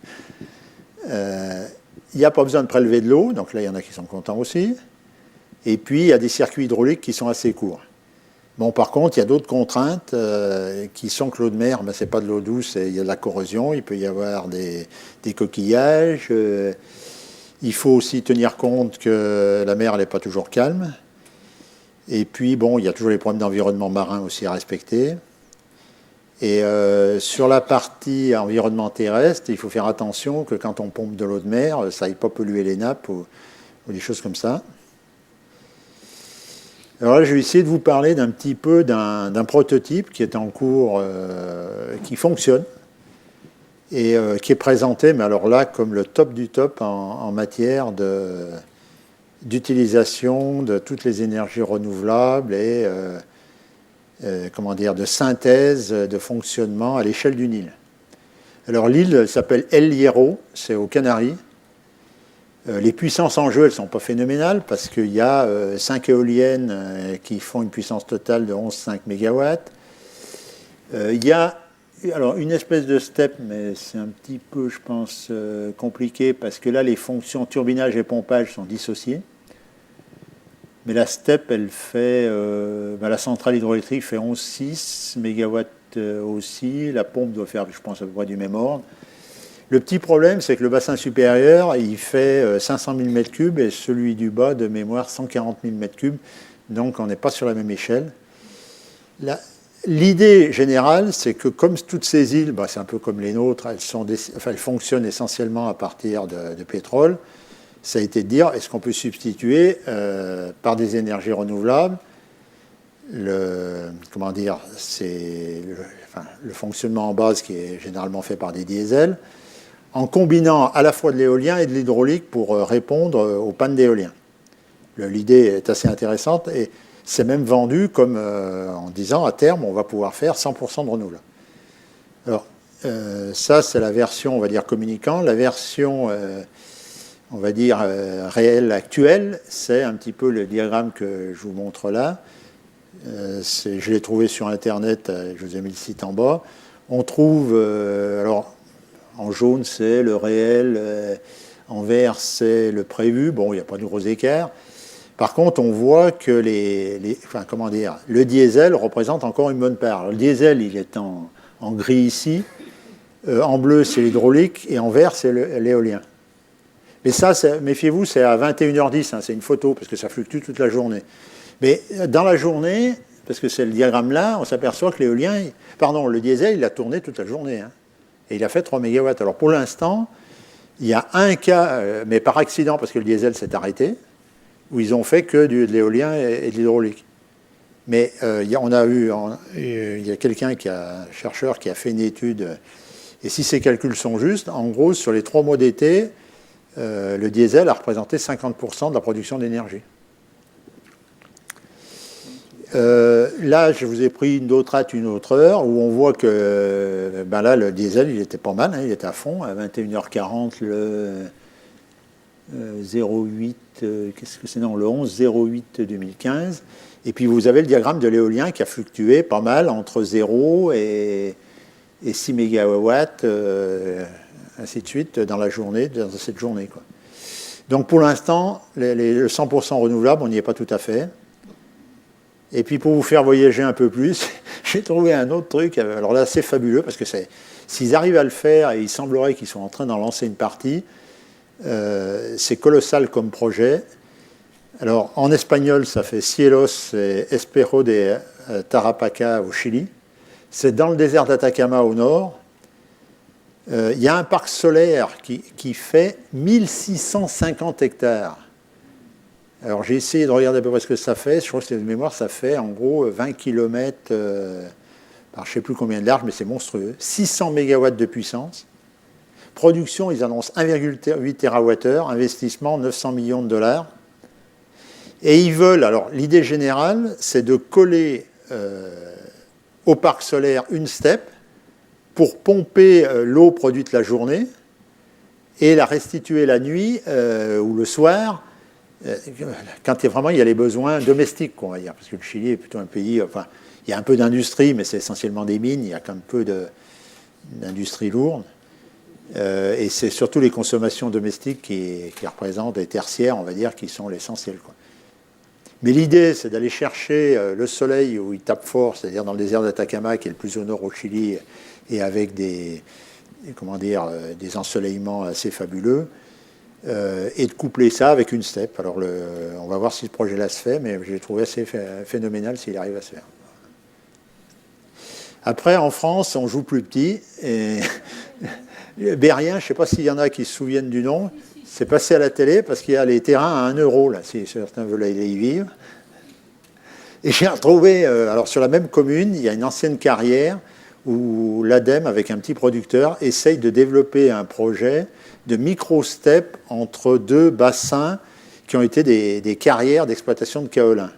Il n'y a pas besoin de prélever de l'eau, donc là, il y en a qui sont contents aussi. Et puis, il y a des circuits hydrauliques qui sont assez courts. Bon, par contre, il y a d'autres contraintes qui sont que l'eau de mer, ce n'est pas de l'eau douce, il y a de la corrosion, il peut y avoir des coquillages. Il faut aussi tenir compte que la mer, elle n'est pas toujours calme. Et puis, bon, il y a toujours les problèmes d'environnement marin aussi à respecter. Et sur la partie environnement terrestre, il faut faire attention que quand on pompe de l'eau de mer, ça n'aille pas polluer les nappes ou des choses comme ça. Alors là, je vais essayer de vous parler d'un petit peu d'un prototype qui est en cours, qui fonctionne et qui est présenté, mais alors là, comme le top du top en matière d'utilisation de toutes les énergies renouvelables et de synthèse, de fonctionnement à l'échelle d'une île. Alors l'île s'appelle El Hierro, c'est aux Canaries. Les puissances en jeu, elles ne sont pas phénoménales parce qu'il y a 5 éoliennes qui font une puissance totale de 11,5 MW. Il y a alors, une espèce de step, mais c'est un petit peu, je pense, compliqué parce que là, les fonctions turbinage et pompage sont dissociées. Mais la step, elle fait... la centrale hydroélectrique fait 11,6 MW aussi. La pompe doit faire, je pense, à peu près du même ordre. Le petit problème, c'est que le bassin supérieur, il fait 500 000 m3 et celui du bas, de mémoire, 140 000 m3. Donc, on n'est pas sur la même échelle. L'idée générale, c'est que comme toutes ces îles, c'est un peu comme les nôtres, elles fonctionnent essentiellement à partir de pétrole. Ça a été de dire, est-ce qu'on peut substituer par des énergies renouvelables le fonctionnement en base qui est généralement fait par des diesels, en combinant à la fois de l'éolien et de l'hydraulique pour répondre aux pannes d'éolien. L'idée est assez intéressante et c'est même vendu comme en disant à terme on va pouvoir faire 100% de renouvelable. Alors ça c'est la version on va dire communicant. La version on va dire réelle actuelle, c'est un petit peu le diagramme que je vous montre là. Je l'ai trouvé sur internet, je vous ai mis le site en bas. On trouve alors en jaune c'est le réel, en vert c'est le prévu. Bon, il n'y a pas de gros écarts. Par contre, on voit que le diesel représente encore une bonne part. Alors, le diesel, il est en gris ici, en bleu, c'est l'hydraulique, et en vert, c'est l'éolien. Mais ça, méfiez-vous, c'est à 21h10, hein, c'est une photo, parce que ça fluctue toute la journée. Mais dans la journée, parce que c'est le diagramme là, on s'aperçoit que le diesel, il a tourné toute la journée, hein, et il a fait 3 MW. Alors pour l'instant, il y a un cas, mais par accident, parce que le diesel s'est arrêté, où ils ont fait que de l'éolien et de l'hydraulique. Mais il y a quelqu'un un chercheur qui a fait une étude, et si ces calculs sont justes, en gros, sur les 3 mois d'été, le diesel a représenté 50% de la production d'énergie. Là, je vous ai pris une autre heure, où on voit que là, le diesel, il était pas mal, hein, il était à fond, à 21h40, le 08, qu'est-ce que c'est non, le 11-08-2015. Et puis vous avez le diagramme de l'éolien qui a fluctué pas mal entre 0 et 6 MW, ainsi de suite, dans cette journée, quoi. Donc pour l'instant, le 100% renouvelable, on n'y est pas tout à fait. Et puis pour vous faire voyager un peu plus, j'ai trouvé un autre truc. Alors là, c'est fabuleux parce que s'ils arrivent à le faire, et il semblerait qu'ils sont en train d'en lancer une partie, c'est colossal comme projet. Alors en espagnol, ça fait Cielos et Espero de Tarapacá au Chili. C'est dans le désert d'Atacama au nord. Il y a un parc solaire qui fait 1650 hectares. Alors j'ai essayé de regarder à peu près ce que ça fait. Je crois que c'est de mémoire, ça fait en gros 20 km par je ne sais plus combien de large, mais c'est monstrueux. 600 MW de puissance. Production, ils annoncent 1,8 TWh, investissement 900 millions de dollars. Et ils veulent, alors l'idée générale, c'est de coller au parc solaire une steppe pour pomper l'eau produite la journée et la restituer la nuit ou le soir, quand il y a les besoins domestiques, on va dire, parce que le Chili est plutôt un pays, enfin, il y a un peu d'industrie, mais c'est essentiellement des mines, il y a quand même peu d'industrie lourde. Et c'est surtout les consommations domestiques qui représentent des tertiaires, on va dire, qui sont l'essentiel, quoi. Mais l'idée, c'est d'aller chercher le soleil où il tape fort, c'est-à-dire dans le désert d'Atacama, qui est le plus au nord au Chili, et avec des ensoleillements assez fabuleux, et de coupler ça avec une steppe. Alors, on va voir si ce projet-là se fait, mais j'ai trouvé assez phénoménal s'il arrive à se faire. Après, en France, on joue plus petit, et Berrien, je ne sais pas s'il y en a qui se souviennent du nom, c'est passé à la télé parce qu'il y a les terrains à 1 euro, là, si certains veulent aller y vivre. Et j'ai retrouvé, alors sur la même commune, il y a une ancienne carrière où l'ADEME, avec un petit producteur, essaye de développer un projet de micro-steppe entre 2 bassins qui ont été des carrières d'exploitation de kaolin.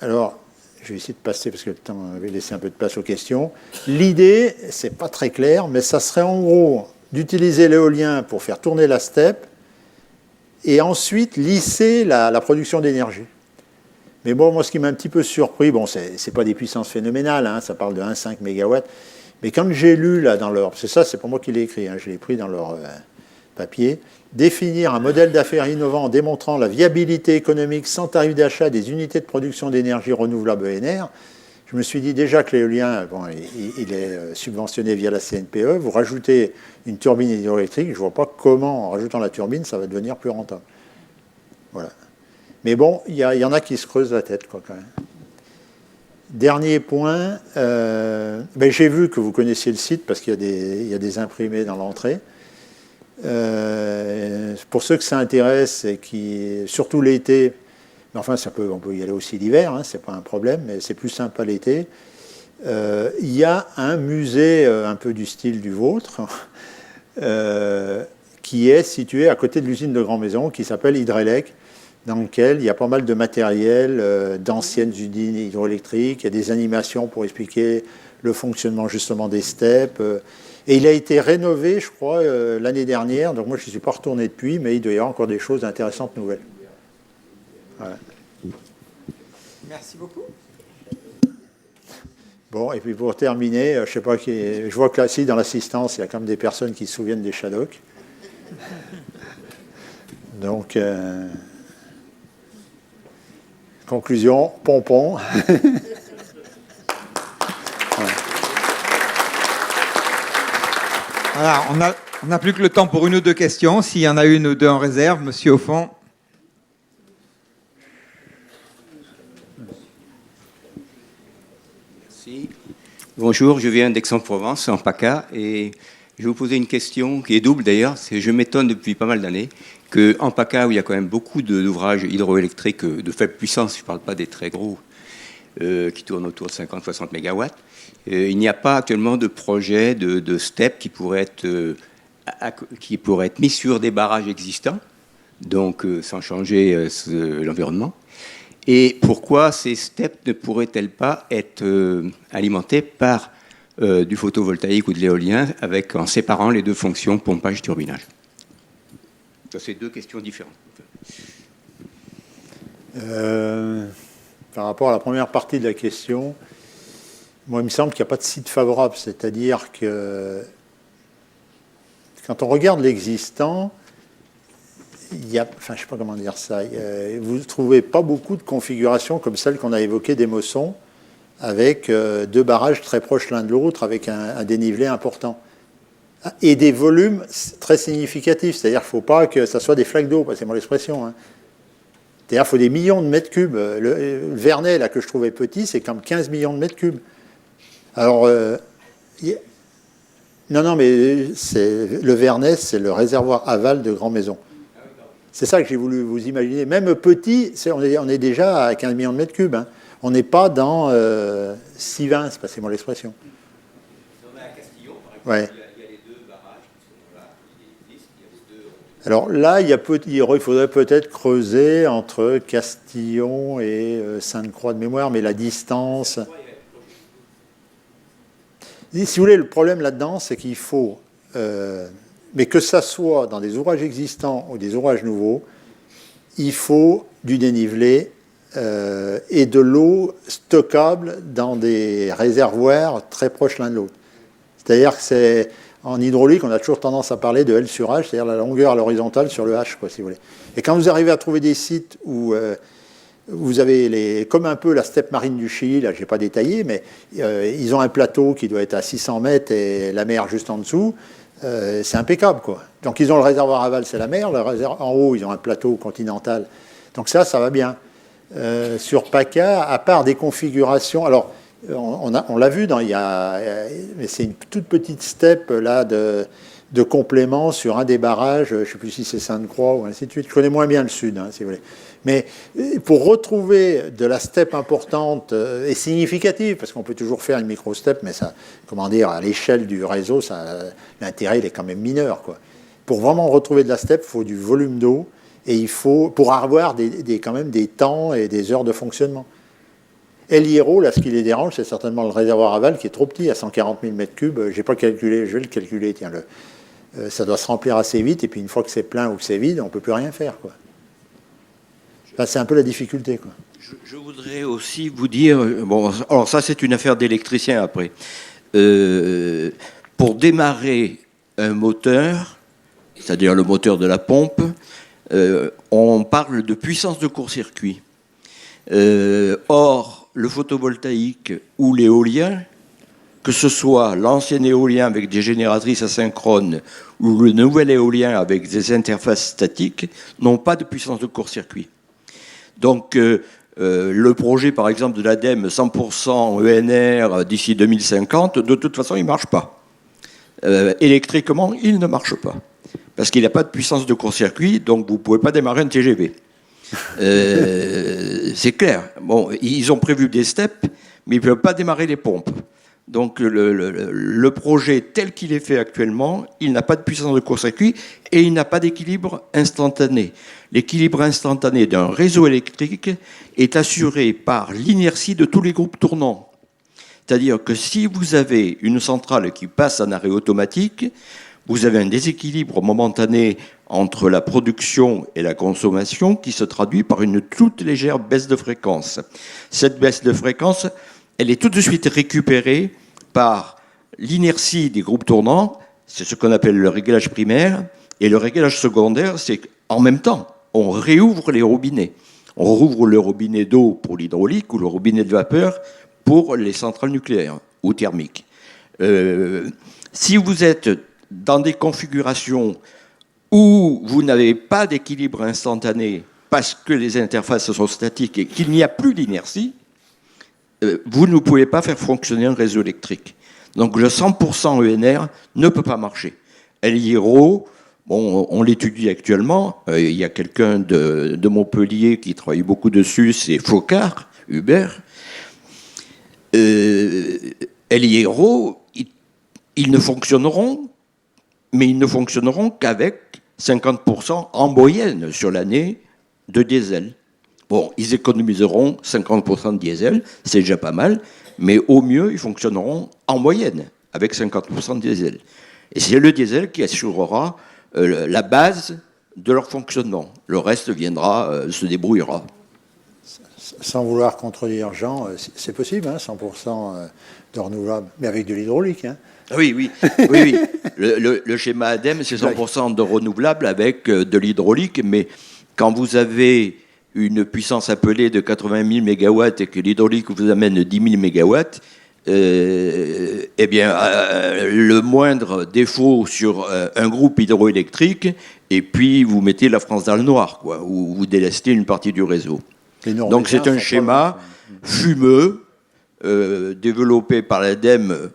Alors, je vais essayer de passer, parce que le temps avait laissé un peu de place aux questions. L'idée, c'est pas très clair, mais ça serait en gros d'utiliser l'éolien pour faire tourner la steppe et ensuite lisser la production d'énergie. Mais bon, moi, ce qui m'a un petit peu surpris, bon, c'est pas des puissances phénoménales, hein, ça parle de 1,5 MW, mais quand j'ai lu, là, dans leur... C'est ça, c'est pas moi qui l'ai écrit, hein, je l'ai pris dans leur papier, définir un modèle d'affaires innovant en démontrant la viabilité économique sans tarif d'achat des unités de production d'énergie renouvelable ENR, je me suis dit déjà que l'éolien, bon, il est subventionné via la CNPE, vous rajoutez une turbine hydroélectrique, je ne vois pas comment, en rajoutant la turbine, ça va devenir plus rentable. Voilà. Mais bon, il y en a qui se creusent la tête, quoi, quand même. Dernier point, j'ai vu que vous connaissiez le site parce qu'il y a des imprimés dans l'entrée. Pour ceux que ça intéresse, et qui, surtout l'été, mais enfin on peut y aller aussi l'hiver, hein, c'est pas un problème, mais c'est plus sympa l'été. Il y a un musée un peu du style du vôtre, qui est situé à côté de l'usine de Grand Maison, qui s'appelle Hydrelec, dans lequel il y a pas mal de matériel d'anciennes usines hydroélectriques, il y a des animations pour expliquer le fonctionnement justement des steppes. Et il a été rénové, je crois, l'année dernière, donc moi je ne suis pas retourné depuis, mais il doit y avoir encore des choses intéressantes nouvelles. Voilà. Merci beaucoup. Bon, et puis pour terminer, je sais pas je vois que là, si, dans l'assistance, il y a quand même des personnes qui se souviennent des Shadocks. Donc... conclusion, pompon. Voilà, on n'a plus que le temps pour une ou deux questions. S'il y en a une ou deux en réserve, monsieur au fond. Merci. Bonjour, je viens d'Aix-en-Provence, en PACA, et je vais vous poser une question qui est double d'ailleurs. Je m'étonne depuis pas mal d'années qu'en PACA, où il y a quand même beaucoup d'ouvrages hydroélectriques de faible puissance, je ne parle pas des très gros, qui tournent autour de 50-60 MW, il n'y a pas actuellement de projet de STEP qui pourrait être mis sur des barrages existants, donc sans changer l'environnement. Et pourquoi ces STEP ne pourraient-elles pas être alimentées par du photovoltaïque ou de l'éolien en séparant les deux fonctions pompage-turbinage? Ça, c'est deux questions différentes. Par rapport à la première partie de la question, moi, il me semble qu'il n'y a pas de site favorable. C'est-à-dire que quand on regarde l'existant, il y a, enfin, je ne sais pas comment dire ça, vous ne trouvez pas beaucoup de configurations comme celle qu'on a évoquée d'Emosson, avec deux barrages très proches l'un de l'autre, avec un dénivelé important. Et des volumes très significatifs. C'est-à-dire qu'il ne faut pas que ça soit des flaques d'eau, passez-moi l'expression. Hein. C'est-à-dire qu'il faut des millions de mètres cubes. Le Vernet, là, que je trouvais petit, c'est comme 15 millions de mètres cubes. Alors, non, mais le Vernet, c'est le réservoir aval de Grand Maison. C'est ça que j'ai voulu vous imaginer. Même petit, on est déjà à 15 millions de mètres cubes. Hein. On n'est pas dans Sivins, passez-moi l'expression. À Castillon, par exemple, ouais. Il y a les deux barrages qui sont là, il y a les deux... Alors là, il faudrait peut-être creuser entre Castillon et Sainte-Croix de mémoire, mais la distance... Si vous voulez, le problème là-dedans, c'est qu'il faut... mais que ça soit dans des ouvrages existants ou des ouvrages nouveaux, il faut du dénivelé et de l'eau stockable dans des réservoirs très proches l'un de l'autre. C'est-à-dire que en hydraulique, on a toujours tendance à parler de L sur H, c'est-à-dire la longueur à l'horizontale sur le H, quoi, si vous voulez. Et quand vous arrivez à trouver des sites où vous avez comme un peu la steppe marine du Chili, là, je n'ai pas détaillé, mais ils ont un plateau qui doit être à 600 mètres et la mer juste en dessous, c'est impeccable, quoi. Donc ils ont le réservoir aval, c'est la mer, en haut, ils ont un plateau continental. Donc ça va bien. Sur PACA, à part des configurations, alors on l'a vu, mais c'est une toute petite steppe là de complément sur un des barrages, je ne sais plus si c'est Sainte-Croix ou ainsi de suite. Je connais moins bien le sud, hein, si vous voulez. Mais pour retrouver de la steppe importante et significative, parce qu'on peut toujours faire une micro-steppe, mais ça, comment dire, à l'échelle du réseau, l'intérêt il est quand même mineur, quoi. Pour vraiment retrouver de la steppe, il faut du volume d'eau et il faut, pour avoir quand même des temps et des heures de fonctionnement. El Hierro, là, ce qui les dérange, c'est certainement le réservoir aval qui est trop petit, à 140 000 m3. J'ai pas calculé, je vais le calculer. Tiens, ça doit se remplir assez vite, et puis une fois que c'est plein ou que c'est vide, on peut plus rien faire, quoi. Enfin, c'est un peu la difficulté, quoi. Je voudrais aussi vous dire, bon, alors ça c'est une affaire d'électricien après. Pour démarrer un moteur, c'est-à-dire le moteur de la pompe, on parle de puissance de court-circuit. Or, le photovoltaïque ou l'éolien, que ce soit l'ancien éolien avec des génératrices asynchrones ou le nouvel éolien avec des interfaces statiques, n'ont pas de puissance de court-circuit. Donc, le projet, par exemple, de l'ADEME 100% ENR d'ici 2050, de toute façon, il ne marche pas. Électriquement, il ne marche pas. Parce qu'il n'a pas de puissance de court-circuit, donc vous ne pouvez pas démarrer un TGV. C'est clair. Bon, ils ont prévu des steps, mais ils ne peuvent pas démarrer les pompes. Donc le projet tel qu'il est fait actuellement, il n'a pas de puissance de court-circuit et il n'a pas d'équilibre instantané. L'équilibre instantané d'un réseau électrique est assuré par l'inertie de tous les groupes tournants. C'est-à-dire que si vous avez une centrale qui passe en arrêt automatique, vous avez un déséquilibre momentané entre la production et la consommation qui se traduit par une toute légère baisse de fréquence. Cette baisse de fréquence, elle est tout de suite récupérée par l'inertie des groupes tournants, c'est ce qu'on appelle le réglage primaire, et le réglage secondaire, c'est qu'en même temps, on réouvre les robinets. On rouvre le robinet d'eau pour l'hydraulique ou le robinet de vapeur pour les centrales nucléaires ou thermiques. Si vous êtes dans des configurations où vous n'avez pas d'équilibre instantané parce que les interfaces sont statiques et qu'il n'y a plus d'inertie, vous ne pouvez pas faire fonctionner un réseau électrique. Donc le 100% ENR ne peut pas marcher. El Hierro, bon, on l'étudie actuellement. Il y a quelqu'un de Montpellier qui travaille beaucoup dessus, c'est Focard, Hubert. El Hierro, ils ne fonctionneront, mais ils ne fonctionneront qu'avec 50% en moyenne sur l'année de diesel. Bon, ils économiseront 50% de diesel, c'est déjà pas mal, mais au mieux, ils fonctionneront en moyenne avec 50% de diesel. Et c'est le diesel qui assurera la base de leur fonctionnement. Le reste viendra, se débrouillera. Sans vouloir contredire Jean, c'est possible, hein, 100% de renouvelable, mais avec de l'hydraulique. Hein. Oui. Le schéma ADEME, c'est 100% de renouvelable avec de l'hydraulique, mais quand vous avez une puissance appelée de 80 000 MW et que l'hydraulique vous amène 10 000 MW, eh bien, le moindre défaut sur un groupe hydroélectrique, et puis vous mettez la France dans le noir, quoi, ou vous délestez une partie du réseau. Donc c'est un schéma fumeux, développé par l'ADEME,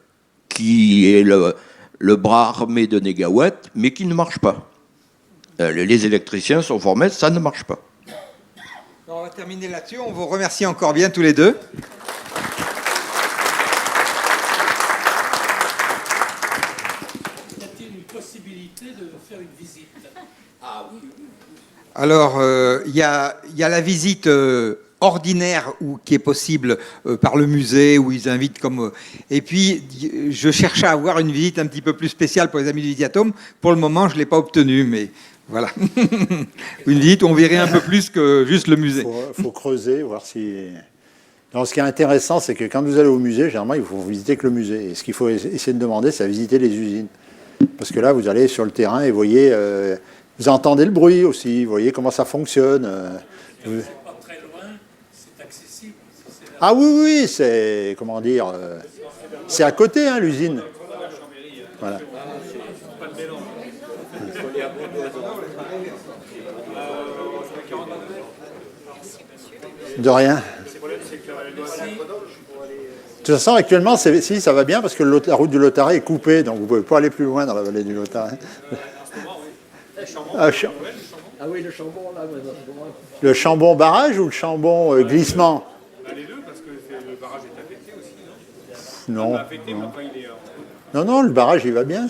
qui est le bras armé de négawatts, mais qui ne marche pas. Les électriciens sont formels, ça ne marche pas. On va terminer là-dessus. On vous remercie encore bien tous les deux. Y a-t-il une possibilité de faire une visite? Ah oui. Alors, il y a la visite ordinaire qui est possible par le musée, où ils invitent comme... et puis, je cherchais à avoir une visite un petit peu plus spéciale pour les amis du Visiatome. Pour le moment, je ne l'ai pas obtenue, mais voilà. Une visite où on verrait un peu plus que juste le musée. Il faut creuser, voir si... Non, ce qui est intéressant, c'est que quand vous allez au musée, généralement, il faut visiter que le musée. Et ce qu'il faut essayer de demander, c'est à visiter les usines. Parce que là, vous allez sur le terrain et voyez... vous entendez le bruit aussi, vous voyez comment ça fonctionne. Ah oui, c'est, comment dire, c'est à côté, hein, l'usine. Voilà. De rien. De toute façon, actuellement, si, ça va bien parce que la route du Lotaret est coupée, donc vous ne pouvez pas aller plus loin dans la vallée du Lotaret. Ah oui, le Chambon, là. Le Chambon barrage ou le Chambon glissement? Les deux, parce que le barrage est affecté aussi, non? Non. Non, le barrage, il va bien.